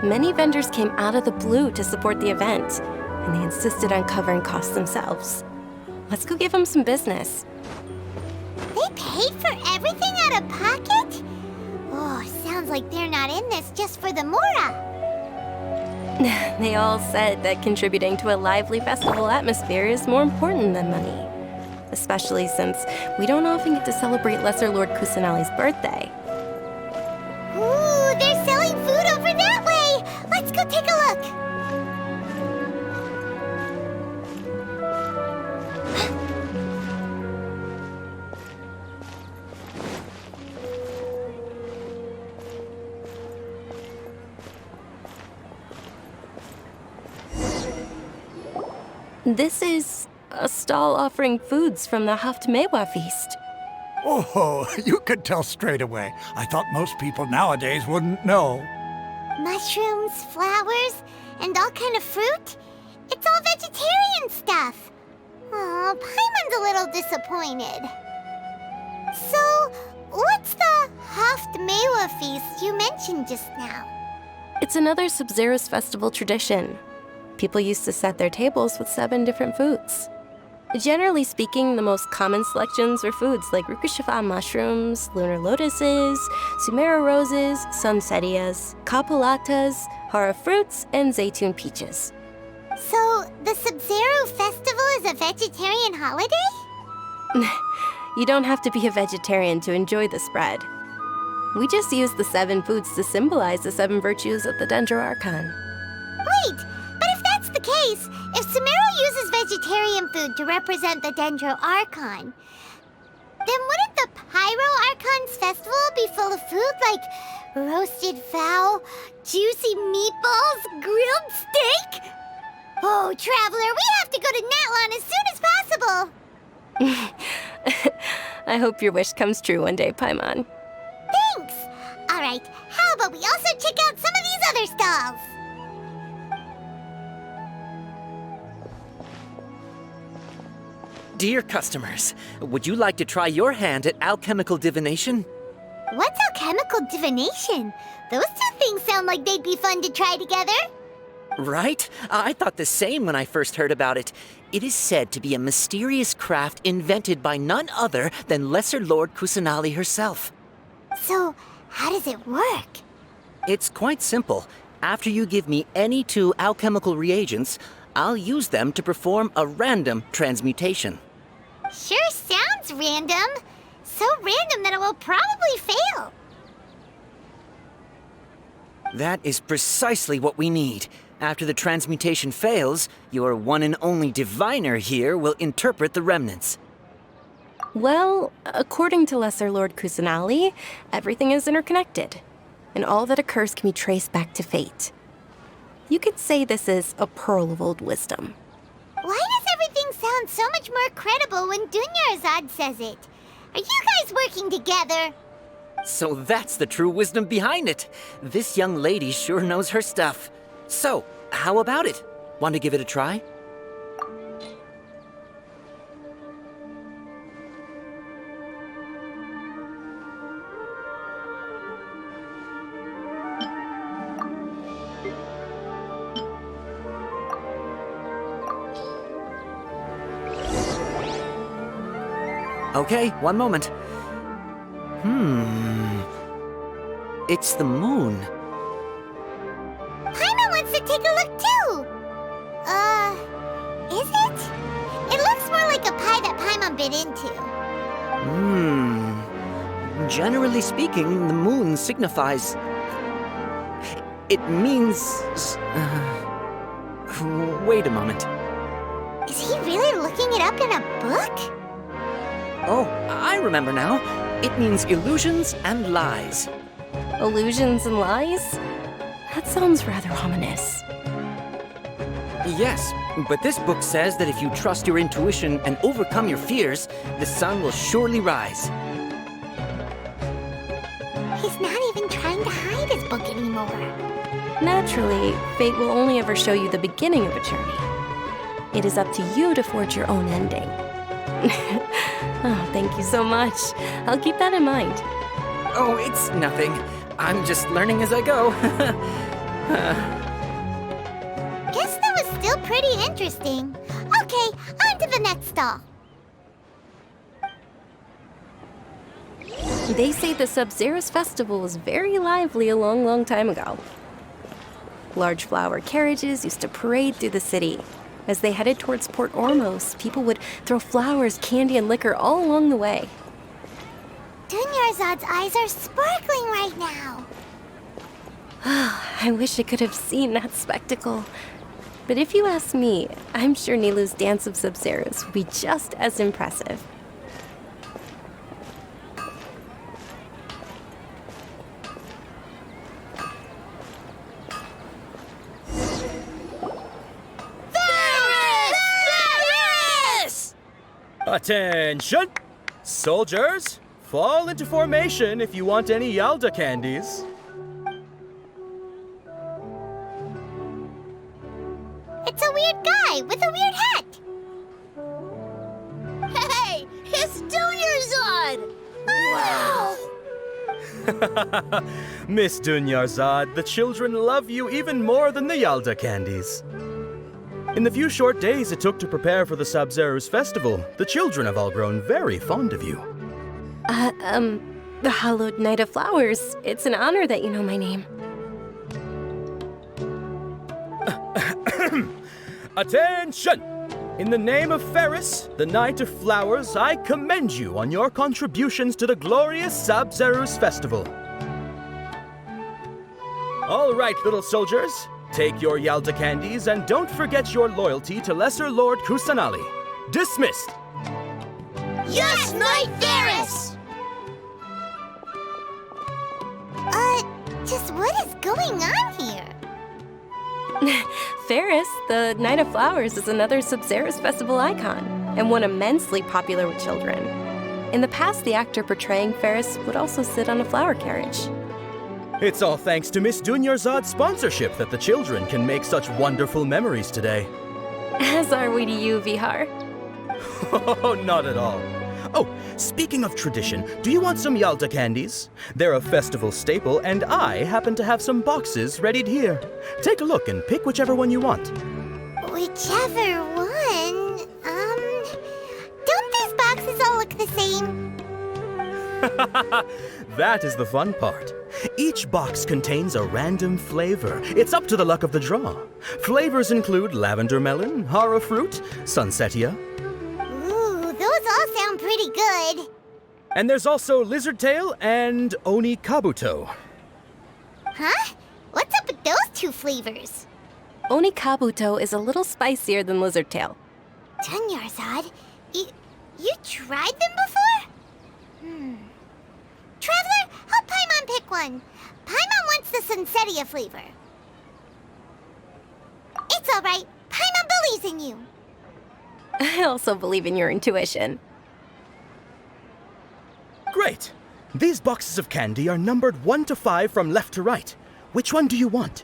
Many vendors came out of the blue to support the event, and they insisted on covering costs themselves. Let's go give them some business. They paid for everything out of pocket? Oh, sounds like they're not in this just for the Mora. They all said that contributing to a lively festival atmosphere is more important than money. Especially since we don't often get to celebrate Lesser Lord Kusanali's birthday. Ooh, they're selling food over that way! Let's go take a look! This is a stall offering foods from the Haftmewa feast. Oh, you could tell straight away. I thought most people nowadays wouldn't know. Mushrooms, flowers, and all kind of fruit? It's all vegetarian stuff. Oh, Paimon's a little disappointed. So, what's the Haftmewa feast you mentioned just now? It's another Sabzerus festival tradition. People used to set their tables with 7 different foods. Generally speaking, the most common selections were foods like Rukushifa mushrooms, lunar lotuses, Sumeru roses, sunsetias, kapulatas, hara fruits, and zaytun peaches. So, the Sumeru festival is a vegetarian holiday? You don't have to be a vegetarian to enjoy the spread. We just use the 7 foods to symbolize the 7 virtues of the Dendro Archon. Wait, but if that's the case, if Sumeru uses vegetarian food to represent the Dendro Archon, then wouldn't the Pyro Archon's festival be full of food like roasted fowl, juicy meatballs, grilled steak? Oh, Traveler, we have to go to Natlan as soon as possible! I hope your wish comes true one day, Paimon. Thanks! Alright, how about we also check out some of these other stalls? Dear customers, would you like to try your hand at alchemical divination? What's alchemical divination? Those two things sound like they'd be fun to try together. Right? I thought the same when I first heard about it. It is said to be a mysterious craft invented by none other than Lesser Lord Kusanali herself. So, how does it work? It's quite simple. After you give me any 2 alchemical reagents, I'll use them to perform a random transmutation. Sure sounds random. So random that it will probably fail. That is precisely what we need. After the transmutation fails, your one and only diviner here will interpret the remnants. Well, according to Lesser Lord Kusanali, everything is interconnected, and all that occurs can be traced back to fate. You could say this is a pearl of old wisdom. Why does everything sound so much more credible when Dunyarzad says it? Are you guys working together? So that's the true wisdom behind it. This young lady sure knows her stuff. So, how about it? Want to give it a try? Okay, one moment. It's the moon. Paimon wants to take a look too! Is it? It looks more like a pie that Paimon bit into. Generally speaking, the moon signifies... It means... Wait a moment. Is he really looking it up in a book? Oh, I remember now. It means illusions and lies. Illusions and lies? That sounds rather ominous. Yes, but this book says that if you trust your intuition and overcome your fears, the sun will surely rise. He's not even trying to hide his book anymore. Naturally, fate will only ever show you the beginning of a journey. It is up to you to forge your own ending. Oh, thank you so much. I'll keep that in mind. Oh, it's nothing. I'm just learning as I go. Guess that was still pretty interesting. Okay, on to the next stall. They say the Sub-Zerus festival was very lively a long, long time ago. Large flower carriages used to parade through the city. As they headed towards Port Ormos, people would throw flowers, candy, and liquor all along the way. Dunyarzad's eyes are sparkling right now. I wish I could have seen that spectacle. But if you ask me, I'm sure Nilu's Dance of Sub-Zerus would be just as impressive. Attention! Soldiers, fall into formation if you want any Yalda candies. It's a weird guy with a weird hat. Hey, it's Dunyarzad! Wow! Miss Dunyarzad, the children love you even more than the Yalda candies. In the few short days it took to prepare for the Sub-Zerus festival, the children have all grown very fond of you. The Hallowed Knight of Flowers. It's an honor that you know my name. Attention! In the name of Ferris, the Knight of Flowers, I commend you on your contributions to the glorious Sub-Zerus festival. All right, little soldiers. Take your Yalda candies and don't forget your loyalty to Lesser Lord Kusanali. Dismissed! Yes, Knight Ferris! Just what is going on here? Ferris, the Knight of Flowers, is another Sub-Zerus festival icon, and one immensely popular with children. In the past, the actor portraying Ferris would also sit on a flower carriage. It's all thanks to Miss Dunyarzad's sponsorship that the children can make such wonderful memories today. As are we to you, Vihar. Oh, not at all. Oh, speaking of tradition, do you want some Yalda candies? They're a festival staple, and I happen to have some boxes readied here. Take a look and pick whichever one you want. Whichever one? Don't these boxes all look the same? That is the fun part. Each box contains a random flavor. It's up to the luck of the draw. Flavors include lavender melon, hara fruit, sunsetia. Ooh, those all sound pretty good. And there's also lizard tail and oni kabuto. Huh? What's up with those two flavors? Oni kabuto is a little spicier than lizard tail. Dunyarzad, you tried them before? sunsettia flavor. It's all right. Paimon believes in you. I also believe in your intuition. Great! These boxes of candy are numbered 1 to 5 from left to right. Which one do you want?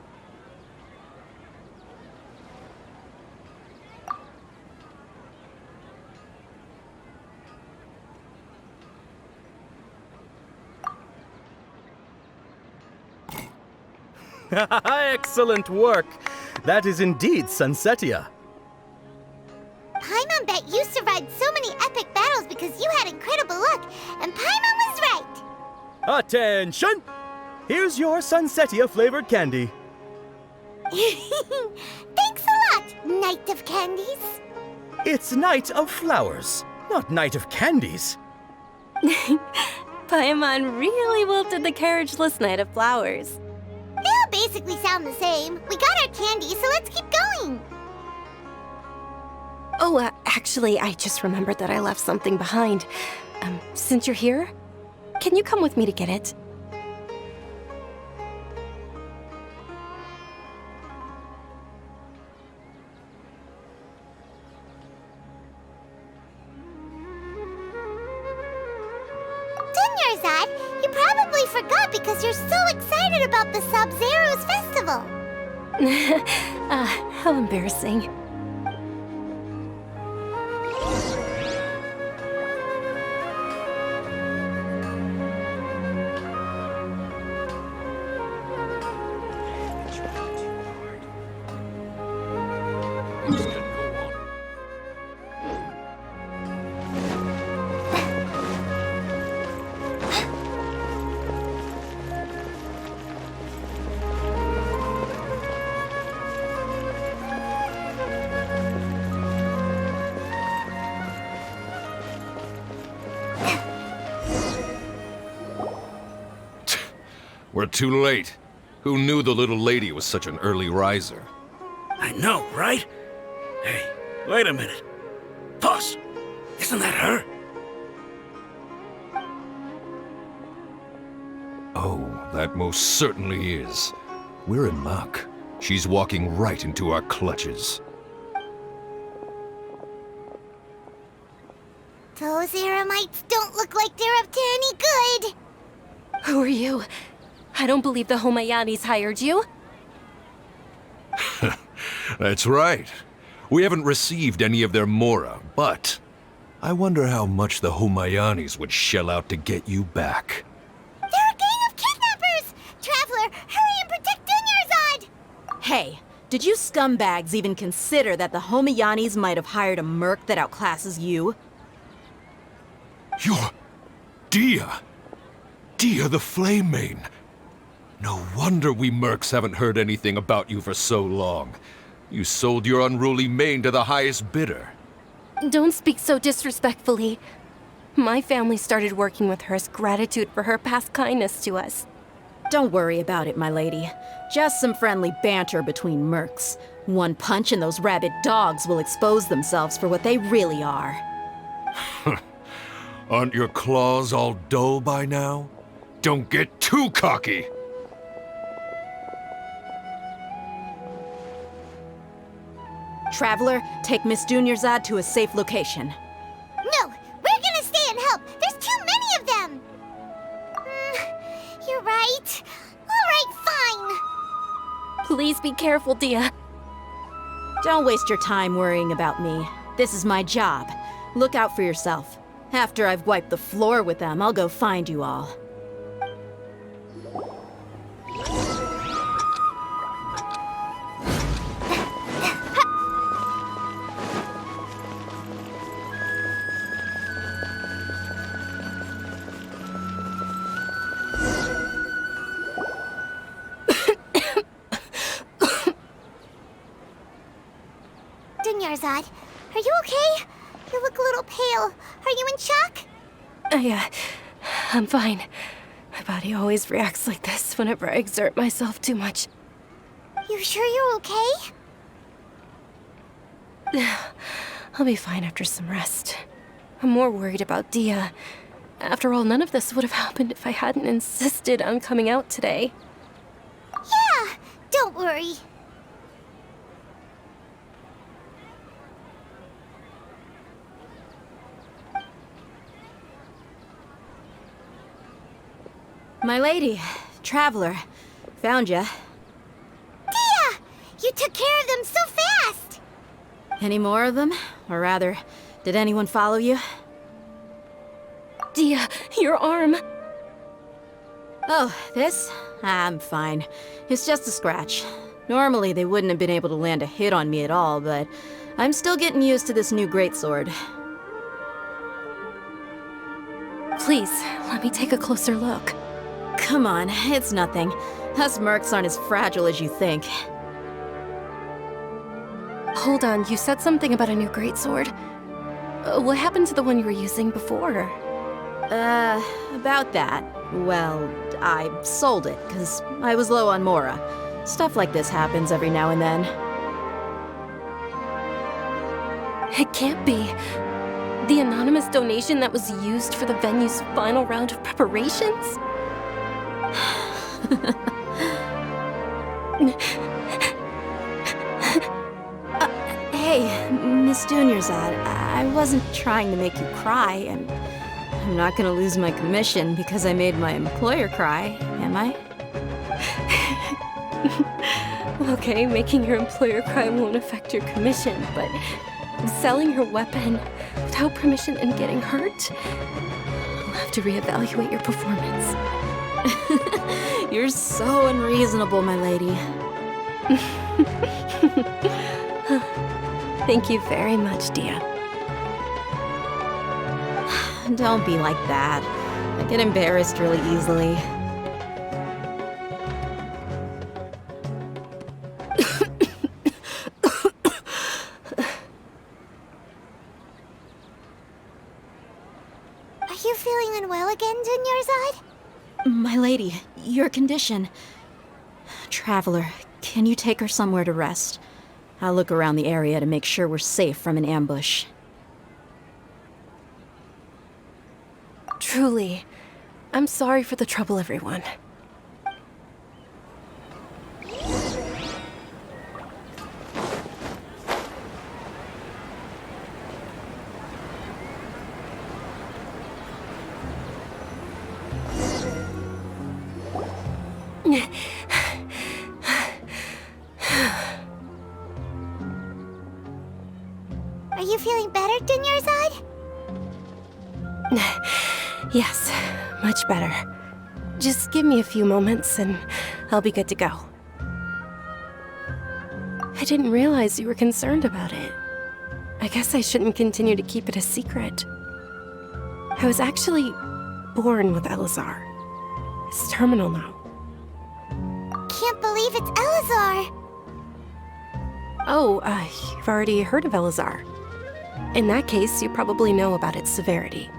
Excellent work! That is indeed Sunsettia. Paimon bet you survived so many epic battles because you had incredible luck, and Paimon was right! Attention! Here's your Sunsettia flavored candy. Thanks a lot, Knight of Candies. It's Night of Flowers, not Night of Candies. Paimon really wilted the carriageless Knight of Flowers. They all basically sound the same. We got our candy, so let's keep going. Oh, actually, I just remembered that I left something behind. Since you're here, can you come with me to get it? Dunyarzad, you probably forgot because you're so excited about the Sub-Zero's festival. How embarrassing. We're too late. Who knew the little lady was such an early riser? I know, right? Hey, wait a minute. Boss, isn't that her? Oh, that most certainly is. We're in luck. She's walking right into our clutches. Those Eremites don't look like they're up to any good. Who are you? I don't believe the Homayanis hired you. That's right. We haven't received any of their mora, but I wonder how much the Homayanis would shell out to get you back. They're a gang of kidnappers! Traveler, hurry and protect Dunyarzad! Hey, did you scumbags even consider that the Homayanis might have hired a merc that outclasses you? You're... Dia! Dia the Flame Mane! No wonder we mercs haven't heard anything about you for so long. You sold your unruly mane to the highest bidder. Don't speak so disrespectfully. My family started working with her as gratitude for her past kindness to us. Don't worry about it, my lady. Just some friendly banter between mercs. One punch and those rabid dogs will expose themselves for what they really are. Aren't your claws all dull by now? Don't get too cocky! Traveler, take Miss Dunyarzad to a safe location. No, we're gonna stay and help. There's too many of them. You're right. All right, fine. Please be careful, Dia. Don't waste your time worrying about me. This is my job. Look out for yourself. After I've wiped the floor with them, I'll go find you all. Dunyarzad, are you okay? You look a little pale. Are you in shock? I'm fine. My body always reacts like this whenever I exert myself too much. You sure you're okay? I'll be fine after some rest. I'm more worried about Dia. After all, none of this would have happened if I hadn't insisted on coming out today. Yeah, Don't worry. My lady, traveler, found ya. Dia! You took care of them so fast! Any more of them? Or rather, did anyone follow you? Dia, your arm. Oh, this? I'm fine. It's just a scratch. Normally, they wouldn't have been able to land a hit on me at all, but I'm still getting used to this new greatsword. Please, let me take a closer look. Come on, it's nothing. Us mercs aren't as fragile as you think. Hold on, you said something about a new greatsword. What happened to the one you were using before? About that. Well, I sold it, because I was low on Mora. Stuff like this happens every now and then. It can't be. The anonymous donation that was used for the venue's final round of preparations? Hey, Miss Dunyarzad, I wasn't trying to make you cry, and I'm not gonna lose my commission because I made my employer cry, am I? Okay, making your employer cry won't affect your commission, but selling your weapon without permission and getting hurt? I'll have to reevaluate your performance. You're so unreasonable, my lady. Thank you very much, Dia. Don't be like that. I get embarrassed really easily. Are you feeling unwell again, Dunyarzad? My lady, your condition. Traveler, can you take her somewhere to rest? I'll look around the area to make sure we're safe from an ambush. Truly, I'm sorry for the trouble, everyone. Are you feeling better, Dunyarzad? Yes, much better. Just give me a few moments and I'll be good to go. I didn't realize you were concerned about it. I guess I shouldn't continue to keep it a secret. I was actually born with Elazar. It's terminal now. Can't believe it's Elazar! Oh, you've already heard of Elazar. In that case, you probably know about its severity.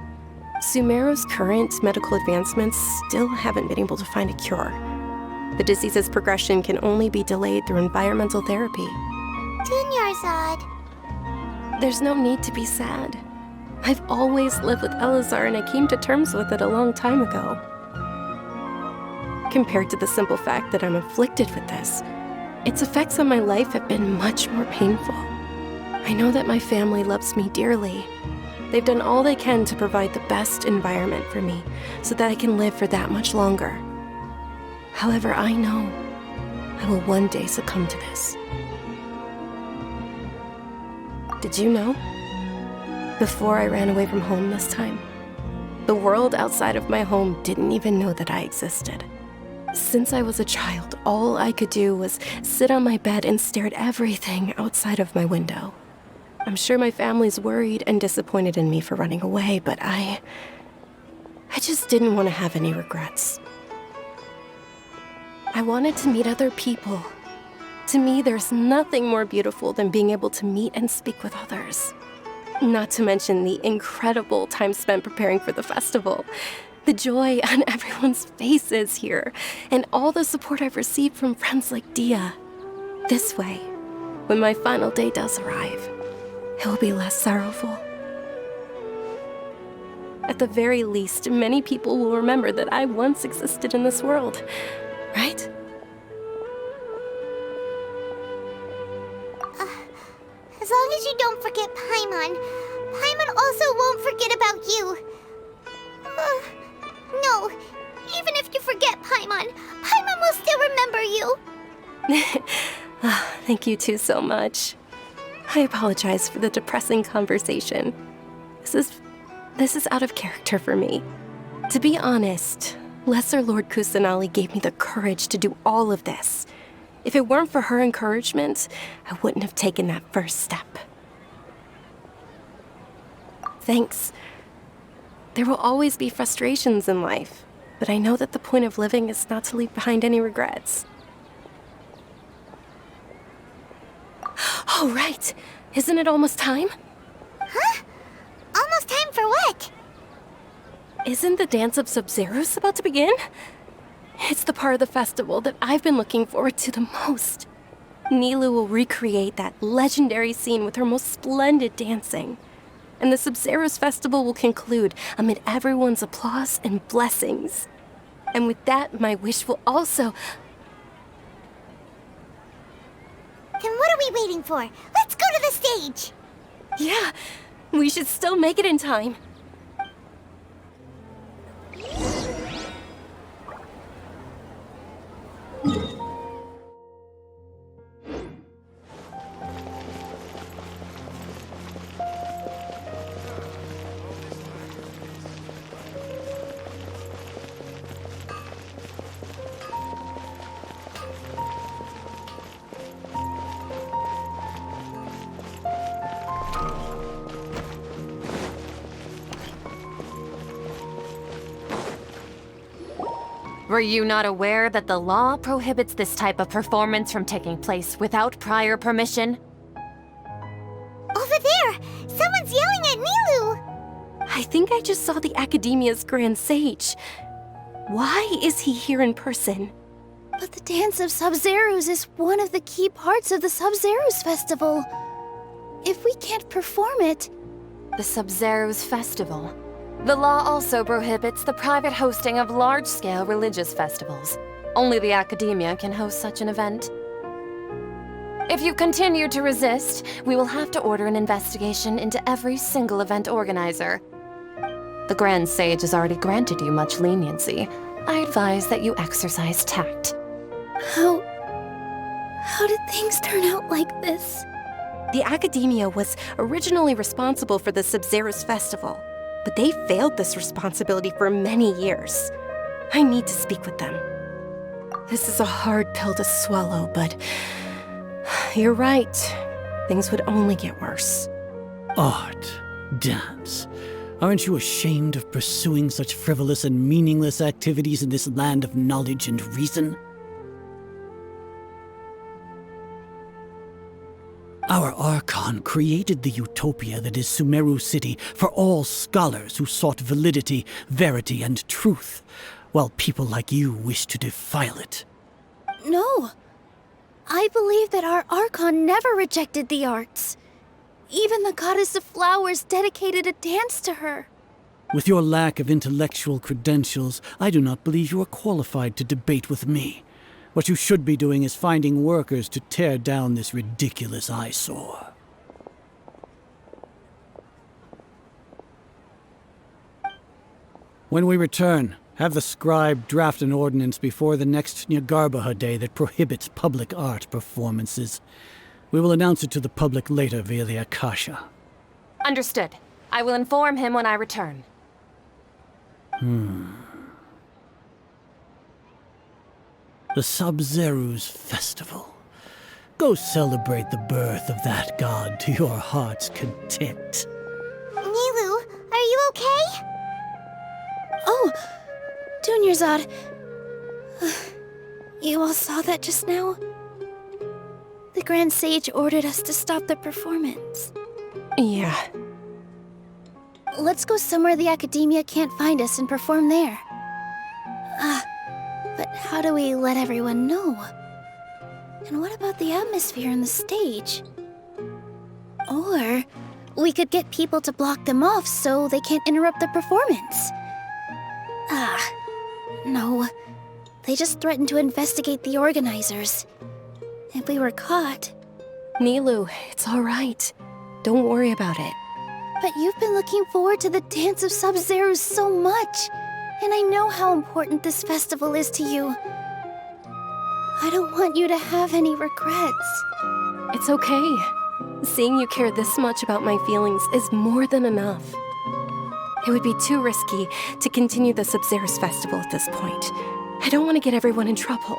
Sumeru's current medical advancements still haven't been able to find a cure. The disease's progression can only be delayed through environmental therapy. Dunyarzad. There's no need to be sad. I've always lived with Elazar and I came to terms with it a long time ago. Compared to the simple fact that I'm afflicted with this, its effects on my life have been much more painful. I know that my family loves me dearly. They've done all they can to provide the best environment for me so that I can live for that much longer. However, I know I will one day succumb to this. Did you know? Before I ran away from home this time, the world outside of my home didn't even know that I existed. Since I was a child, all I could do was sit on my bed and stare at everything outside of my window. I'm sure my family's worried and disappointed in me for running away, but I just didn't want to have any regrets. I wanted to meet other people. To me, there's nothing more beautiful than being able to meet and speak with others. Not to mention the incredible time spent preparing for the festival. The joy on everyone's faces here, and all the support I've received from friends like Dia. This way, when my final day does arrive, it will be less sorrowful. At the very least, many people will remember that I once existed in this world, right? Thank you two so much. I apologize for the depressing conversation. This is out of character for me. To be honest, Lesser Lord Kusanali gave me the courage to do all of this. If it weren't for her encouragement, I wouldn't have taken that first step. Thanks. There will always be frustrations in life, but I know that the point of living is not to leave behind any regrets. Oh, right. Isn't it almost time? Huh? Almost time for what? Isn't the Dance of Sub-Zeros about to begin? It's the part of the festival that I've been looking forward to the most. Nilu will recreate that legendary scene with her most splendid dancing. And the Sub-Zeros festival will conclude amid everyone's applause and blessings. And with that, my wish will also... Then what are we waiting for? Let's go to the stage! Yeah, we should still make it in time. Were you not aware that the law prohibits this type of performance from taking place without prior permission? Over there! Someone's yelling at Nilu! I think I just saw the Academia's Grand Sage. Why is he here in person? But the Dance of Sub-Zeros is one of the key parts of the Sub-Zeros Festival. If we can't perform it... The Sub-Zeros Festival. The law also prohibits the private hosting of large-scale religious festivals. Only the Academia can host such an event. If you continue to resist, we will have to order an investigation into every single event organizer. The Grand Sage has already granted you much leniency. I advise that you exercise tact. How did things turn out like this? The Academia was originally responsible for the Sub-Zeros Festival, but they failed this responsibility for many years. I need to speak with them. This is a hard pill to swallow, but you're right. Things would only get worse. Art, dance. Aren't you ashamed of pursuing such frivolous and meaningless activities in this land of knowledge and reason? Our Archon created the utopia that is Sumeru City for all scholars who sought validity, verity, and truth, while people like you wish to defile it. No. I believe that our Archon never rejected the arts. Even the Goddess of Flowers dedicated a dance to her. With your lack of intellectual credentials, I do not believe you are qualified to debate with me. What you should be doing is finding workers to tear down this ridiculous eyesore. When we return, have the scribe draft an ordinance before the next Nyagarbha Day that prohibits public art performances. We will announce it to the public later via the Akasha. Understood. I will inform him when I return. The Sub-Zeros Festival. Go celebrate the birth of that god to your heart's content. Nilu, are you okay? Oh, Dunyarzad. You all saw that just now? The Grand Sage ordered us to stop the performance. Yeah. Let's go somewhere the Academia can't find us and perform there. But how do we let everyone know? And what about the atmosphere and the stage? Or we could get people to block them off so they can't interrupt the performance. No. They just threatened to investigate the organizers. If we were caught... Nilu, it's all right. Don't worry about it. But you've been looking forward to the Dance of Sub-Zeros so much. And I know how important this festival is to you. I don't want you to have any regrets. It's okay. Seeing you care this much about my feelings is more than enough. It would be too risky to continue the Sub-Zerus Festival at this point. I don't want to get everyone in trouble.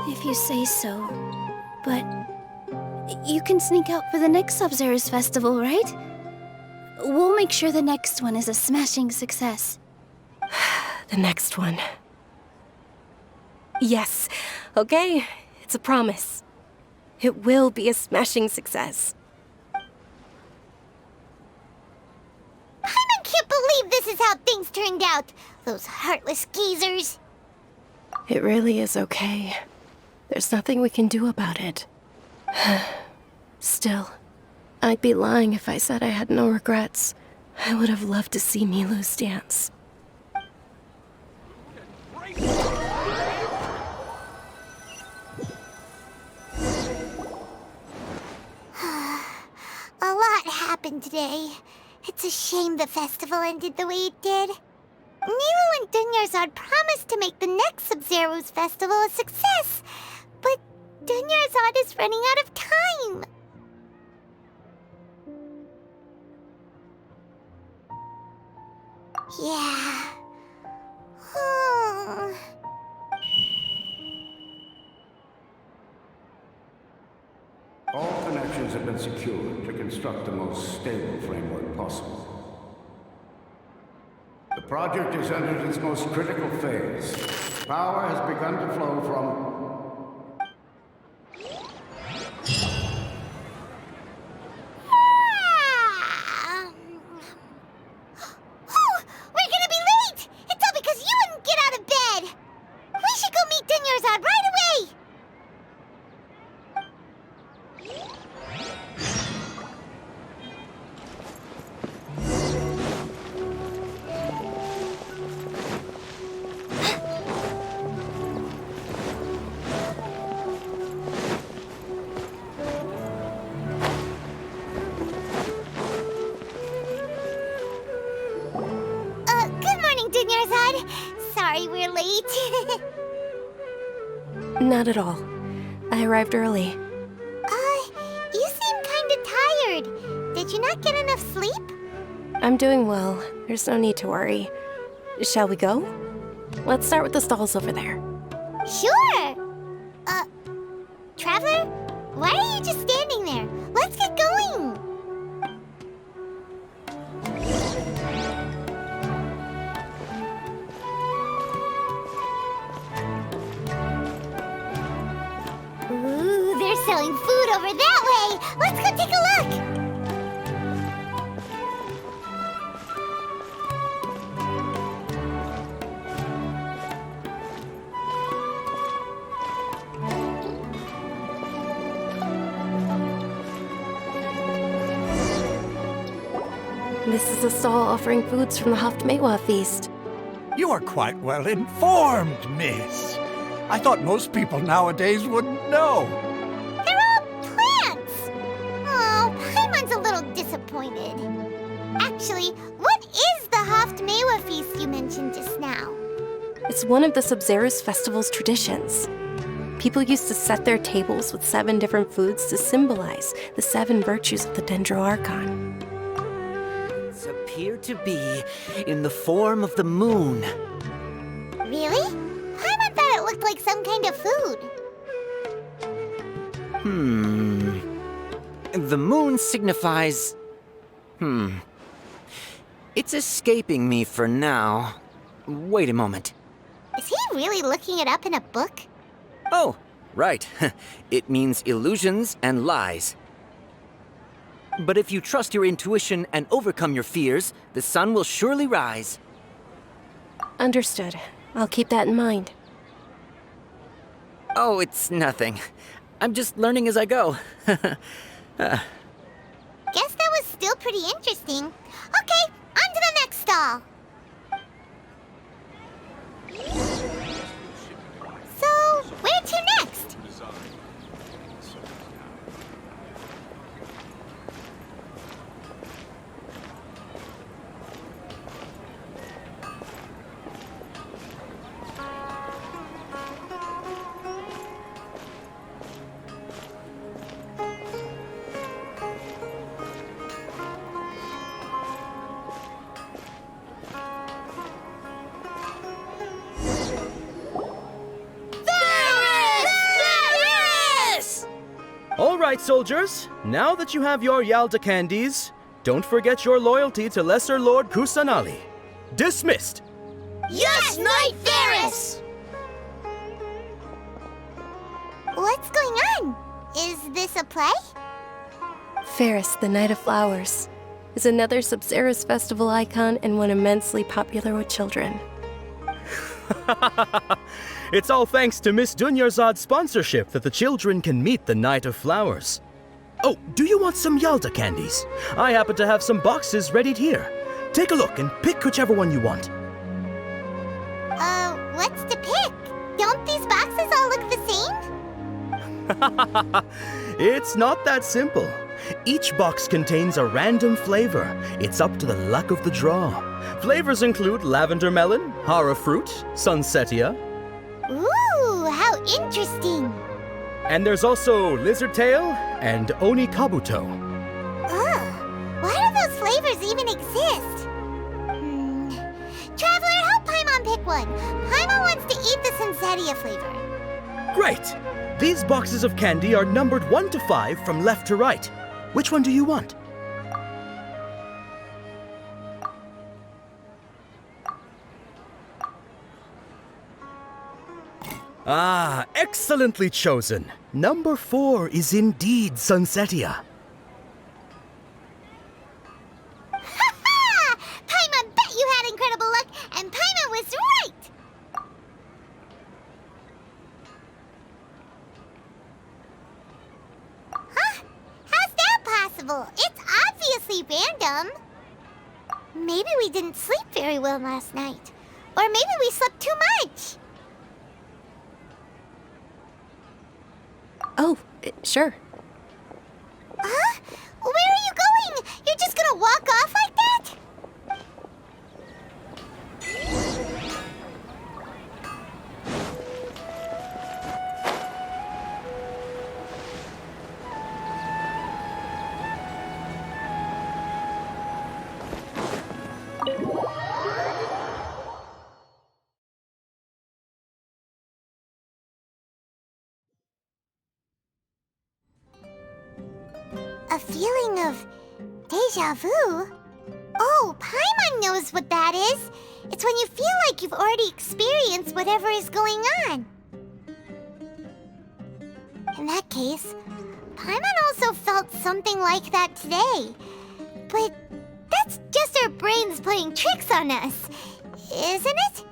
If you say so. But you can sneak out for the next Sub-Zerus Festival, right? We'll make sure the next one is a smashing success. The next one. Yes. Okay, it's a promise. It will be a smashing success. I can't believe this is how things turned out. Those heartless geezers. It really is okay. There's nothing we can do about it. Still, I'd be lying if I said I had no regrets. I would have loved to see Milu's dance. A lot happened today. It's a shame the festival ended the way it did. Nilo and Dunyarzad promised to make the next Sub-Zerus festival a success, but Dunyarzad is running out of time. Yeah. All connections have been secured to construct the most stable framework possible. The project has entered its most critical phase. Power has begun to flow from... We're gonna be late! It's all because you wouldn't get out of bed! We should go meet Dunyarzad right away! Good morning, Dunyarzad. Sorry we're late. Not at all. I arrived early. You seem kinda tired. Did you not get enough sleep? I'm doing well. There's no need to worry. Shall we go? Let's start with the stalls over there. Sure! Traveler? Why are you just standing there? Let's get going! Ooh, they're selling food over that way! Let's go take a look! This is a stall offering foods from the Haftmewa feast. You are quite well informed, miss. I thought most people nowadays wouldn't know. They're all plants! Oh, Paimon's a little disappointed. Actually, what is the Haftmewa feast you mentioned just now? It's one of the Sub-Zerus Festival's traditions. People used to set their tables with 7 different foods to symbolize the 7 virtues of the Dendroarchon. Appear to be in the form of the moon. Really? Paimon thought it looked like some kind of food. The moon signifies... It's escaping me for now. Wait a moment. Is he really looking it up in a book? Oh, right. It means illusions and lies. But if you trust your intuition and overcome your fears, the sun will surely rise. Understood. I'll keep that in mind. Oh, it's nothing. I'm just learning as I go. Guess that was still pretty interesting. Okay, on to the next stall. So, where to next? right, soldiers. Now that you have your Yalda candies, don't forget your loyalty to Lesser Lord Kusanali. Dismissed! Yes, Knight Varys! What's going on? Is this a play? Ferris, the Knight of Flowers, is another Sabzeruz festival icon and one immensely popular with children. It's all thanks to Miss Dunyarzad's sponsorship that the children can meet the Knight of Flowers. Oh, do you want some Yalda candies? I happen to have some boxes readied here. Take a look and pick whichever one you want. What's to pick? Don't these boxes all look the same? It's not that simple. Each box contains a random flavor. It's up to the luck of the draw. Flavors include lavender melon, hara fruit, sunsetia. Ooh, how interesting! And there's also lizard tail and oni kabuto. Ugh, why do those flavors even exist? Traveler, help Paimon pick one. Paimon wants to eat the sunsetia flavor. Great! These boxes of candy are numbered 1 to 5 from left to right. Which one do you want? Ah, excellently chosen. Number 4 is indeed sunsetia. Ha-ha! Paimon bet you had incredible luck, and Paimon was right! Huh? How's that possible? It's obviously random. Maybe we didn't sleep very well last night. Or maybe we slept too much. Oh, sure. Huh? Where are you going? You're just gonna walk off like that? A feeling of deja vu? Oh, Paimon knows what that is. It's when you feel like you've already experienced whatever is going on. In that case, Paimon also felt something like that today. But that's just our brains playing tricks on us, isn't it?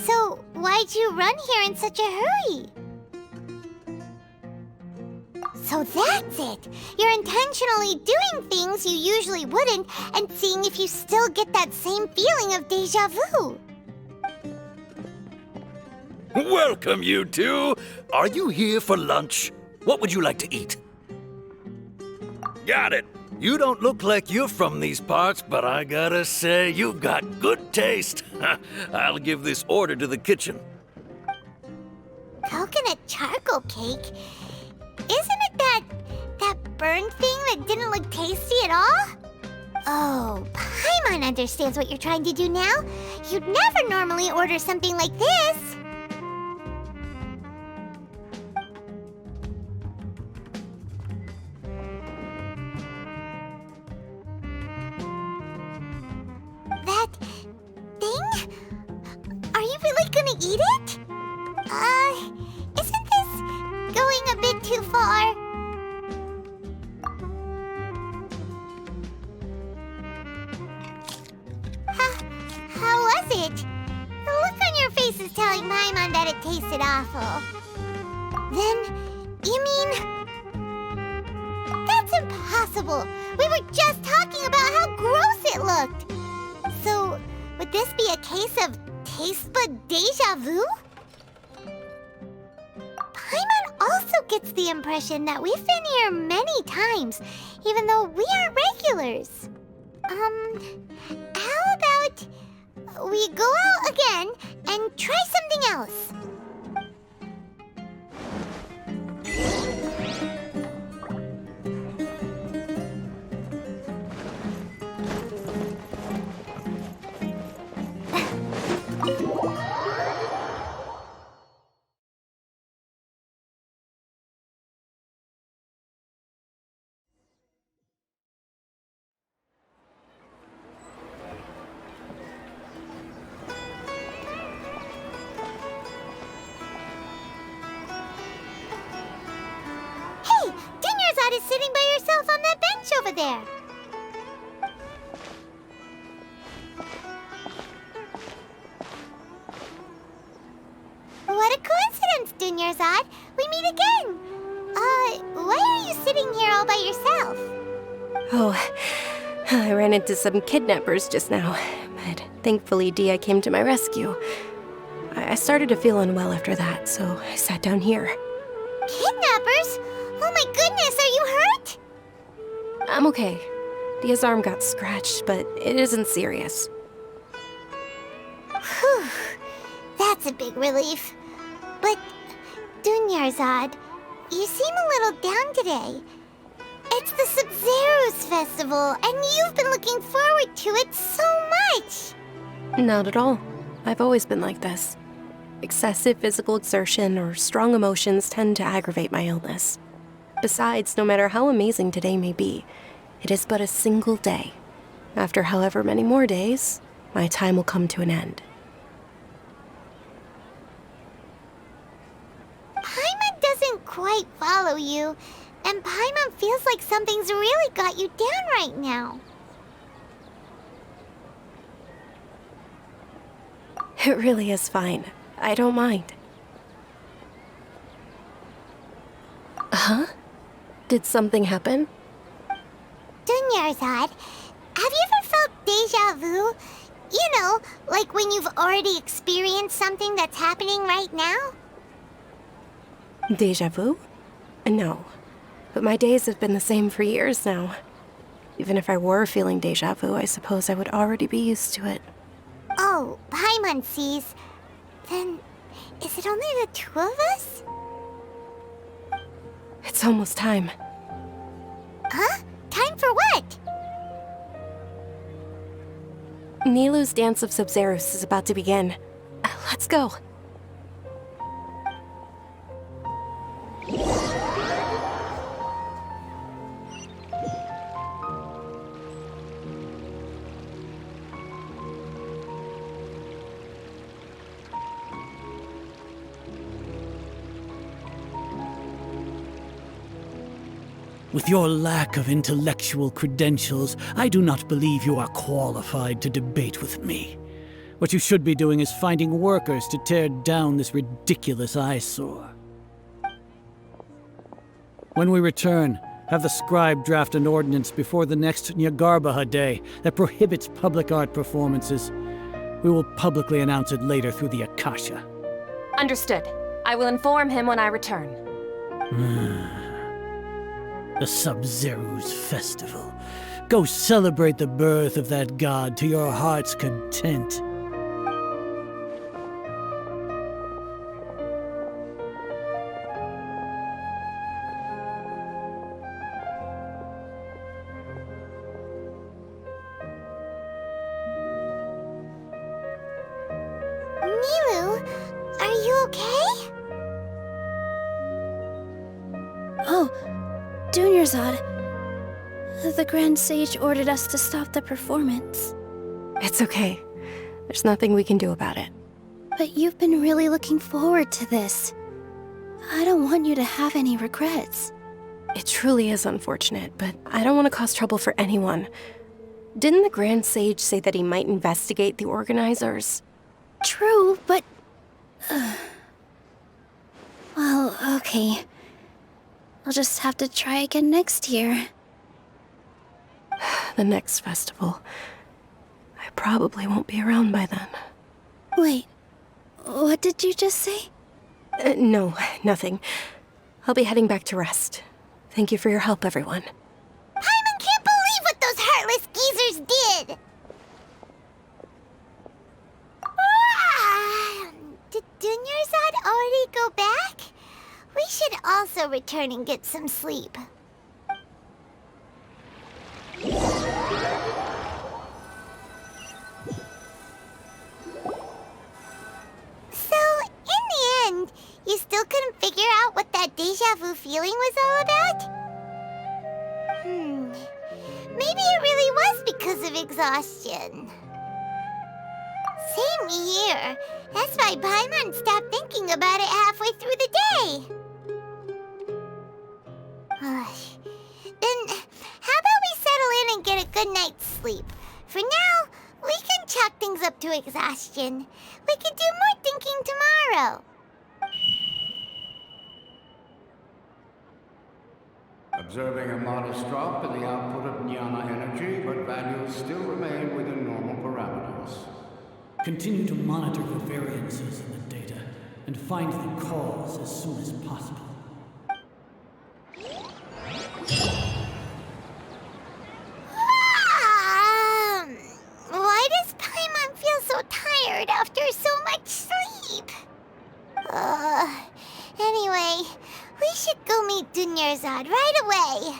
So why'd you run here in such a hurry? So that's it! You're intentionally doing things you usually wouldn't and seeing if you still get that same feeling of deja vu. Welcome, you two. Are you here for lunch? What would you like to eat? Got it. You don't look like you're from these parts, but I gotta say, you've got good taste. I'll give this order to the kitchen. Coconut charcoal cake? Isn't it that burned thing that didn't look tasty at all? Oh, Paimon understands what you're trying to do now. You'd never normally order something like this. That thing? Are you really gonna eat it? Isn't this going a bit too far? How was it? The look on your face is telling Paimon that it tasted awful. Then, you mean... That's impossible! We were just talking about how gross it looked! So, would this be a case of taste bud deja vu? Paimon also gets the impression that we've been here many times, even though we aren't regulars. How about we go out again and try something else? sitting by yourself on that bench over there. What a coincidence, Dunyarzad. We meet again. Why are you sitting here all by yourself? Oh, I ran into some kidnappers just now, but thankfully Dia came to my rescue. I started to feel unwell after that, so I sat down here. Kidnappers? Oh my goodness, are you hurt? I'm okay. Dia's arm got scratched, but it isn't serious. Whew, that's a big relief. But, Dunyarzad, you seem a little down today. It's the Sub-Zero's festival, and you've been looking forward to it so much. Not at all. I've always been like this. Excessive physical exertion or strong emotions tend to aggravate my illness. Besides, no matter how amazing today may be, it is but a single day. After however many more days, my time will come to an end. Paimon doesn't quite follow you, and Paimon feels like something's really got you down right now. It really is fine. I don't mind. Huh? Did something happen? Dunyarzad, have you ever felt deja vu? You know, like when you've already experienced something that's happening right now? Deja vu? No. But my days have been the same for years now. Even if I were feeling deja vu, I suppose I would already be used to it. Oh, Paimon sees. Then, is it only the two of us? It's almost time. Huh? Time for what? Nilou's Dance of Sub-Zerus is about to begin. Let's go. With your lack of intellectual credentials, I do not believe you are qualified to debate with me. What you should be doing is finding workers to tear down this ridiculous eyesore. When we return, have the scribe draft an ordinance before the next Nyagarbaha Day that prohibits public art performances. We will publicly announce it later through the Akasha. Understood. I will inform him when I return. The Sub-Zero's festival. Go celebrate the birth of that god to your heart's content. Nilou, are you okay? Oh, Dunyarzad. The Grand Sage ordered us to stop the performance. It's okay. There's nothing we can do about it. But you've been really looking forward to this. I don't want you to have any regrets. It truly is unfortunate, but I don't want to cause trouble for anyone. Didn't the Grand Sage say that he might investigate the organizers? True, but... well, okay. I'll just have to try again next year. The next festival. I probably won't be around by then. Wait, what did you just say? No, nothing. I'll be heading back to rest. Thank you for your help, everyone. Paimon can't believe what those heartless geezers did! Did Dunyarzad already go back? We should also return and get some sleep. So, in the end, you still couldn't figure out what that deja vu feeling was all about? Maybe it really was because of exhaustion. Same here. That's why Paimon stopped thinking about it halfway through the day. good night's sleep. For now, we can chalk things up to exhaustion. We can do more thinking tomorrow. Observing a modest drop in the output of Jnana energy, but values still remain within normal parameters. Continue to monitor for variances in the data and find the cause as soon as possible. Why does Paimon feel so tired after so much sleep? Anyway, we should go meet Dunyarzad right away.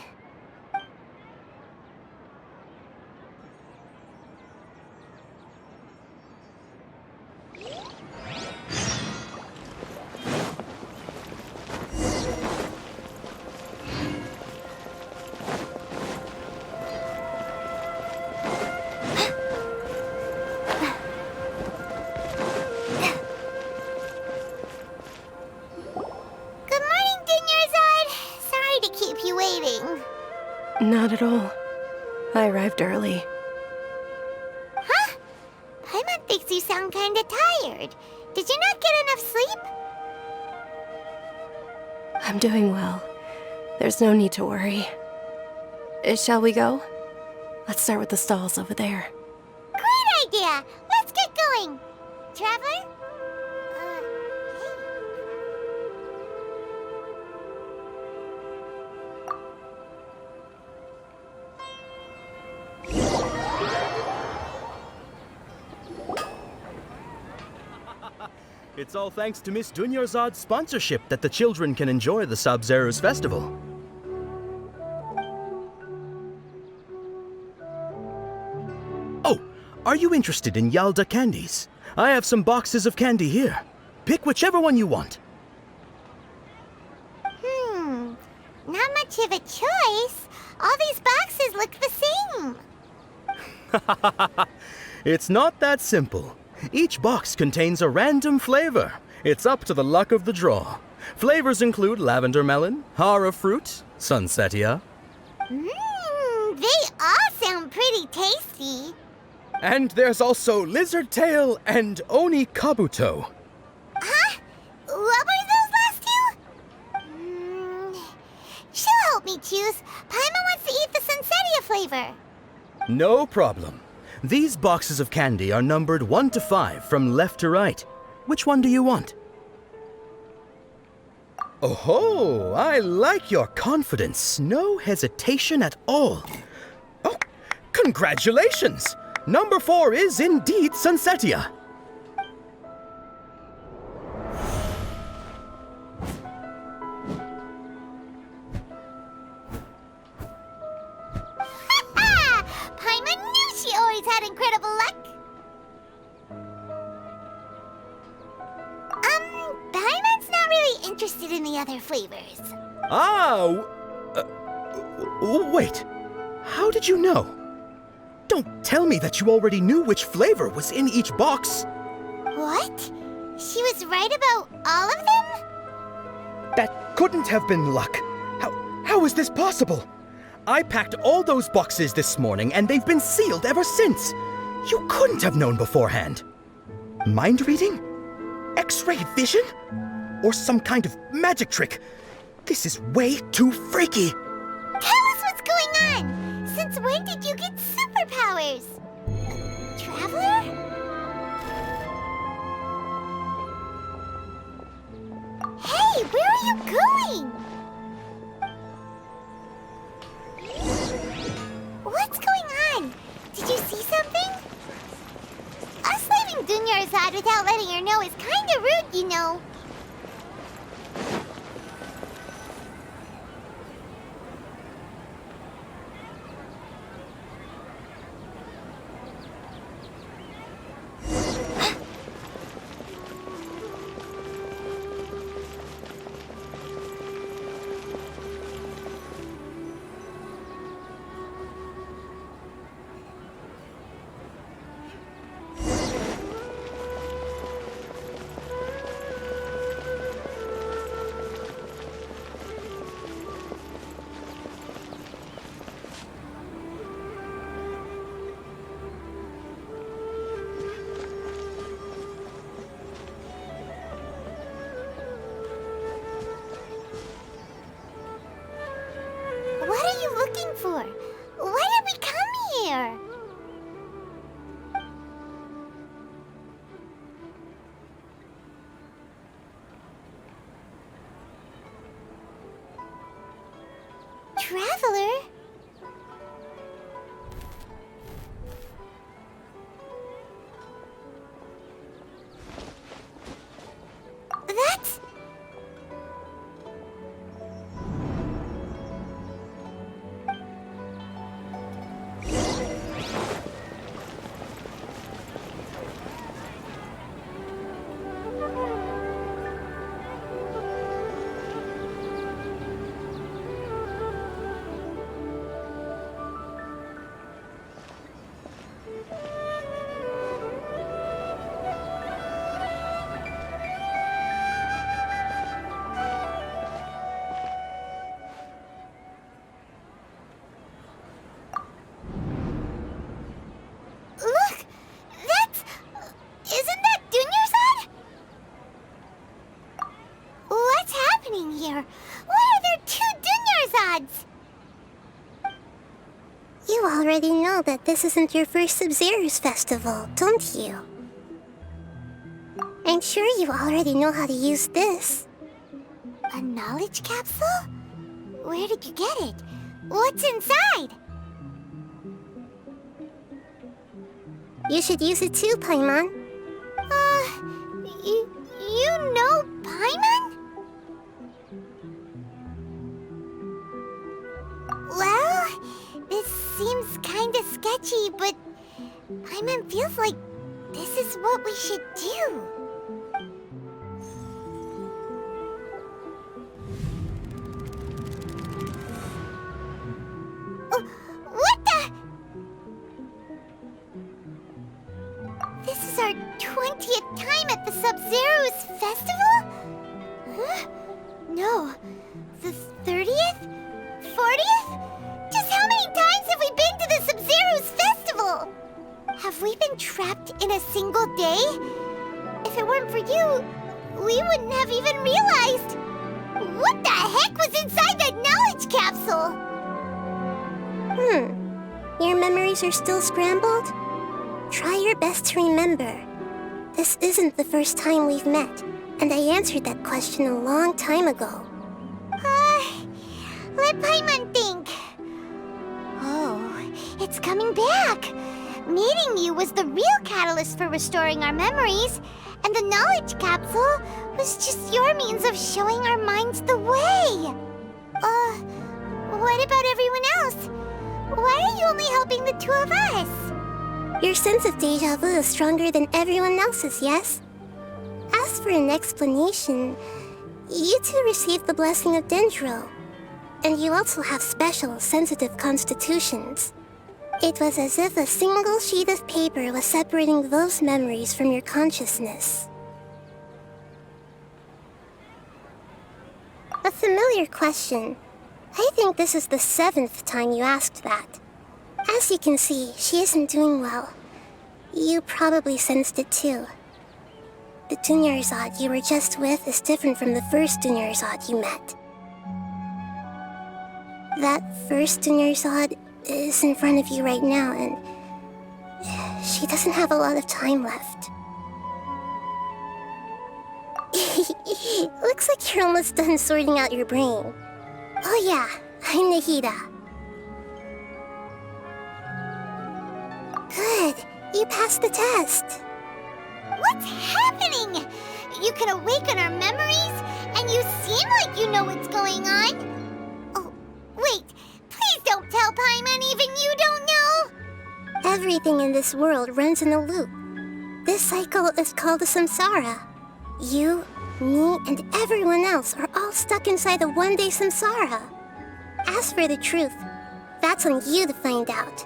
Not at all. I arrived early. Huh? Paimon thinks you sound kinda tired. Did you not get enough sleep? I'm doing well. There's no need to worry. Shall we go? Let's start with the stalls over there. Great idea! Let's get going! Traveler? It's all thanks to Miss Dunyarzad's sponsorship that the children can enjoy the Sabzeruz festival. Oh, are you interested in Yalda candies? I have some boxes of candy here. Pick whichever one you want. Not much of a choice. All these boxes look the same. It's not that simple. Each box contains a random flavor. It's up to the luck of the draw. Flavors include lavender melon, hara fruit, sunsetia. They all sound pretty tasty. And there's also lizard tail and oni kabuto. Huh? What were those last two? She'll help me choose. Paimon wants to eat the sunsetia flavor. No problem. These boxes of candy are numbered 1 to 5 from left to right. Which one do you want? Oh, I like your confidence. No hesitation at all. Oh, congratulations! Number 4 is indeed sunsetia. Paimon knew she always had incredible luck. Paimon's not really interested in the other flavors. Wait. How did you know? Don't tell me that you already knew which flavor was in each box. What? She was right about all of them? That couldn't have been luck. How is this possible? I packed all those boxes this morning and they've been sealed ever since. You couldn't have known beforehand. Mind reading? X-ray vision? Or some kind of magic trick? This is way too freaky. Tell us what's going on. Since when did you get superpowers? Traveler? Hey, where are you going? What's going on? Did you see something? Us leaving Dunyarzad without letting her know is kinda rude, you know. traveler. That's... Look! That's... Isn't that Dunyarzad? What's happening here? Why are there 2 Dunyarzads? You already know that this isn't your first Sumeru's festival, don't you? I'm sure you already know how to use this. A knowledge capsule? Where did you get it? What's inside? You should use it too, Paimon. You know Paimon? Well, this seems kinda sketchy, but Paimon feels like this is what we should do. What the? This is our 20th time at the Sub-Zero's festival? Huh? No. The 30th? 40th? Just how many times have we been to the Sub-Zero's festival? Have we been trapped in a single day? If it weren't for you, we wouldn't have even realized. What the heck was inside that knowledge capsule? Your memories are still scrambled? Try your best to remember. This isn't the first time we've met, and I answered that question a long time ago. Let Paimon think. Oh, it's coming back. Meeting you was the real catalyst for restoring our memories, and the knowledge capsule was just your means of showing our minds the way. What about everyone else? Why are you only helping the 2 of us? Your sense of deja vu is stronger than everyone else's, yes? As for an explanation, you 2 received the blessing of Dendro, and you also have special, sensitive constitutions. It was as if a single sheet of paper was separating those memories from your consciousness. A familiar question. I think this is the 7th time you asked that. As you can see, she isn't doing well. You probably sensed it too. The Dunyarzad you were just with is different from the first Dunyarzad you met. That first Dunyarzad is in front of you right now, and she doesn't have a lot of time left. Looks like you're almost done sorting out your brain. Oh yeah, I'm Nahida. Good, you passed the test. What's happening? You can awaken our memories, and you seem like you know what's going on. Oh, wait, please don't tell Paimon even you don't know. Everything in this world runs in a loop. This cycle is called the samsara. You, me, and everyone else are all stuck inside the one-day samsara. As for the truth, that's on you to find out.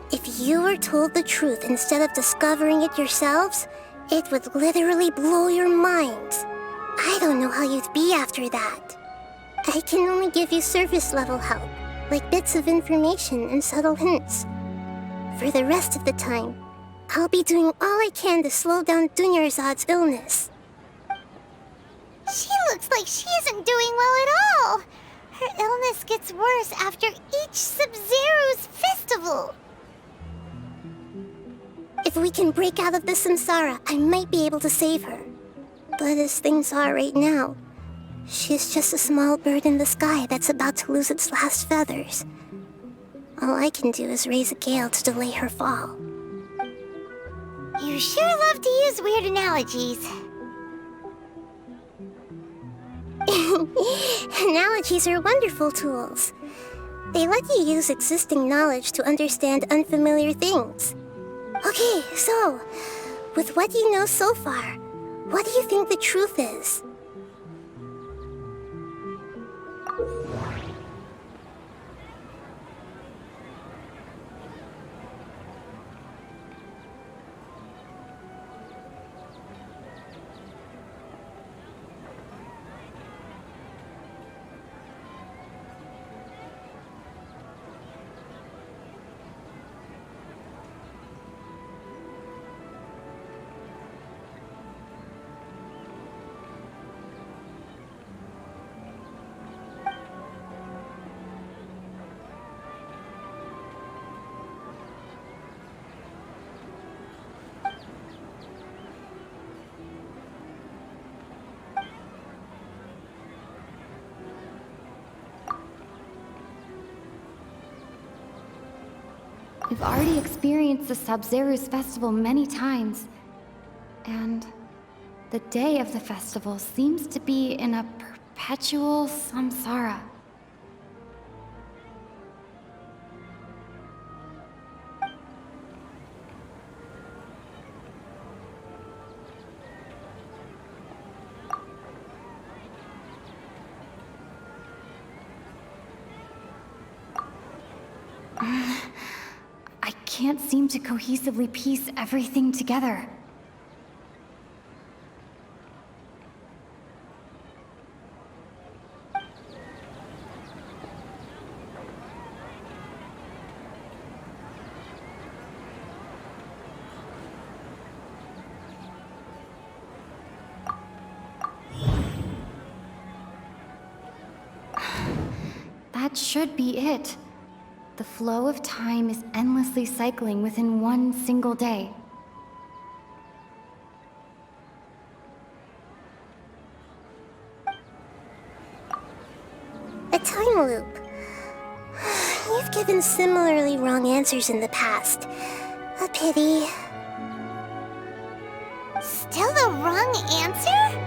If you were told the truth instead of discovering it yourselves, it would literally blow your minds. I don't know how you'd be after that. I can only give you surface-level help, like bits of information and subtle hints. For the rest of the time, I'll be doing all I can to slow down Dunyarzad's illness. She looks like she isn't doing well at all. Her illness gets worse after each Sub-Zero's festival. If we can break out of the samsara, I might be able to save her. But as things are right now, She's just a small bird in the sky that's about to lose its last feathers. All I can do is raise a gale to delay her fall. You sure love to use weird analogies. Analogies are wonderful tools. They let you use existing knowledge to understand unfamiliar things. Okay, so, with what you know so far, what do you think the truth is? We've already experienced the Sabzeruz festival many times. And the day of the festival seems to be in a perpetual samsara. I can't seem to cohesively piece everything together. That should be it. The flow of time is endlessly cycling within one single day. A time loop. You've given similarly wrong answers in the past. A pity. Still the wrong answer?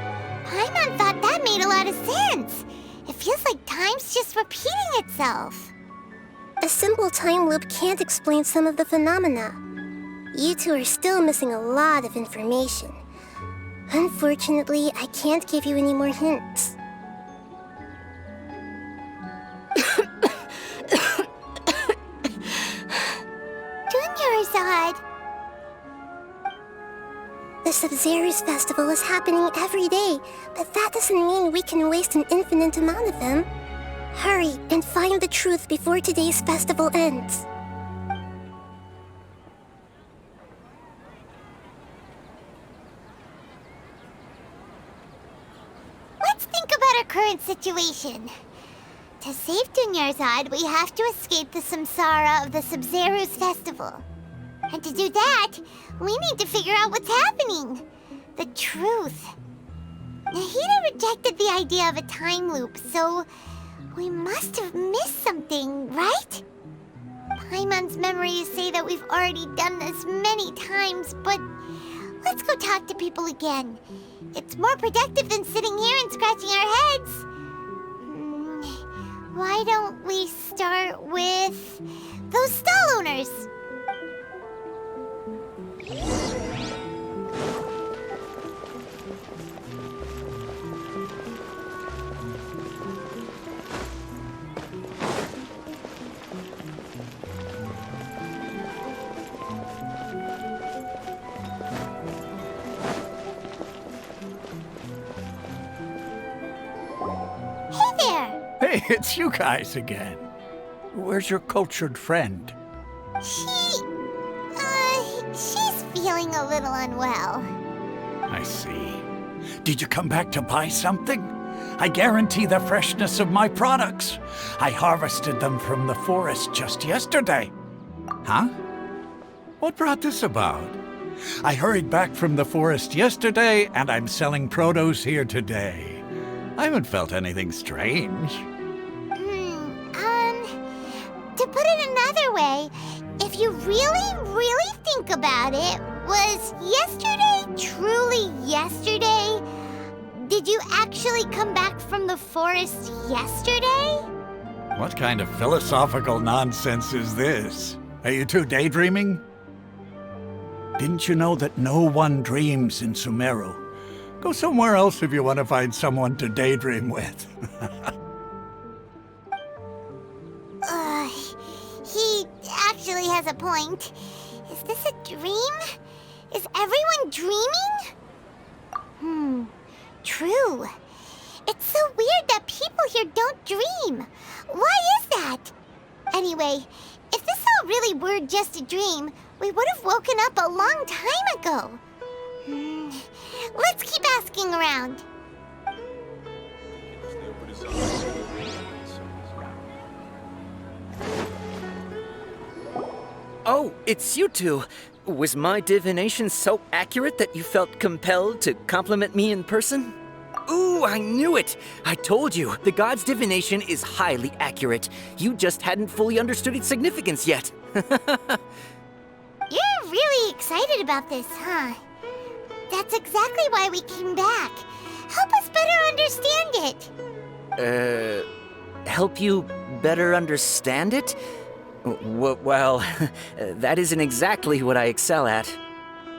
Paimon thought that made a lot of sense. It feels like time's just repeating itself. A simple time loop can't explain some of the phenomena. You two are still missing a lot of information. Unfortunately, I can't give you any more hints. Dunyarzad! The Sabzeruz festival is happening every day, but that doesn't mean we can waste an infinite amount of them. Hurry and find the truth before today's festival ends. Let's think about our current situation. To save Dunyarzad, we have to escape the samsara of the Sabzeruz festival. And to do that, we need to figure out what's happening. The truth. Nahida rejected the idea of a time loop, so we must have missed something, right? Paimon's memories say that we've already done this many times, but let's go talk to people again. It's more productive than sitting here and scratching our heads. Why don't we start with those stall owners? Hey, it's you guys again. Where's your cultured friend? She's feeling a little unwell. I see. Did you come back to buy something? I guarantee the freshness of my products. I harvested them from the forest just yesterday. Huh? What brought this about? I hurried back from the forest yesterday, and I'm selling produce here today. I haven't felt anything strange. To put it another way, if you really think about it, was yesterday truly yesterday? Did you actually come back from the forest yesterday? What kind of philosophical nonsense is this? Are you two daydreaming? Didn't you know that no one dreams in Sumeru? Go somewhere else if you want to find someone to daydream with. He actually has a point. Is this a dream? Is everyone dreaming? True. It's so weird that people here don't dream. Why is that? Anyway, if this all really were just a dream, we would have woken up a long time ago. Let's keep asking around. Oh, it's you two. Was my divination so accurate that you felt compelled to compliment me in person? Ooh, I knew it! I told you, the god's divination is highly accurate. You just hadn't fully understood its significance yet. You're really excited about this, huh? That's exactly why we came back. Help us better understand it. Help you better understand it? Well, that isn't exactly what I excel at.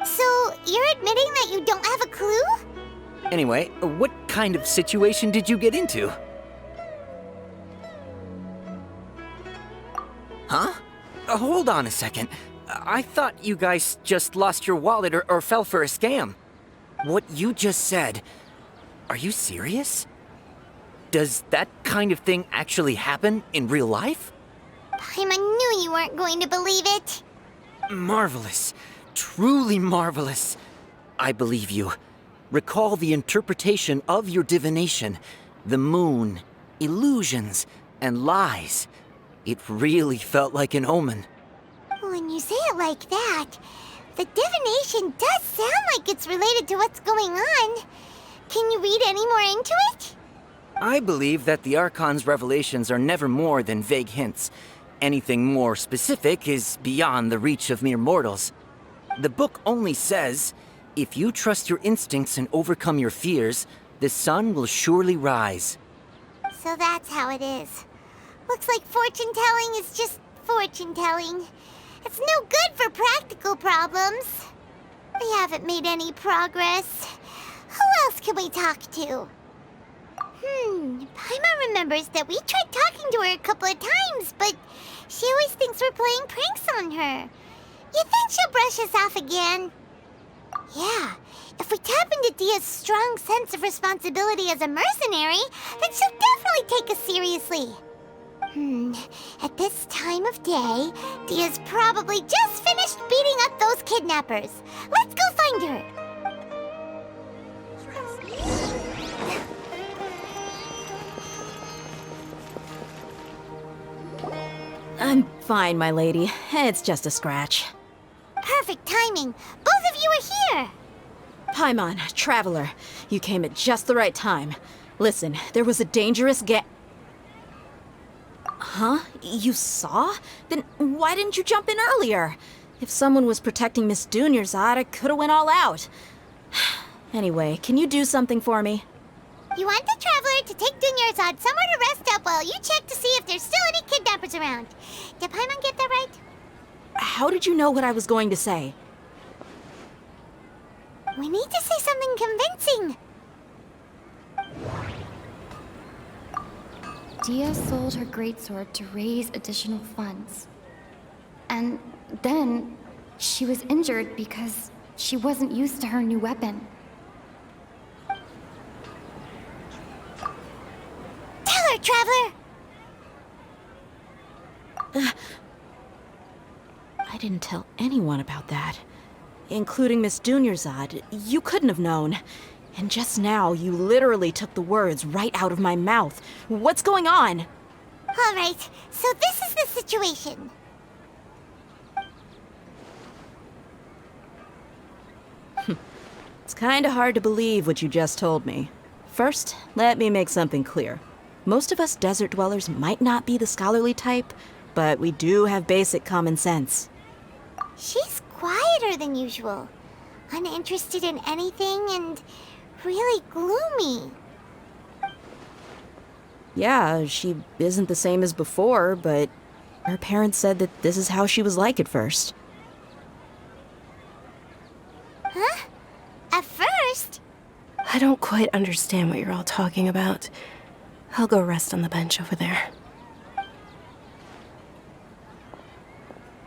So, you're admitting that you don't have a clue? Anyway, what kind of situation did you get into? Huh? Hold on a second. I thought you guys just lost your wallet or fell for a scam. What you just said, are you serious? Does that kind of thing actually happen in real life? Paimon knew you weren't going to believe it. Marvelous. Truly marvelous. I believe you. Recall the interpretation of your divination. The moon, illusions, and lies. It really felt like an omen. When you say it like that, the divination does sound like it's related to what's going on. Can you read any more into it? I believe that the Archon's revelations are never more than vague hints. Anything more specific is beyond the reach of mere mortals. The book only says, if you trust your instincts and overcome your fears, the sun will surely rise. So that's how it is. Looks like fortune-telling is just fortune-telling. It's no good for practical problems. We haven't made any progress. Who else can we talk to? Paimon remembers that we tried talking to her a couple of times, but she always thinks we're playing pranks on her. You think she'll brush us off again? Yeah, if we tap into Dia's strong sense of responsibility as a mercenary, then she'll definitely take us seriously. At this time of day, Dia's probably just finished beating up those kidnappers. Let's go find her. I'm fine, my lady. It's just a scratch. Perfect timing. Both of you are here. Paimon, Traveler, you came at just the right time. Listen, there was a dangerous Huh? You saw? Then why didn't you jump in earlier? If someone was protecting Miss Dunyarzad, I could've went all out. Anyway, can you do something for me? You want the Traveler to take Dunyarzad somewhere to rest up while you check to see if there's still any kidnappers around. Did Paimon get that right? How did you know what I was going to say? We need to say something convincing. Dia sold her greatsword to raise additional funds. And then she was injured because she wasn't used to her new weapon. Tell her, Traveler! I didn't tell anyone about that. Including Miss Dunyarzad. You couldn't have known. And just now, you literally took the words right out of my mouth. What's going on? All right, so this is the situation. It's kinda hard to believe what you just told me. First, let me make something clear. Most of us desert dwellers might not be the scholarly type, but we do have basic common sense. She's quieter than usual, uninterested in anything, and really gloomy. Yeah, she isn't the same as before, but her parents said that this is how she was like at first. Huh? At first? I don't quite understand what you're all talking about. I'll go rest on the bench over there.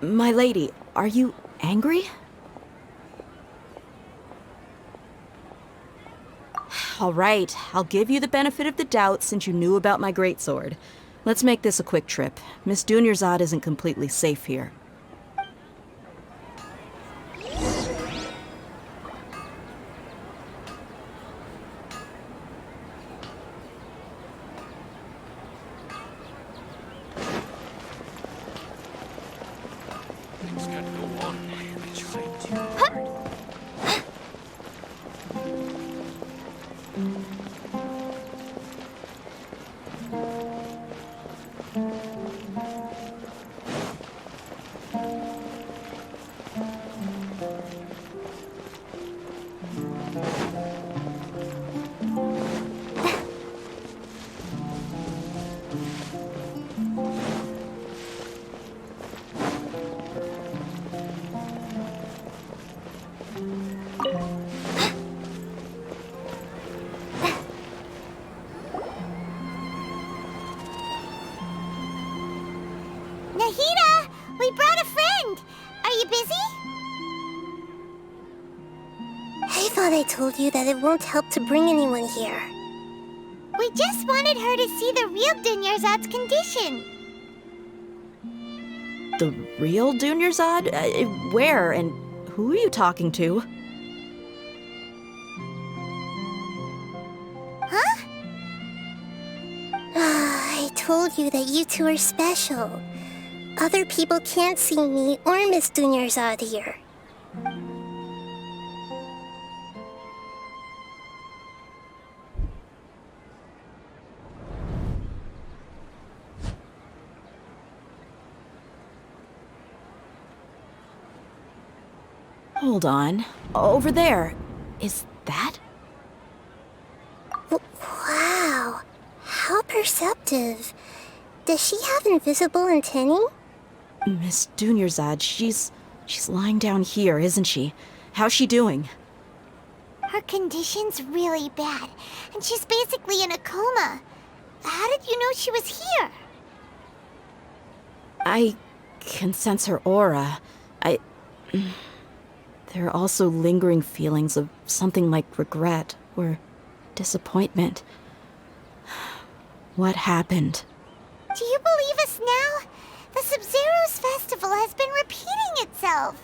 My lady, are you angry? All right, I'll give you the benefit of the doubt since you knew about my greatsword. Let's make this a quick trip. Miss Dunyarzad isn't completely safe here. Things can go on eventually. Nahida! We brought a friend! Are you busy? I thought I told you that it won't help to bring anyone here. We just wanted her to see the real Dunyarzad's condition. The real Dunyarzad? Where and who are you talking to? Huh? I told you that you two are special. Other people can't see me or Miss Dunyarzad here. Hold on. Over there. Is that? Wow, how perceptive. Does she have invisible antennae? Miss Dunyarzad, she's lying down here, isn't she? How's she doing? Her condition's really bad, and she's basically in a coma. How did you know she was here? I can sense her aura. There are also lingering feelings of something like regret or disappointment. What happened? Do you believe us now? The Sub-Zero's festival has been repeating itself.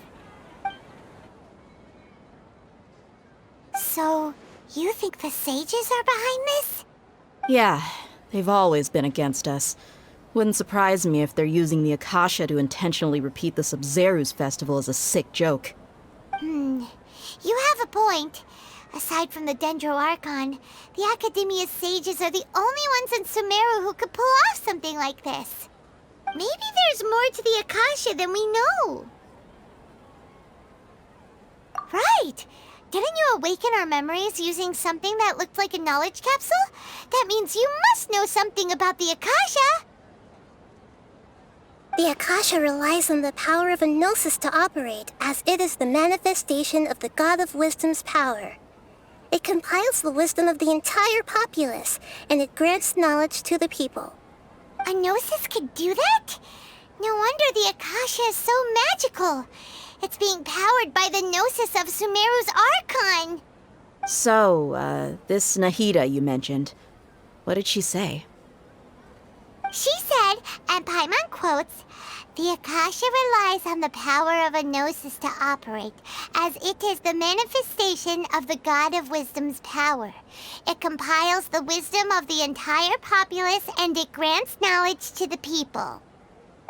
So, you think the sages are behind this? Yeah, they've always been against us. Wouldn't surprise me if they're using the Akasha to intentionally repeat the Sub-Zero's festival as a sick joke. You have a point. Aside from the Dendro Archon, the Academia's sages are the only ones in Sumeru who could pull off something like this. Maybe there's more to the Akasha than we know. Right! Didn't you awaken our memories using something that looked like a knowledge capsule? That means you must know something about the Akasha! The Akasha relies on the power of a gnosis to operate, as it is the manifestation of the God of Wisdom's power. It compiles the wisdom of the entire populace, and it grants knowledge to the people. A gnosis could do that? No wonder the Akasha is so magical. It's being powered by the gnosis of Sumeru's Archon. So, this Nahida you mentioned, what did she say? She said, and Paimon quotes, "The Akasha relies on the power of a gnosis to operate, as it is the manifestation of the God of Wisdom's power. It compiles the wisdom of the entire populace, and it grants knowledge to the people."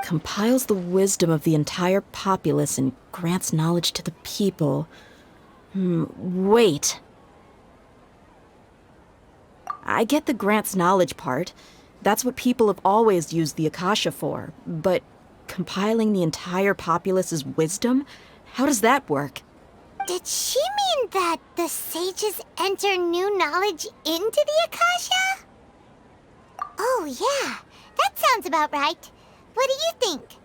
Compiles the wisdom of the entire populace and grants knowledge to the people. Wait. I get the grants knowledge part. That's what people have always used the Akasha for. But compiling the entire populace's wisdom? How does that work? Did she mean that the sages enter new knowledge into the Akasha? Oh, yeah. That sounds about right. What do you think?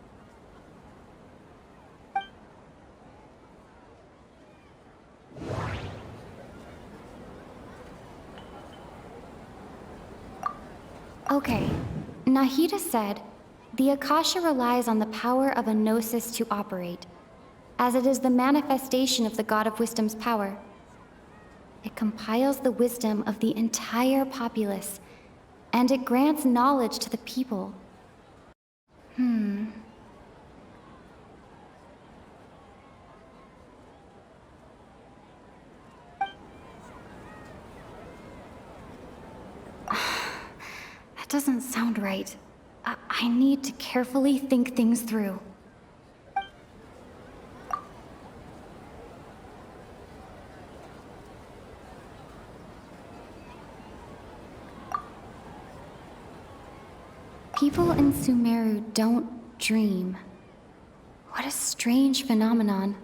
Okay, Nahida said, the Akasha relies on the power of a gnosis to operate, as it is the manifestation of the God of Wisdom's power. It compiles the wisdom of the entire populace, and it grants knowledge to the people. That doesn't sound right. I need to carefully think things through. People in Sumeru don't dream. What a strange phenomenon.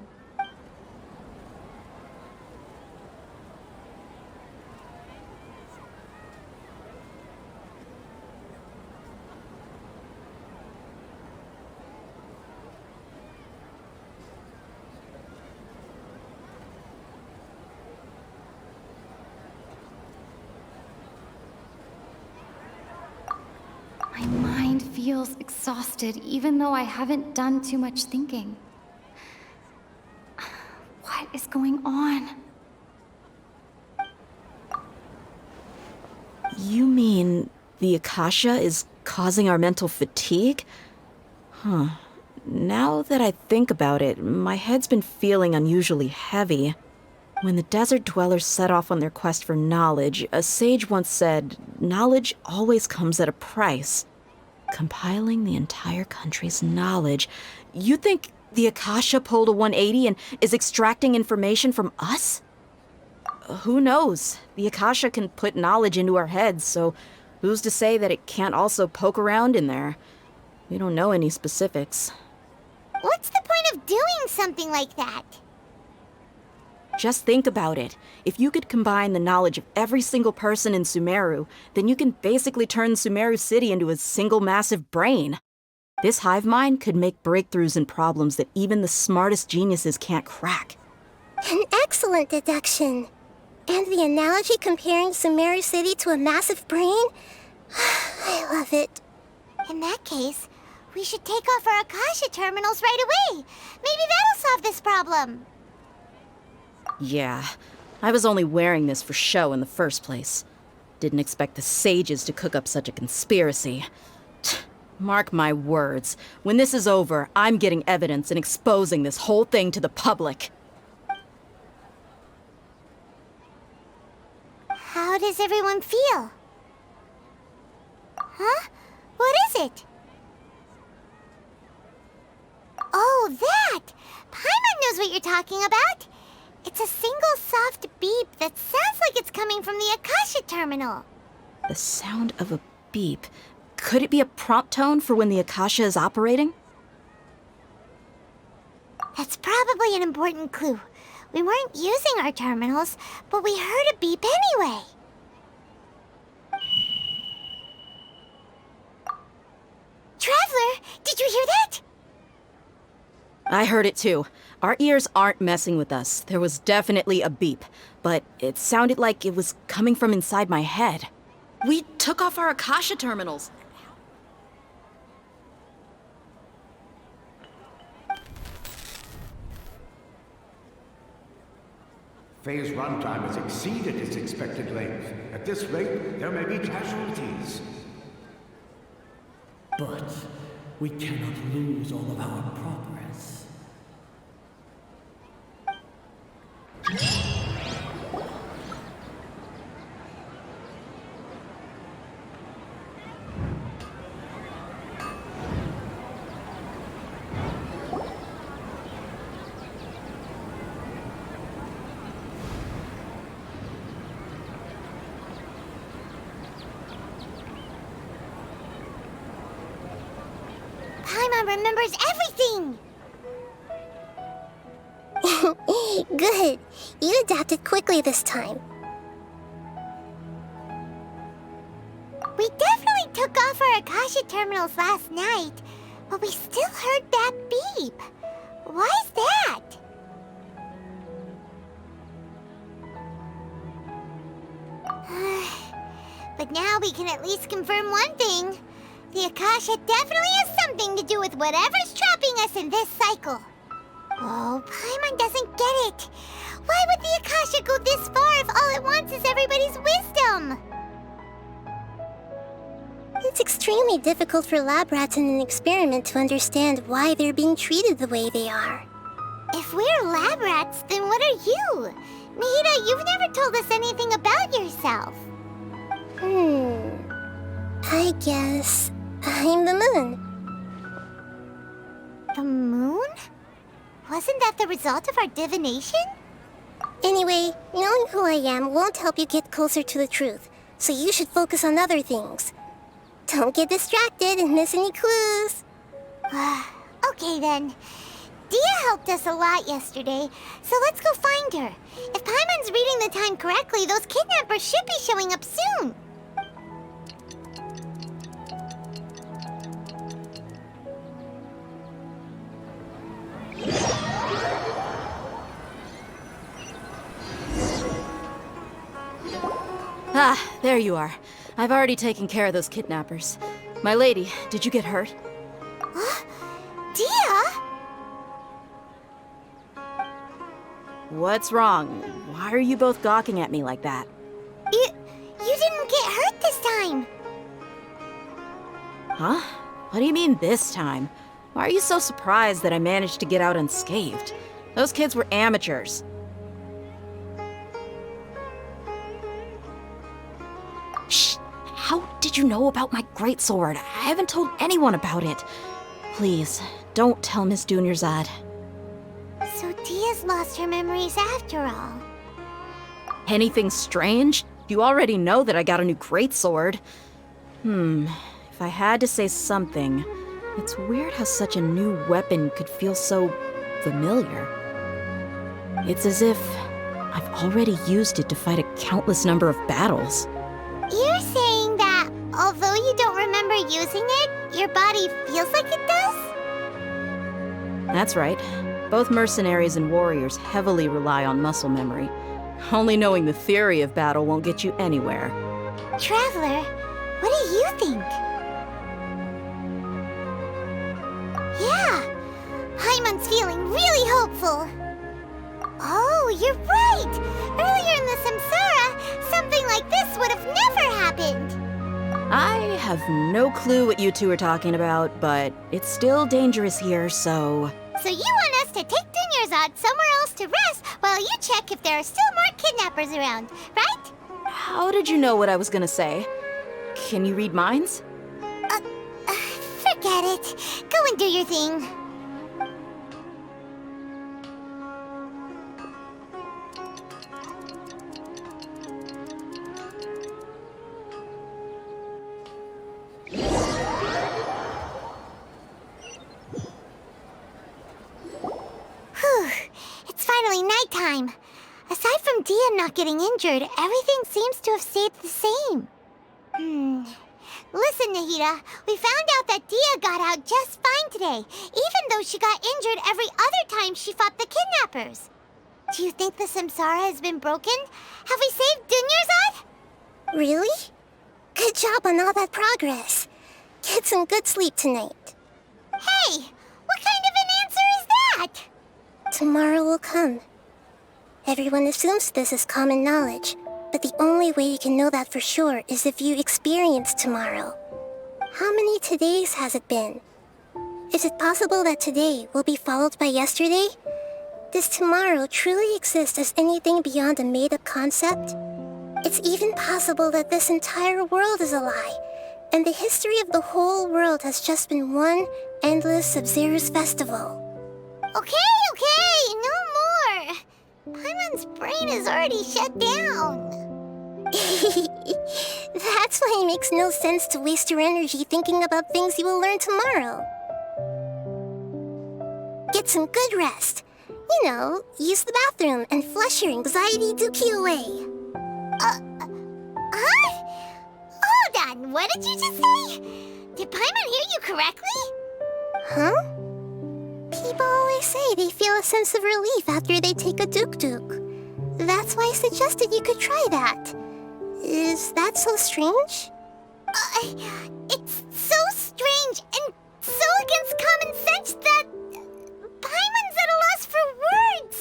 My mind feels exhausted, even though I haven't done too much thinking. What is going on? You mean the Akasha is causing our mental fatigue? Huh. Now that I think about it, my head's been feeling unusually heavy. When the desert dwellers set off on their quest for knowledge, a sage once said, knowledge always comes at a price. Compiling the entire country's knowledge. You think the Akasha pulled a 180 and is extracting information from us? Who knows? The Akasha can put knowledge into our heads, so who's to say that it can't also poke around in there? We don't know any specifics. What's the point of doing something like that? Just think about it. If you could combine the knowledge of every single person in Sumeru, then you can basically turn Sumeru City into a single massive brain. This hive mind could make breakthroughs in problems that even the smartest geniuses can't crack. An excellent deduction. And the analogy comparing Sumeru City to a massive brain? I love it. In that case, we should take off our Akasha terminals right away. Maybe that'll solve this problem. Yeah, I was only wearing this for show in the first place. Didn't expect the sages to cook up such a conspiracy. Mark my words, when this is over, I'm getting evidence and exposing this whole thing to the public. How does everyone feel? Huh? What is it? Oh, that! Paimon knows what you're talking about. It's a single soft beep that sounds like it's coming from the Akasha terminal. The sound of a beep. Could it be a prompt tone for when the Akasha is operating? That's probably an important clue. We weren't using our terminals, but we heard a beep anyway. Traveler, did you hear that? I heard it too. Our ears aren't messing with us. There was definitely a beep, but it sounded like it was coming from inside my head. We took off our Akasha terminals. Phase runtime has exceeded its expected length. At this rate, there may be casualties. But we cannot lose all of our progress. Paimon remembers everything! Good. You adapted quickly this time. We definitely took off our Akasha terminals last night, but we still heard that beep. Why is that? But now we can at least confirm one thing. The Akasha definitely has something to do with whatever's trapping us in this cycle. Oh, Paimon doesn't get it. Why would the Akasha go this far if all it wants is everybody's wisdom? It's extremely difficult for lab rats in an experiment to understand why they're being treated the way they are. If we're lab rats, then what are you? Nahida, you've never told us anything about yourself. I guess I'm the moon. The moon? Wasn't that the result of our divination? Anyway, knowing who I am won't help you get closer to the truth, so you should focus on other things. Don't get distracted and miss any clues. Okay then. Dia helped us a lot yesterday, so let's go find her. If Paimon's reading the time correctly, those kidnappers should be showing up soon. Ah, there you are. I've already taken care of those kidnappers. My lady, did you get hurt? Dia? What's wrong? Why are you both gawking at me like that? You didn't get hurt this time. Huh? What do you mean this time? Why are you so surprised that I managed to get out unscathed? Those kids were amateurs. Shh! How did you know about my greatsword? I haven't told anyone about it. Please, don't tell Miss Dunyarzad. So Dia's lost her memories after all. Anything strange? You already know that I got a new greatsword. If I had to say something, it's weird how such a new weapon could feel so familiar. It's as if I've already used it to fight a countless number of battles. You're saying that although you don't remember using it, your body feels like it does? That's right. Both mercenaries and warriors heavily rely on muscle memory. Only knowing the theory of battle won't get you anywhere. Traveler, what do you think? Yeah, Paimon's feeling really hopeful. Oh, you're right! Earlier in the Samsara, something like this would have never happened. I have no clue what you two are talking about, but it's still dangerous here, so... So you want us to take Dunyarzad somewhere else to rest while you check if there are still more kidnappers around, right? How did you know what I was gonna say? Can you read minds? Forget it. Go and do your thing. It's finally nighttime. Aside from Dia not getting injured, everything seems to have stayed the same. Listen, Nahida, we found out that Dia got out just fine today, even though she got injured every other time she fought the kidnappers. Do you think the Samsara has been broken? Have we saved Dunyarzad? Really? Good job on all that progress. Get some good sleep tonight. Hey, what kind of an answer is that? Tomorrow will come. Everyone assumes this is common knowledge, but the only way you can know that for sure is if you experience tomorrow. How many todays has it been? Is it possible that today will be followed by yesterday? Does tomorrow truly exist as anything beyond a made-up concept? It's even possible that this entire world is a lie, and the history of the whole world has just been one endless Sub-Zero's festival. Okay, no more. Paimon's brain is already shut down. That's why it makes no sense to waste your energy thinking about things you will learn tomorrow. get some good rest. You know, use the bathroom and flush your anxiety dookie away. Huh? Hold on, what did you just say? Did Paimon hear you correctly? Huh? People always say they feel a sense of relief after they take a duk-duk. That's why I suggested you could try that. Is that so strange? It's so strange and so against common sense that Paimon's at a loss for words.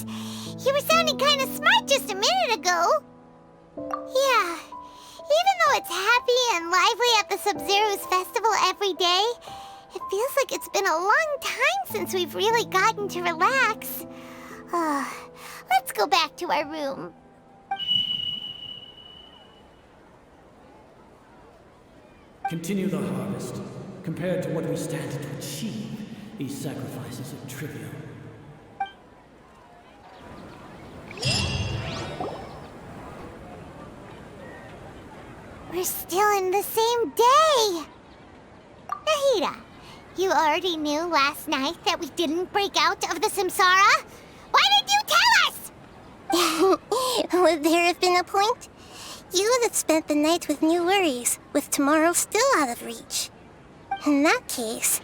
You were sounding kind of smart just a minute ago. Yeah, even though it's happy and lively at the Sub-Zero's festival every day, it feels like it's been a long time since we've really gotten to relax. Let's go back to our room. Continue the harvest. Compared to what we stand to achieve, these sacrifices are trivial. We're still in the same day! Nahida, you already knew last night that we didn't break out of the Samsara? Why did you tell us? Would there have been a point? You would have spent the night with new worries, with tomorrow still out of reach. In that case,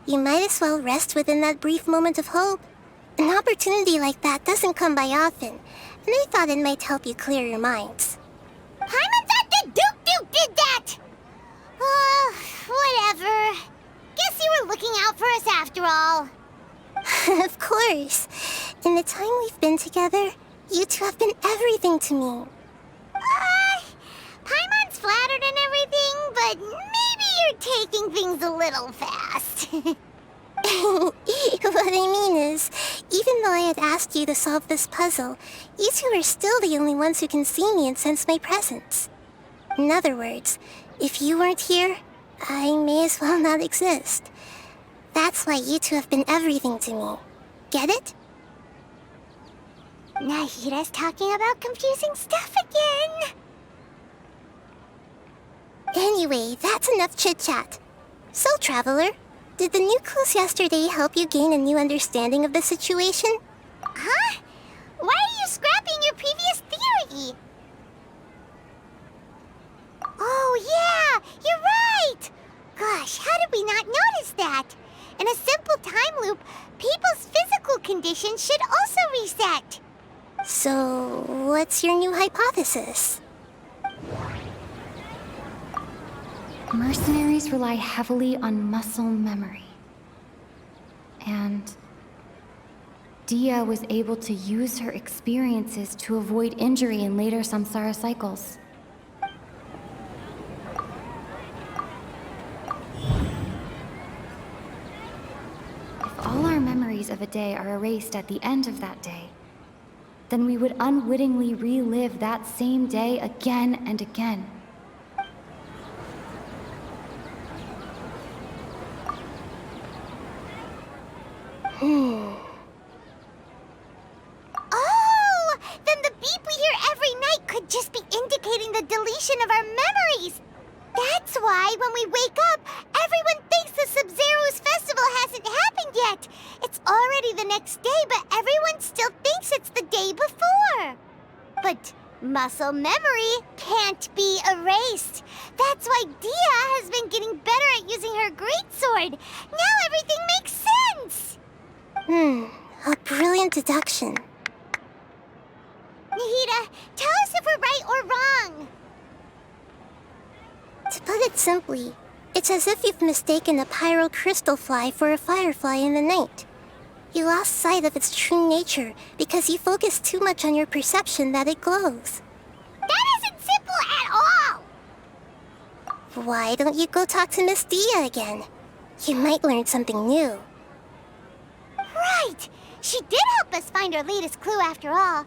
you might as well rest within that brief moment of hope. An opportunity like that doesn't come by often, and I thought it might help you clear your minds. Paimon thought that Duke did that! Whatever. Guess you were looking out for us after all. Of course. In the time we've been together, you two have been everything to me. Paimon's flattered and everything, but maybe you're taking things a little fast. What I mean is, even though I had asked you to solve this puzzle, you two are still the only ones who can see me and sense my presence. In other words, if you weren't here, I may as well not exist. That's why you two have been everything to me. Get it? Nahida's talking about confusing stuff again. Anyway, that's enough chit-chat. So, Traveler, did the new clues yesterday help you gain a new understanding of the situation? Huh? Why are you scrapping your previous theory? Oh yeah, you're right! Gosh, how did we not notice that? In a simple time loop, people's physical conditions should also reset. So, what's your new hypothesis? Mercenaries rely heavily on muscle memory. And Dia was able to use her experiences to avoid injury in later samsara cycles. If all our memories of a day are erased at the end of that day, then we would unwittingly relive that same day again and again. Oh! Then the beep we hear every night could just be indicating the deletion of our memories. That's why when we wake up, everyone thinks the Sub-Zero's festival hasn't happened yet. It's already the next day, but everyone still thinks it's the day before. But muscle memory can't be erased. That's why Dia has been getting better at using her greatsword. Now everything makes sense. A brilliant deduction. Nahida, tell us if we're right or wrong. To put it simply, it's as if you've mistaken a pyro crystal fly for a firefly in the night. You lost sight of its true nature because you focused too much on your perception that it glows. That isn't simple at all! Why don't you go talk to Miss Dia again? You might learn something new. Right! She did help us find our latest clue after all.